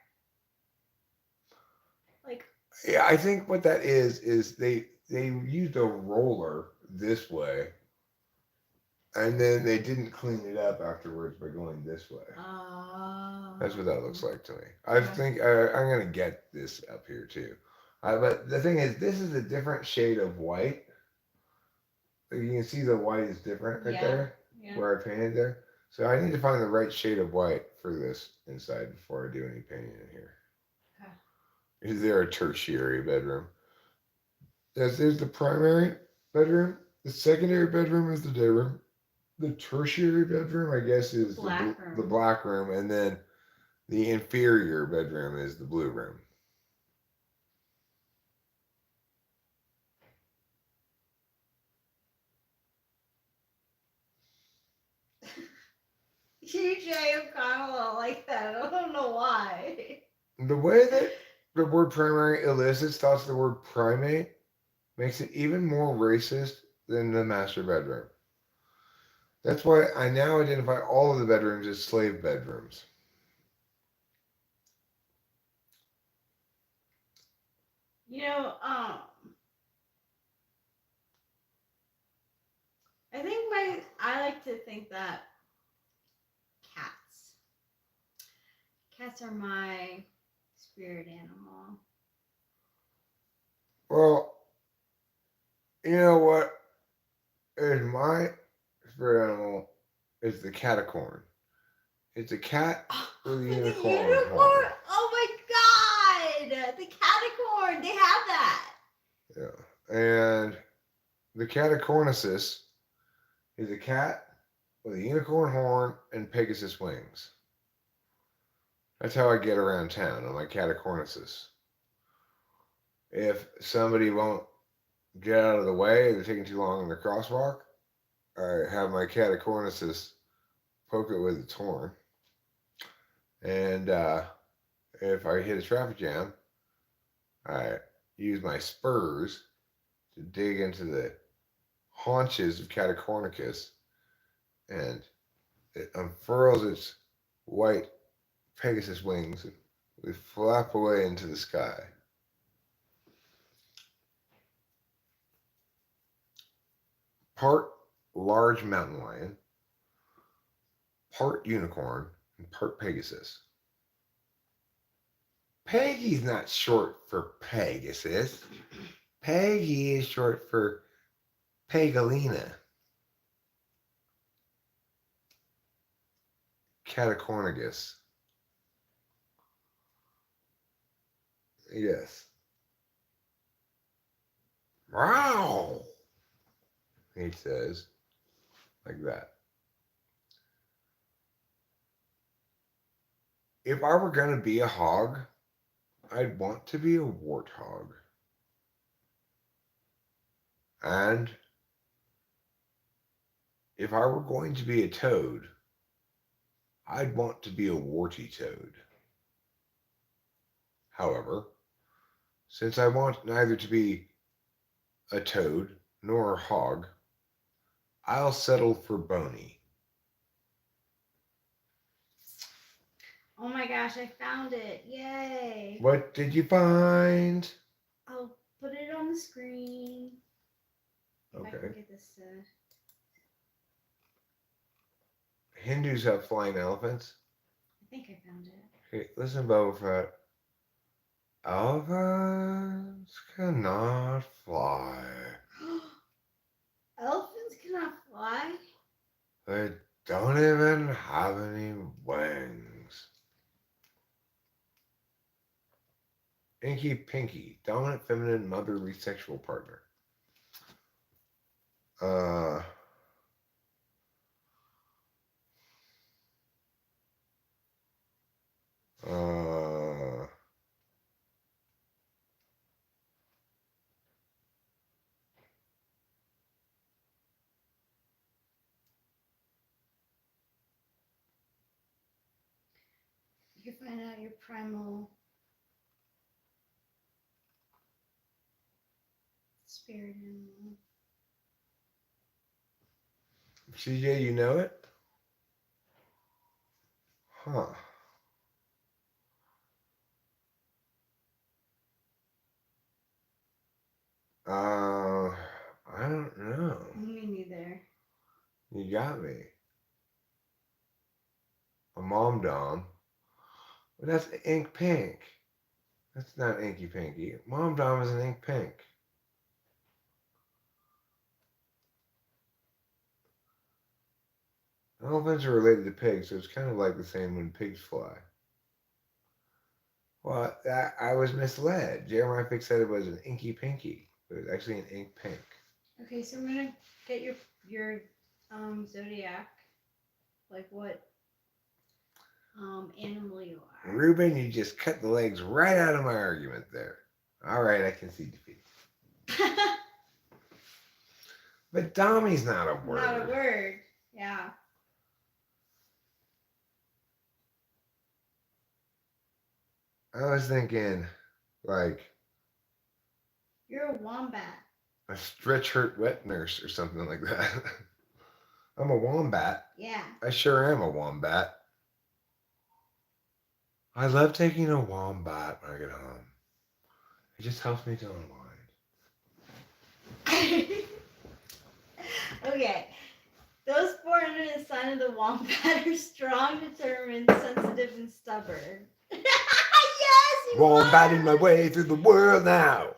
like Yeah, I think what that is they used a roller this way, and then they didn't clean it up afterwards by going this way. That's what that looks like to me. I Okay. think I'm gonna get this up here too. But the thing is, this is a different shade of white. Like, you can see the white is different right Yeah. there Yeah. where I painted there. So I need to find the right shade of white for this inside before I do any painting in here. Okay. Is there a tertiary bedroom? There's the primary bedroom. The secondary bedroom is the day room. The tertiary bedroom, I guess, is Black room. the black room, and then the inferior bedroom is the blue room. TJ O'Connell like that. I don't know why. The way that the word primary elicits thoughts of the word primate makes it even more racist than the master bedroom. That's why I now identify all of the bedrooms as slave bedrooms. You know, I like to think that cats are my spirit animal. Well, you know what is my spirit animal is the catacorn. It's a cat with a The unicorn. unicorn? horn. Oh my god! The catacorn! They have that! Yeah. And the catacornices is a cat with a unicorn horn and Pegasus wings. That's how I get around town on my catacornices. If somebody won't get out of the way, they're taking too long in the crosswalk, I have my catacornices poke it with its horn. And if I hit a traffic jam, I use my spurs to dig into the haunches of Catacornicus, and it unfurls its white Pegasus wings and we flap away into the sky. Part large mountain lion, part unicorn, and part Pegasus. Peggy's not short for Pegasus. Peggy is short for Pegalina. Catacornicus. Yes. Wow, he says, like that. If I were going to be a hog, I'd want to be a warthog. And if I were going to be a toad, I'd want to be a warty toad. However, since I want neither to be a toad nor a hog, I'll settle for bony. Oh my gosh, I found it. Yay. What did you find? I'll put it on the screen. If I can Okay. get this to... Hindus have flying elephants. I think I found it. Okay, listen, Boba Fett. Elephants cannot fly. Elephants cannot fly? They don't even have any wings. Inky Pinky, dominant feminine motherly sexual partner. You can find out your primal spirit animal. CJ, you know it? Huh. I don't know. Me neither. You got me. A mom dom. Well, that's ink pink. That's not inky pinky. Mom dom is an ink pink. Elephants are related to pigs, so it's kind of like the same when pigs fly. Well, I was misled. Jeremiah Fix said it was an inky pinky, but it was actually an ink pink. Okay, so I'm gonna get your zodiac, like what animal you are. Ruben, you just cut the legs right out of my argument there. All right, I can see defeat. But Dommy's not a word. Not a word. Yeah. I was thinking, like, You're a wombat. a stretch hurt wet nurse or something like that. I'm a wombat. Yeah. I sure am a wombat. I love taking a wombat when I get home. It just helps me to unwind. Okay. Those born under the sign of the wombat are strong, determined, sensitive, and stubborn. Yes, you Wombatting are. my way through the world now.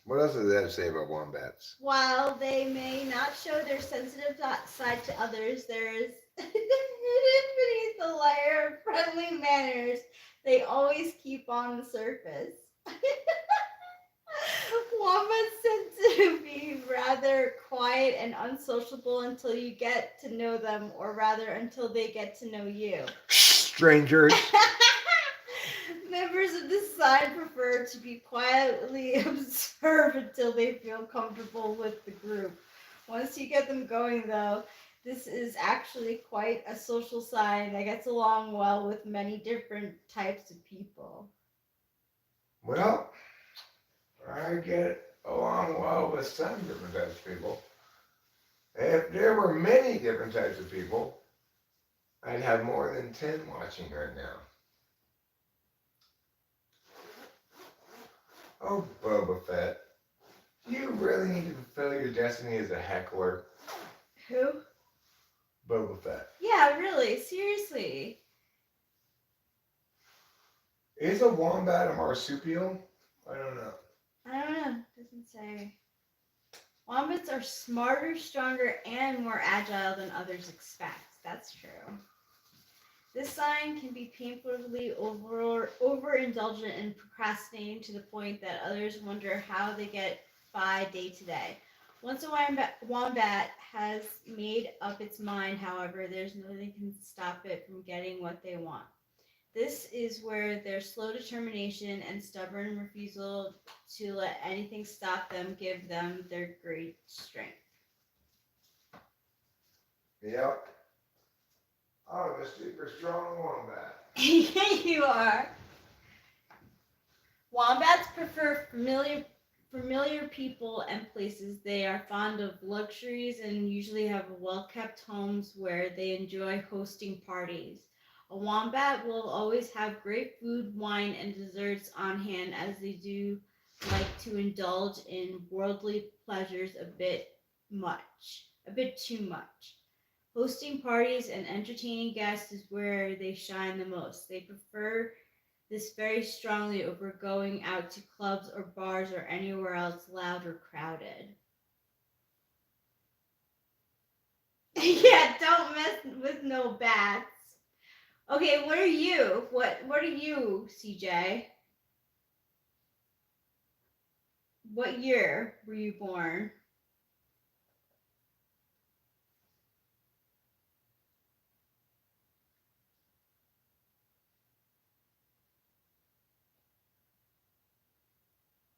What else does that say about wombats? While they may not show their sensitive side to others, there is hidden beneath the layer of friendly manners they always keep on the surface. Wombats tend to be rather quiet and unsociable until you get to know them, or rather until they get to know you. Strangers. Members of this sign prefer to be quietly observed until they feel comfortable with the group. Once you get them going, though, this is actually quite a social sign that gets along well with many different types of people. Well, I get along well with some different types of people. If there were many different types of people, I'd have more than 10 watching right now. Oh, Boba Fett. Do you really need to fulfill your destiny as a heckler? Who? Boba Fett. Yeah, really, seriously. Is a wombat a marsupial? I don't know. I don't know. Doesn't say. Wombats are smarter, stronger, and more agile than others expect. That's true. This sign can be painfully overindulgent and procrastinating to the point that others wonder how they get by day to day. Once a wombat has made up its mind, however, there's nothing can stop it from getting what they want. This is where their slow determination and stubborn refusal to let anything stop them give them their great strength. Yep. I'm a super strong wombat. Yeah, you are. Wombats prefer familiar people and places. They are fond of luxuries and usually have well-kept homes where they enjoy hosting parties. A wombat will always have great food, wine, and desserts on hand, as they do like to indulge in worldly pleasures a bit too much. Hosting parties and entertaining guests is where they shine the most. They prefer this very strongly over going out to clubs or bars or anywhere else loud or crowded. Yeah, don't mess with no bats. Okay, what are you? What are you, CJ? What year were you born?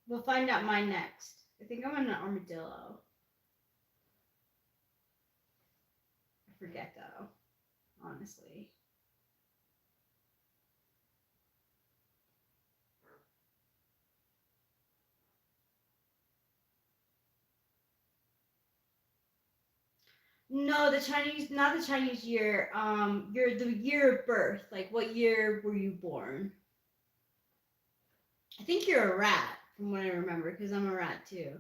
We'll find out mine next. I think I'm an armadillo. I forget though, honestly. No, not the Chinese year. The year of birth. Like, what year were you born? I think you're a rat, from what I remember, because I'm a rat too.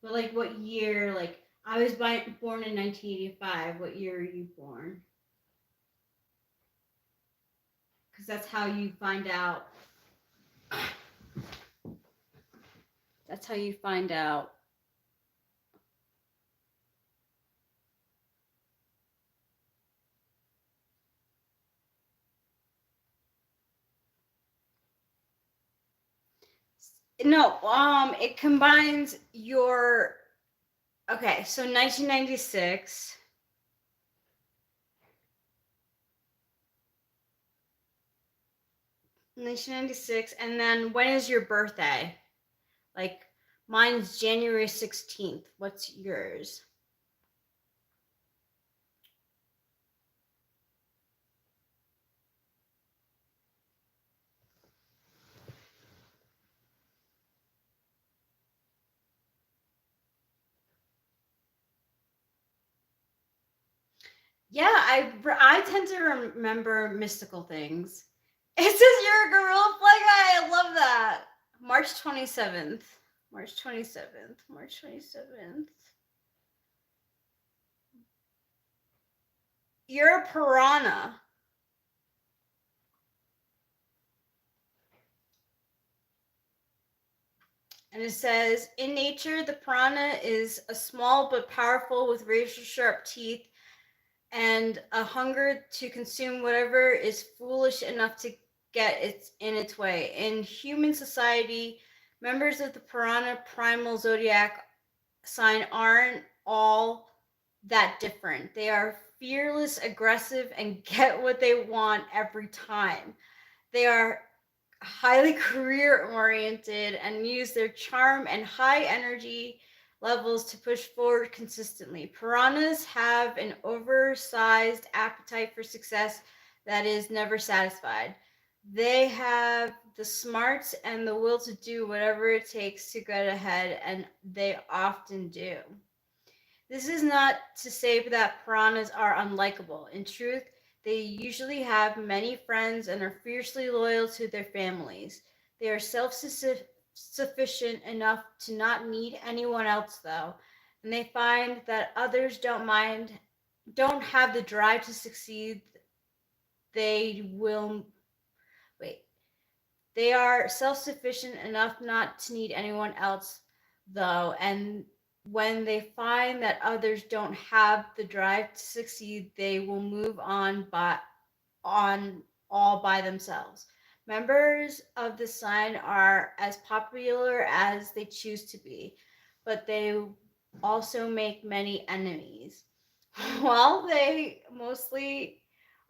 But like, what year? Like, I was born in 1985. What year are you born? Because that's how you find out. That's how you find out. No, it combines your. Okay, so 1996. 1996, and then when is your birthday? Like, mine's January 16th. What's yours? Yeah, I tend to remember mystical things. It says you're a gorilla fly guy. I love that. March 27th. March 27th. March 27th. You're a piranha. And it says, in nature, the piranha is a small but powerful with razor-sharp teeth and a hunger to consume whatever is foolish enough to get in its way. In human society, members of the piranha primal zodiac sign aren't all that different. They are fearless, aggressive, and get what they want every time. They are highly career oriented and use their charm and high energy levels to push forward consistently. Piranhas have an oversized appetite for success that is never satisfied. They have the smarts and the will to do whatever it takes to get ahead, and they often do. This is not to say that piranhas are unlikable. In truth, they usually have many friends and are fiercely loyal to their families. They are self-sufficient enough to not need anyone else, though, and they find that others don't have the drive to succeed. They will wait. They are self-sufficient enough not to need anyone else, though, and when they find that others don't have the drive to succeed, they will move on all by themselves. Members of the sign are as popular as they choose to be, but they also make many enemies. While they mostly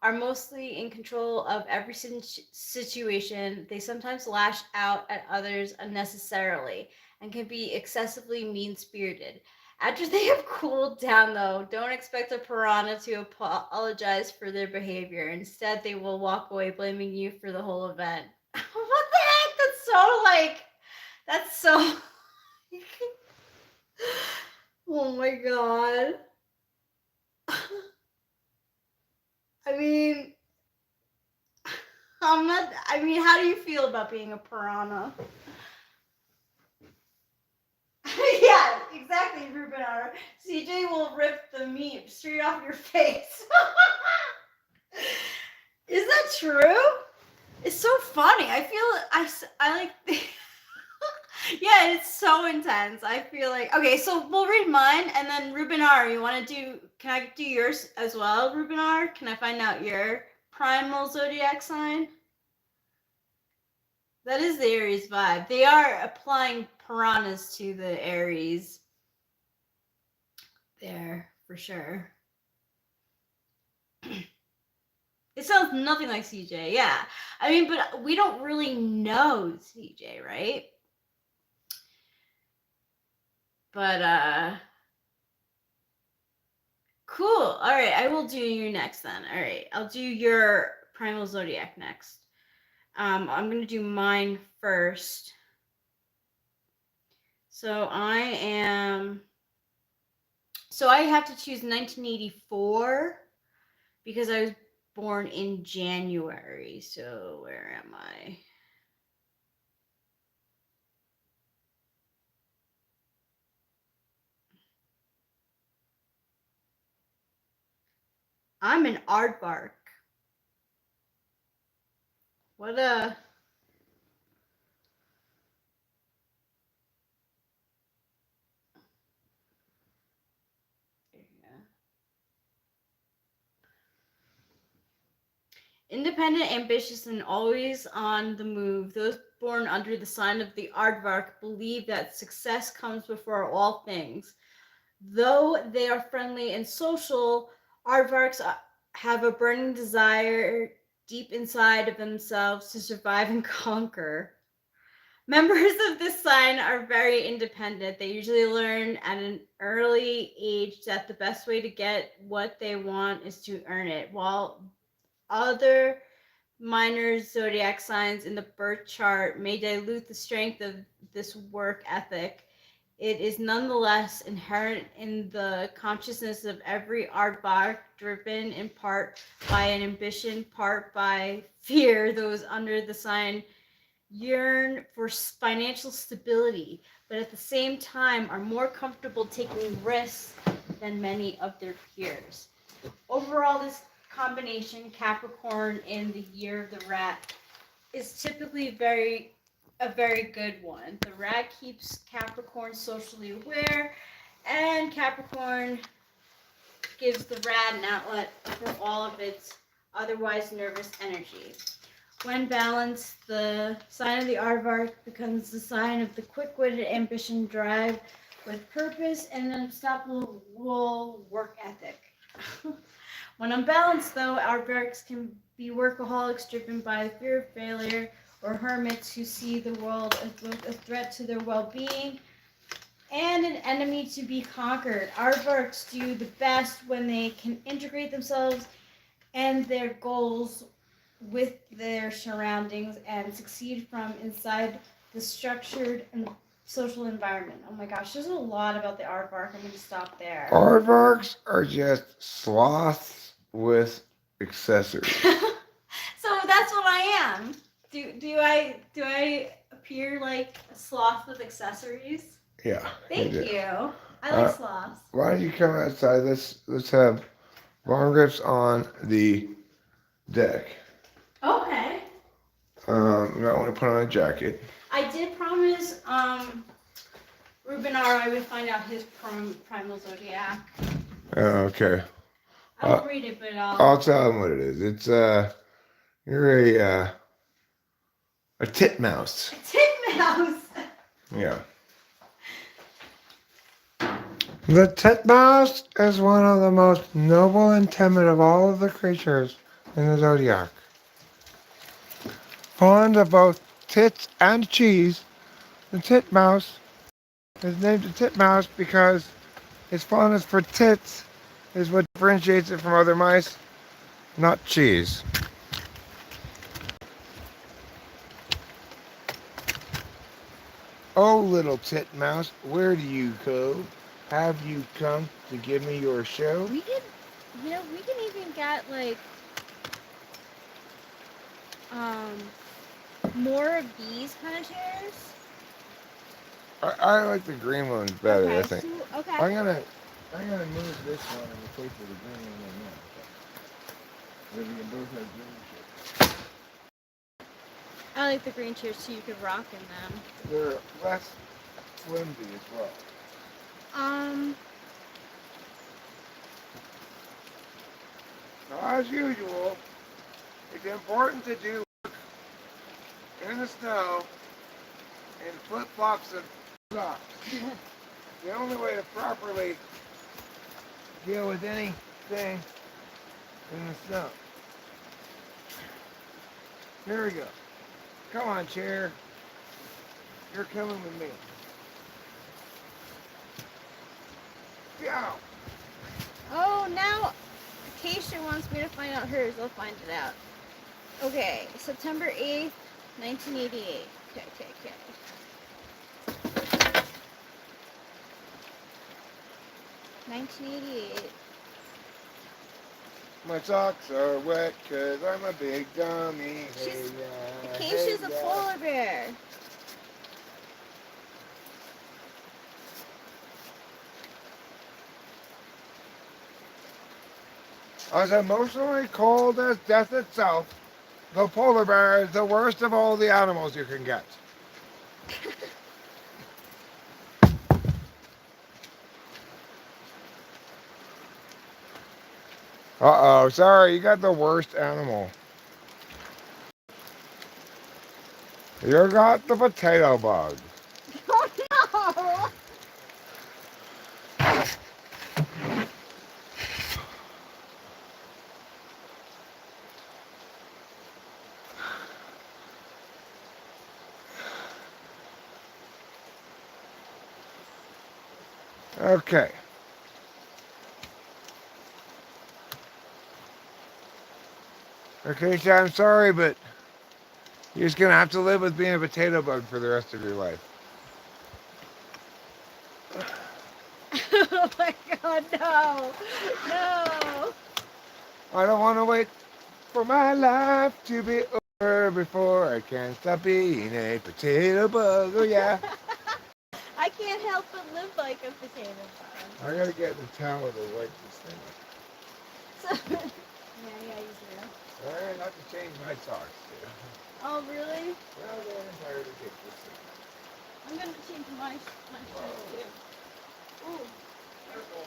in control of every situation, they sometimes lash out at others unnecessarily and can be excessively mean-spirited. After they have cooled down, though, don't expect a piranha to apologize for their behavior. Instead, they will walk away blaming you for the whole event. What the heck? That's so. Oh my god. I mean, how do you feel about being a piranha? Yeah, exactly, Ruben R. CJ will rip the meat straight off your face. Is that true? It's so funny. I feel I like. Yeah, it's so intense. I feel like, okay, so we'll read mine, and then Ruben R, you want to do? Can I do yours as well, Ruben R? Can I find out your primal zodiac sign? That is the Aries vibe. They are applying piranhas to the Aries there for sure. It sounds nothing like CJ. Yeah, I mean, but we don't really know CJ, right? But cool. All right, I will do you next then. All right, I'll do your primal zodiac next. I'm gonna do mine first. So I have to choose 1984 because I was born in January. So where am I? I'm an aardvark. What a... Independent, ambitious, and always on the move, those born under the sign of the aardvark believe that success comes before all things. Though they are friendly and social, aardvarks have a burning desire deep inside of themselves to survive and conquer. Members of this sign are very independent. They usually learn at an early age that the best way to get what they want is to earn it, while other minor zodiac signs in the birth chart may dilute the strength of this work ethic. It is nonetheless inherent in the consciousness of every aardvark, driven in part by an ambition, part by fear. Those under the sign yearn for financial stability, but at the same time are more comfortable taking risks than many of their peers. Overall, this combination, Capricorn in the year of the rat, is typically a very good one. The rat keeps Capricorn socially aware, and Capricorn gives the rat an outlet for all of its otherwise nervous energy. When balanced, the sign of the aardvark becomes the sign of the quick-witted ambition, drive with purpose, and an unstoppable work ethic. When unbalanced, though, aardvarks can be workaholics driven by the fear of failure, or hermits who see the world as both a threat to their well-being and an enemy to be conquered. Aardvarks do the best when they can integrate themselves and their goals with their surroundings and succeed from inside the structured and social environment. Oh my gosh, there's a lot about the aardvark. I'm going to stop there. Aardvarks are just sloths with accessories. So that's what I am. Do I appear like a sloth with accessories? Yeah. Thank do. you. I like sloths. Why don't you come outside? Let's have long grips on the deck. Okay. You might want to put on a jacket. I did promise Rubenar I would find out his primal zodiac. Okay. I won't read it, but I'll tell him what it is. It's you're a titmouse. A titmouse. Yeah. The titmouse is one of the most noble and timid of all of the creatures in the zodiac. Fond of both tits and cheese, the titmouse is named a titmouse because its fondness for tits is what differentiates it from other mice, not cheese. Oh, little titmouse, where do you go? Have you come to give me your show? We can even get like more of these kind of chairs. I like the green ones better, Okay, I think. so, okay. I'm gonna move this one and replace it with the green one right now. So we can both have green shirts. I like the green chairs so you could rock in them. They're less flimsy as well. Now, as usual, it's important to do work in the snow in flip-flops and socks. The only way to properly deal with anything in the snow. Here we go. Come on, chair. You're coming with me. Go. Oh, now Acacia wants me to find out hers. I'll find it out. Okay, September 8th, 1988. Okay. 1988. My socks are wet because I'm a big dummy. Hey, She's- yeah, Acacia's hey, a yeah. polar bear. As emotionally cold as death itself, the polar bear is the worst of all the animals you can get. Uh-oh, sorry, you got the worst animal. You got the potato bug. Oh no! Okay. Okay, so I'm sorry, but you're just gonna have to live with being a potato bug for the rest of your life. Oh my god, no! No! I don't want to wait for my life to be over before I can stop being a potato bug. Oh yeah. I can't help but live like a potato bug. I gotta get the towel to wipe this thing. So, yeah, you do. I have to change my socks too. Oh, really? Well, they're entirely ridiculous. I'm gonna change my shoes too. Ooh. Oh, I remember.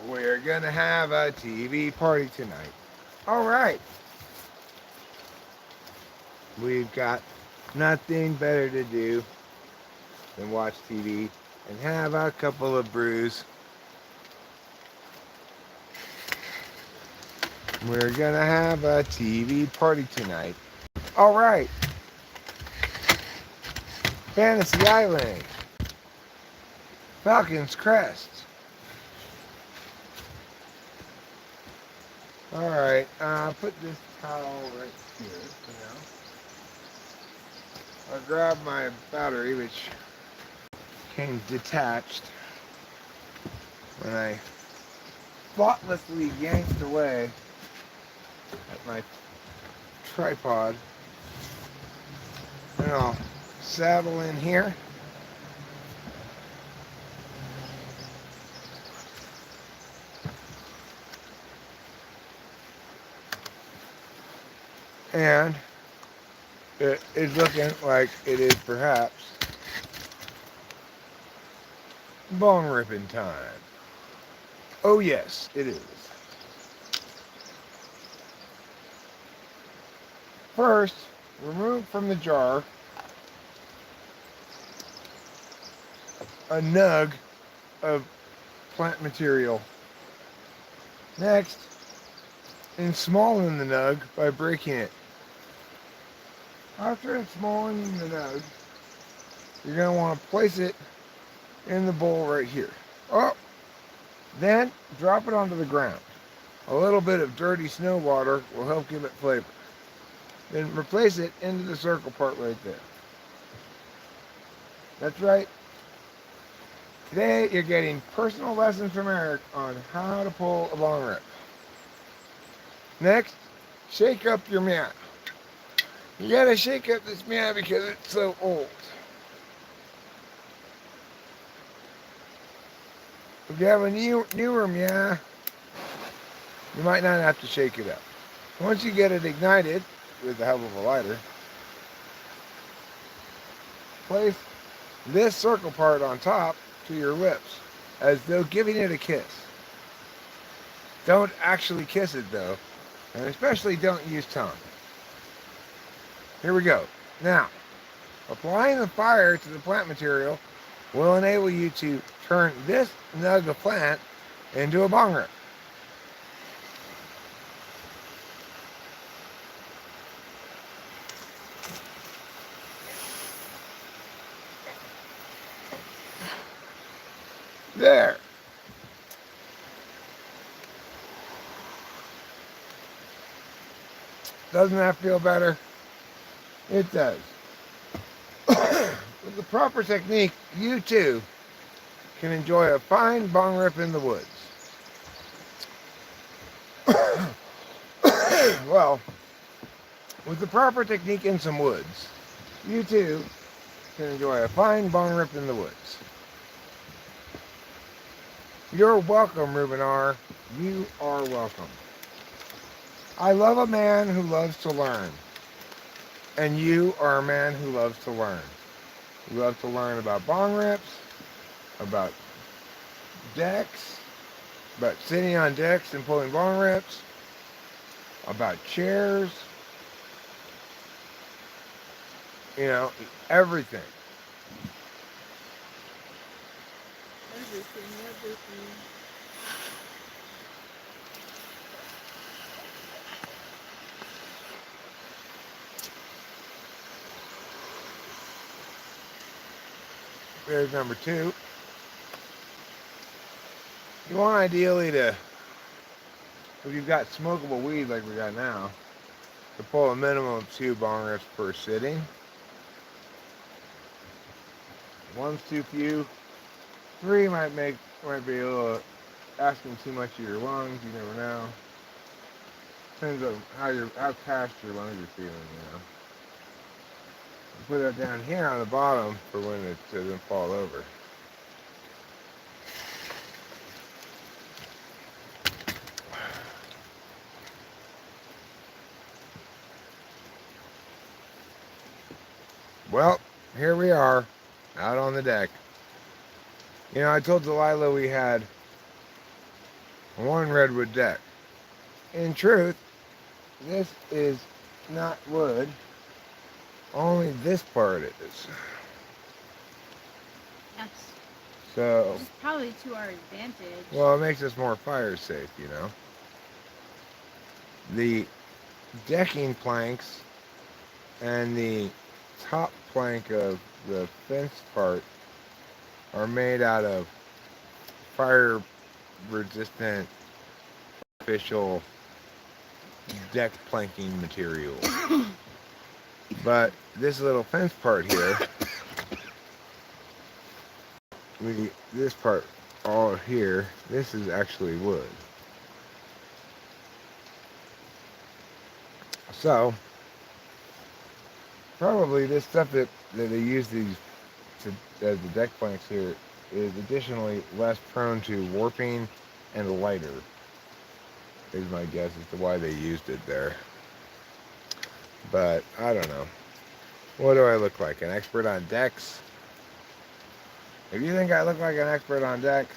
We're gonna have a TV party tonight. All right. We've got nothing better to do than watch TV and have a couple of brews. We're gonna have a TV party tonight. All right. Fantasy Island. Falcon's Crest. All right. Put this towel right here. I'll grab my battery, which came detached when I thoughtlessly yanked away at my tripod. And I'll saddle in here. And it is looking like it is perhaps bone ripping time. Oh yes, it is. First, remove from the jar a nug of plant material. Next, ensmollen the nug by breaking it. After ensmollening the nug, you're going to want to place it in the bowl right here. Oh, then drop it onto the ground. A little bit of dirty snow water will help give it flavor. Then replace it into the circle part right there. That's right. Today you're getting personal lessons from Eric on how to pull a bong rip. Next, shake up your mat. You gotta shake up this mat because it's so old. If you have a newer mat, you might not have to shake it up. Once you get it ignited with the help of a lighter, place this circle part on top to your lips as though giving it a kiss. Don't actually kiss it though, and especially don't use tongue. Here we go. Now, applying the fire to the plant material will enable you to turn this nug of plant into a bong rip. There. Doesn't that feel better? It does. With the proper technique, you too can enjoy a fine bong rip in the woods. Well, with the proper technique in some woods, you too can enjoy a fine bong rip in the woods. You're welcome, Ruben R. You are welcome. I love a man who loves to learn. And you are a man who loves to learn. You love to learn about bong rips, about decks, about sitting on decks and pulling bong rips, about chairs, you know, everything. Everything. There's number 2. You want ideally to, if you've got smokable weed like we got now, to pull a minimum of 2 bong rips per sitting. 1's too few. 3 might be a little asking too much of your lungs. You never know. Depends on how past your lungs are feeling, you know. Put it down here on the bottom for when it doesn't fall over. Well, here we are, out on the deck. You know, I told Delilah we had one redwood deck. In truth, this is not wood. Only this part is. Yes. So, Which is probably to our advantage. well, it makes us more fire safe, you know. The decking planks and the top plank of the fence part are made out of fire resistant artificial deck planking material. But this little fence part here, this part all here, this is actually wood. So, probably this stuff that they use as the deck planks here is additionally less prone to warping and lighter, is my guess as to why they used it there. But I don't know. What do I look like? An expert on decks? If you think I look like an expert on decks,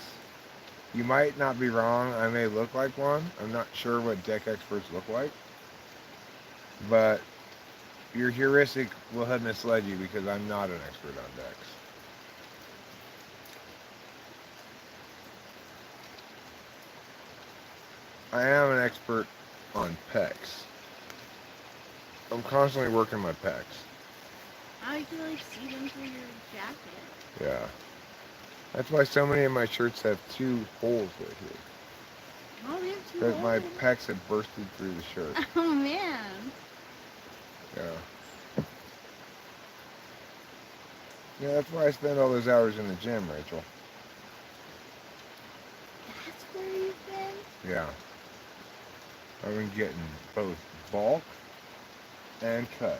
you might not be wrong. I may look like one. I'm not sure what deck experts look like. But your heuristic will have misled you because I'm not an expert on decks. I am an expert on pecs. I'm constantly working my pecs. I can like see them through your jacket. Yeah. That's why so many of my shirts have 2 holes right here. Oh, we have two Because my holes. pecs have bursted through the shirt. Oh man. Yeah. Yeah, that's why I spend all those hours in the gym, Rachel. That's where you've been? Yeah. I've been getting both bulk and cut.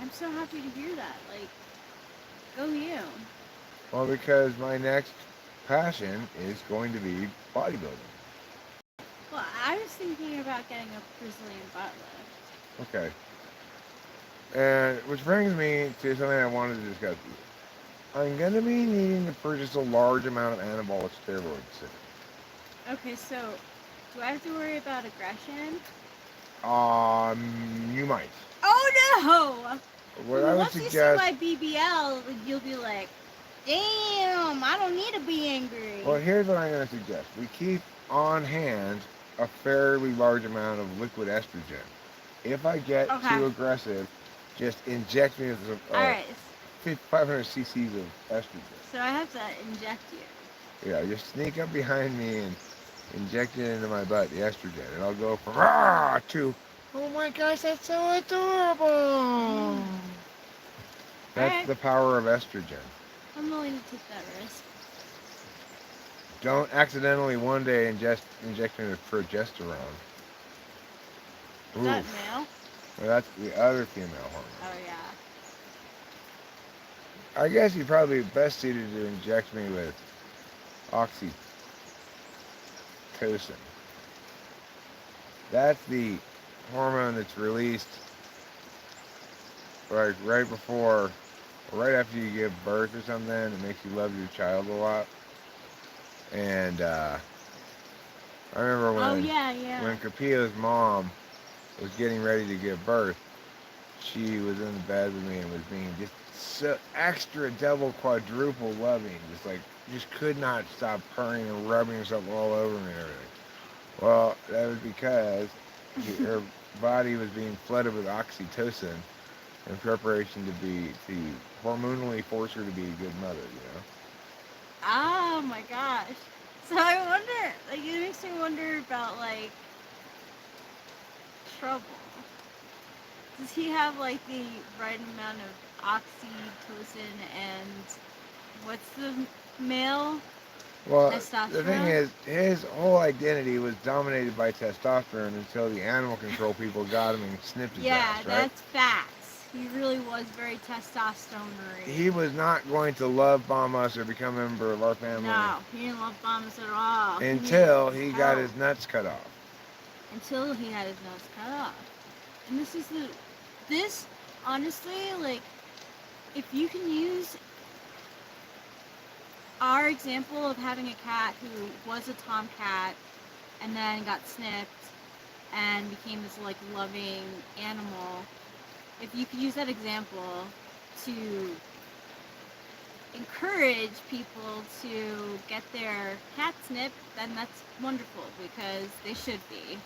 I'm so happy to hear that. Like, go you. Well, because my next passion is going to be bodybuilding. Well, I was thinking about getting a Brazilian butt lift. Okay. And which brings me to something I wanted to discuss with you. I'm going to be needing to purchase a large amount of anabolic steroids soon. Okay, so do I have to worry about aggression? You might. Oh no! What I would Once you see suggest. my BBL, you'll be like, damn, I don't need to be angry. Well, here's what I'm going to suggest. We keep on hand a fairly large amount of liquid estrogen. If I get Okay. too aggressive, just inject me with some, Alright, 500 cc's of estrogen. so I have to inject you. Yeah, just sneak up behind me and inject it into my butt, the estrogen. And I'll go from rah to, oh my gosh, that's so adorable. That's Alright. the power of estrogen. I'm willing to take that risk. Don't accidentally one day inject me with progesterone. Is that Oof. male? Well, that's the other female hormone. Oh yeah. I guess you're probably best suited to inject me with oxytocin. That's the hormone that's released right before, or right after you give birth or something. It makes you love your child a lot. And I remember Oh when yeah. when Capilla's mom was getting ready to give birth, she was in the bed with me and was being just so extra double quadruple loving, just could not stop purring and rubbing herself all over me and everything. Well, that was because her body was being flooded with oxytocin in preparation to hormonally force her to be a good mother, you know. Oh my gosh. So I wonder, like, it makes me wonder about, like, trouble. Does he have, like, the right amount of oxytocin and what's the male? Well, Testosterone? the thing is, his whole identity was dominated by testosterone until the animal control people got him and snipped his Yeah, ass, right? that's facts. He really was very testosterone-y. He was not going to love bomb us or become a member of our family No, he didn't love bombs at all. until he got help. his nuts cut off. Until he had his nuts cut off. And this, honestly, like, if you can use our example of having a cat who was a tomcat and then got snipped and became this, like, loving animal, if you could use that example to encourage people to get their cat snipped, then that's wonderful, because they should be.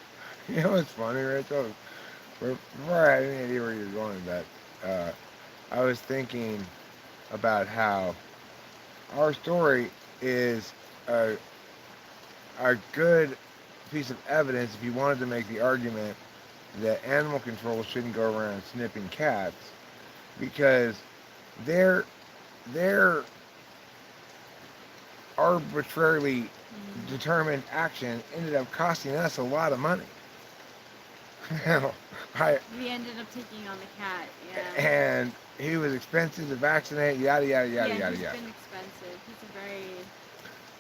You know what's funny, Rachel? Before I had any idea where you're going with that, I was thinking about how our story is a good piece of evidence if you wanted to make the argument that animal control shouldn't go around snipping cats, because their arbitrarily determined action ended up costing us a lot of money. We ended up taking on the cat, yeah. And he was expensive to vaccinate, yada yada yada yeah, yada he's yada. been expensive. He's a very...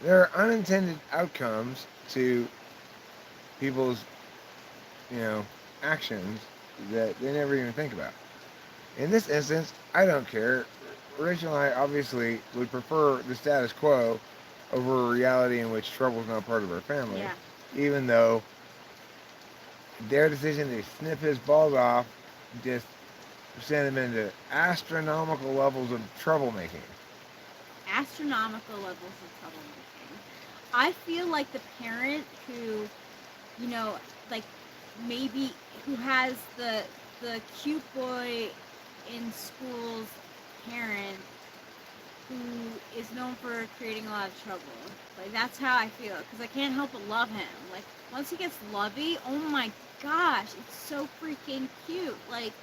There are unintended outcomes to people's, actions that they never even think about. In this instance, I don't care. Rachel and I obviously would prefer the status quo over a reality in which trouble is not part of our family, Yeah. even though their decision to snip his balls off just sent him into astronomical levels of troublemaking. Astronomical levels of troublemaking. I feel like the parent who, you know, like maybe who has the cute boy in school's parent who is known for creating a lot of trouble. Like that's how I feel because I can't help but love him. Like once he gets lovey, oh my gosh, it's so freaking cute. Like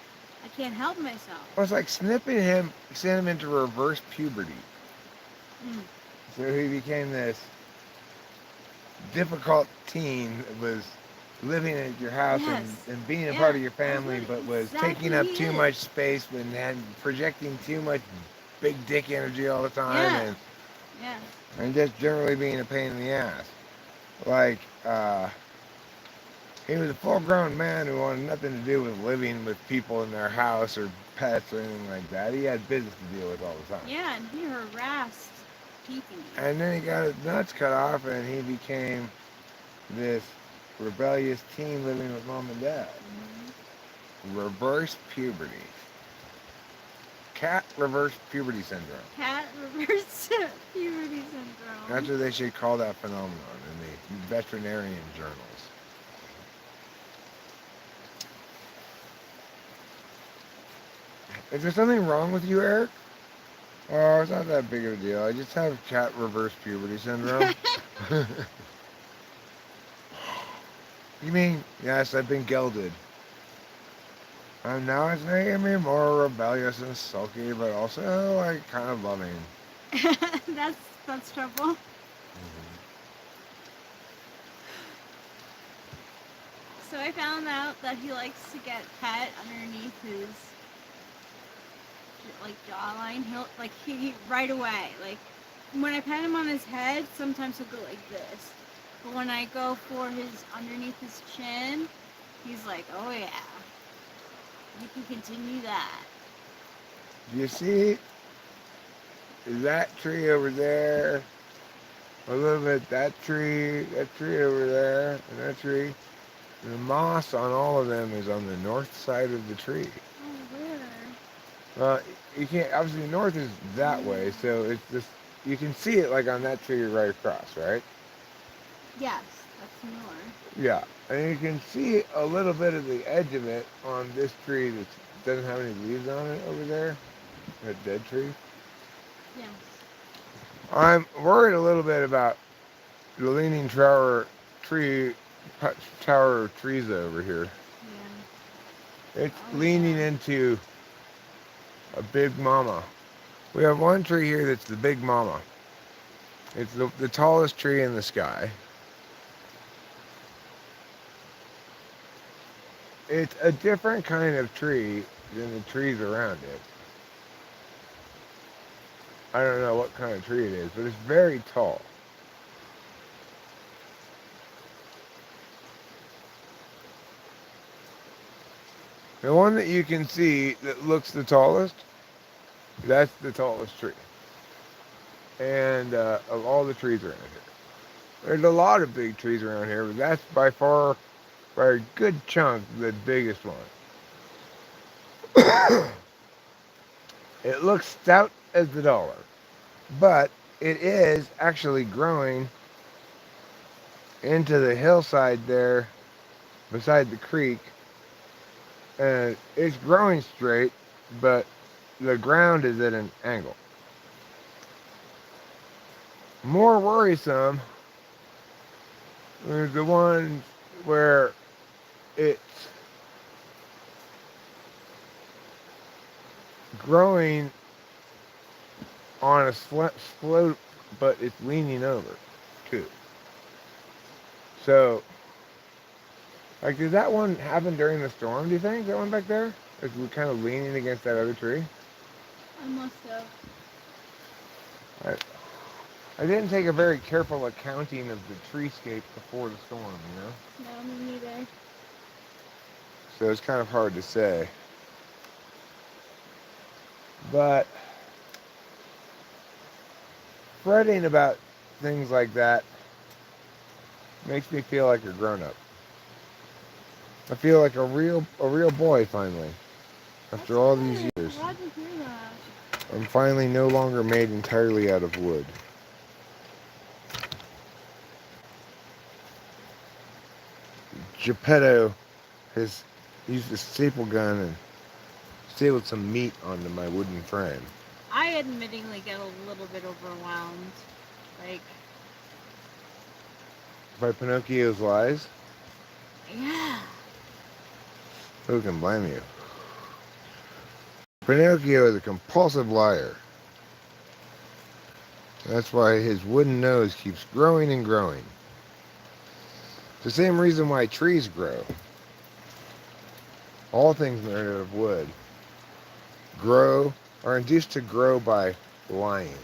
I can't help myself. Well, it's like snipping him sent him into reverse puberty. Mm. So he became this difficult teen that was living at your house Yes. and being a Yeah, part of your that's family, what but was exactly taking up he too is. much space and projecting too much big dick energy all the time, Yeah. Yeah. and just generally being a pain in the ass. Like, he was a full-grown man who wanted nothing to do with living with people in their house or pets or anything like that. He had business to deal with all the time. Yeah, and he harassed people. And then he got his nuts cut off, and he became this rebellious teen living with mom and dad. Reverse puberty. Cat reverse puberty syndrome. Cat reverse puberty syndrome. That's what they should call that phenomenon in the veterinarian journals. Is there something wrong with you, Eric? Oh, it's not that big of a deal. I just have cat reverse puberty syndrome. You mean, yes, I've been gelded. And now it's making me more rebellious and sulky, but also, like, kind of loving. That's trouble. So I found out that he likes to get pet underneath his like jawline. He right away. Like when I pet him on his head, sometimes he'll go like this. But when I go for his underneath his chin, he's like, oh yeah, you can continue that. You see that tree over there, a little bit that tree over there, and that tree. The moss on all of them is on the north side of the tree. Oh, where? Well, you can't, obviously north is that way, so it's just, you can see it like on that tree right across, right? Yes, that's north. Yeah, and you can see a little bit of the edge of it on this tree that doesn't have any leaves on it over there, that dead tree. Yes. I'm worried a little bit about the leaning tower of trees over here. Yeah. It's Oh, leaning yeah. into a big mama. We have one tree here that's the big mama. It's the tallest tree in the sky. It's a different kind of tree than the trees around it. I don't know what kind of tree it is, but it's very tall. The one that you can see that looks the tallest, that's the tallest tree. And of all the trees around here. There's a lot of big trees around here, but that's by far, by a good chunk, the biggest one. It looks stout as the dollar, but it is actually growing into the hillside there beside the creek, and it's growing straight, but the ground is at an angle. More worrisome are the ones where it's growing on a slope, but it's leaning over too. So, like, did that one happen during the storm, do you think? That one back there? Like, we're kind of leaning against that other tree? I must have. I didn't take a very careful accounting of the treescape before the storm, you know? No, me neither. So it's kind of hard to say. But fretting about things like that makes me feel like a grown-up. I feel like a real boy finally. After all these good. years, I'm glad to hear that. I'm finally no longer made entirely out of wood. Geppetto has used a staple gun and stapled some meat onto my wooden frame. I admittingly get a little bit overwhelmed. Like, By Pinocchio's lies? yeah. Who can blame you? Pinocchio is a compulsive liar. That's why his wooden nose keeps growing and growing. It's the same reason why trees grow. All things made out of wood are induced to grow by lying.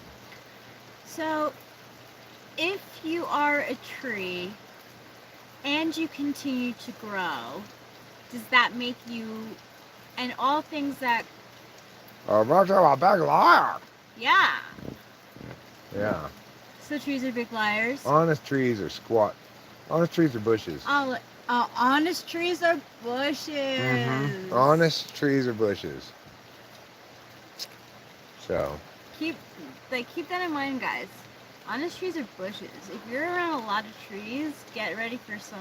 So, if you are a tree and you continue to grow, does that make you, and all things that, A big liar. yeah. Yeah. So trees are big liars. Honest trees are squat. Honest trees are bushes. Honest trees are bushes. Honest trees are bushes. So, Keep that in mind, guys. Honest trees are bushes. If you're around a lot of trees, get ready for some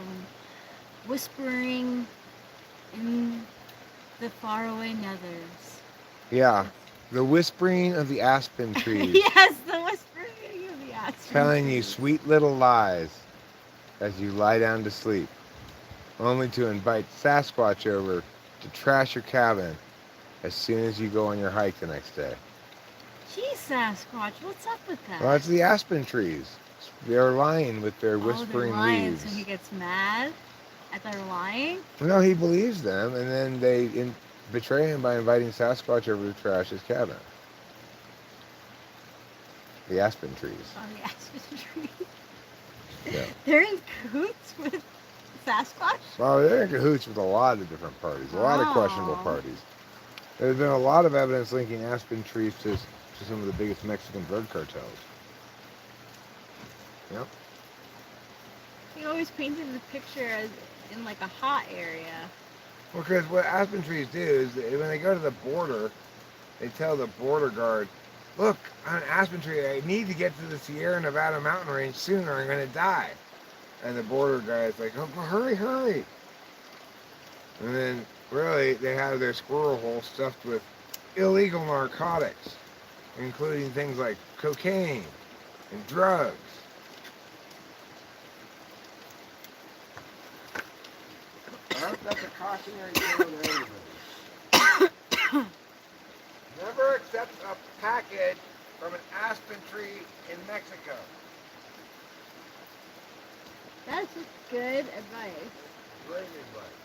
whispering in the faraway nethers. yeah. The whispering of the aspen trees. Yes, the whispering of the aspen Telling you trees. sweet little lies as you lie down to sleep, only to invite Sasquatch over to trash your cabin as soon as you go on your hike the next day. Gee, Sasquatch, what's up with that? Well, it's the aspen trees. They're lying with their they're whispering lying, leaves. so he gets mad at their lying? No, he believes them, and then they betray him by inviting Sasquatch over to trash his cabin. The aspen trees. Oh, the aspen trees. Yeah. They're in cahoots with Sasquatch? Well, they're in cahoots with a lot of different parties, a lot of questionable Oh. parties. There's been a lot of evidence linking aspen trees to some of the biggest Mexican drug cartels. Yep. He always painted the picture as in like a hot area. Because what aspen trees do is when they go to the border, they tell the border guard, look, I'm an aspen tree. I need to get to the Sierra Nevada mountain range soon or I'm going to die. And the border guy's like, oh, hurry, hurry. And then, really, they have their squirrel hole stuffed with illegal narcotics, including things like cocaine and drugs. I hope that's a cautionary tale to everybody. Never accept a package from an aspen tree in Mexico. That's just good advice. Great advice.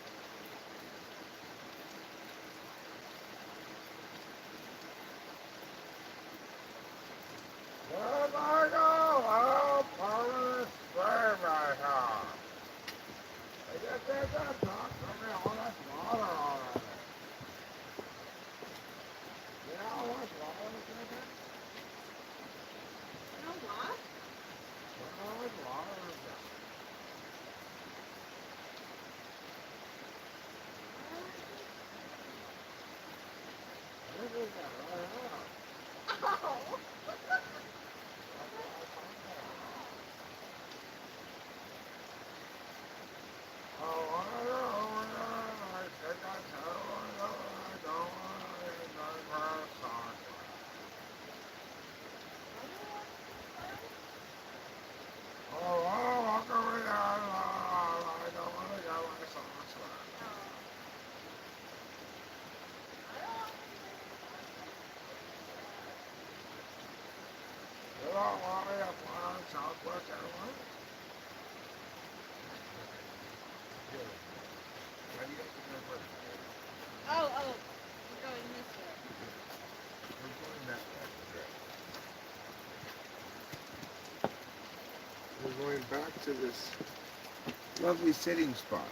Oh, we're going this way. We're going back to this lovely sitting spot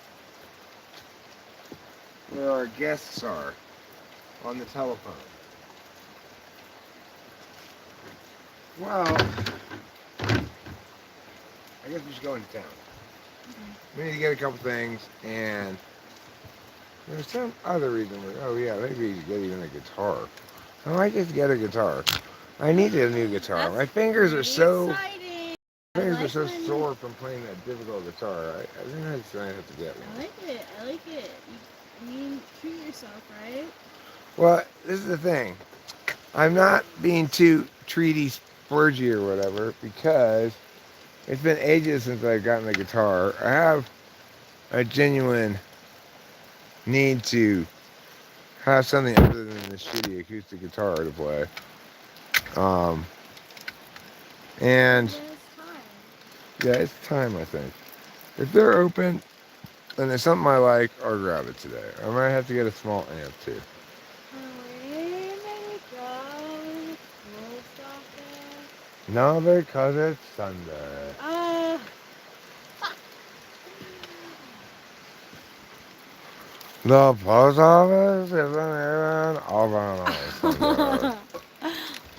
where our guests are on the telephone. Well, I guess we should go into town. We need to get a couple things, and there's some other reason. Oh yeah, maybe you get even a guitar. I might just get a guitar. I need a new guitar. That's My fingers are pretty so exciting. fingers I are so like when- sore from playing that difficult guitar. I think I just might have to get I one. like it. I like it. I mean, treat yourself, right? Well, this is the thing. I'm not being too treaty splurgy or whatever because it's been ages since I've gotten a guitar. I have a genuine need to have something other than the shitty acoustic guitar to play. And Well, it's time. yeah, it's time, I think. If they're open and there's something I like, I'll grab it today. I might have to get a small amp too. Maybe go post office. No, because it's Sunday. The post office isn't even open on Sunday.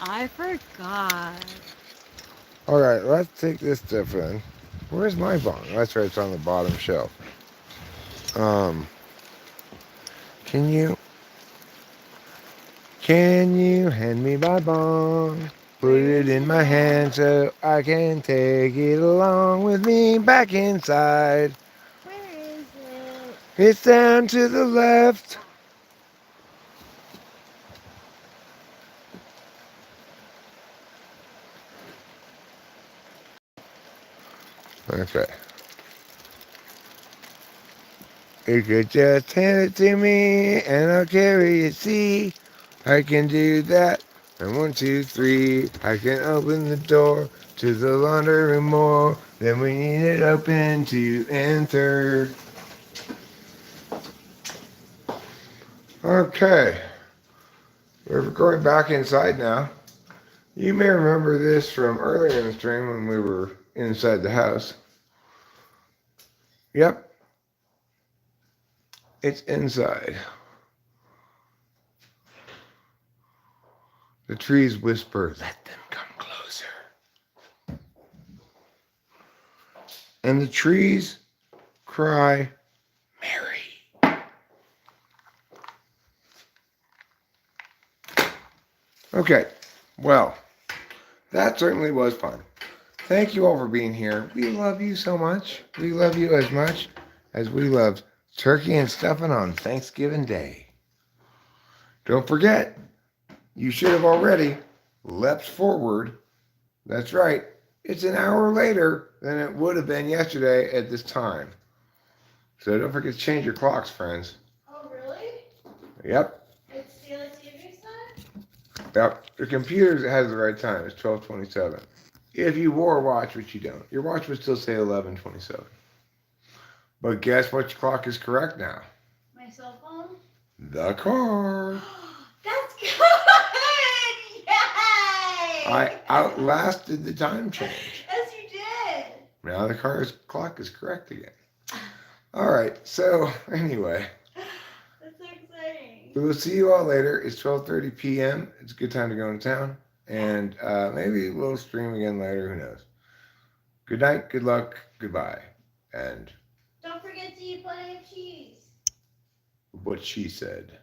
I forgot. Alright, let's take this stuff in. Where's my bong? That's right, it's on the bottom shelf. Can you hand me my bong? Put it in my hand so I can take it along with me back inside. Where is it? It's down to the left. Okay. You could just hand it to me and I'll carry it. See, I can do that. And 1, 2, 3, I can open the door to the laundry room more. Then we need it open to enter. Okay. We're going back inside now. You may remember this from earlier in the stream when we were inside the house. Yep. It's inside. The trees whisper, let them come closer. And the trees cry, Mary. Okay, well, that certainly was fun. Thank you all for being here. We love you so much. We love you as much as we loved turkey and stuffing on Thanksgiving Day. Don't forget, you should have already leapt forward. That's right. It's an hour later than it would have been yesterday at this time. So don't forget to change your clocks, friends. Oh, really? Yep. It's daylight savings time? Yep. Your computer has the right time. It's 12:27. If you wore a watch, which you don't, your watch would still say 11:27. But guess what clock is correct now? My cell phone? The car. That's good! Yay! I outlasted the time change. Yes, you did. Now the car's clock is correct again. All right. So anyway, That's so exciting. we will see you all later. It's 12:30 p.m. It's a good time to go into town. And maybe we'll stream again later. Who knows? Good night. Good luck. Goodbye. And Don't forget to eat plenty of cheese. what she said.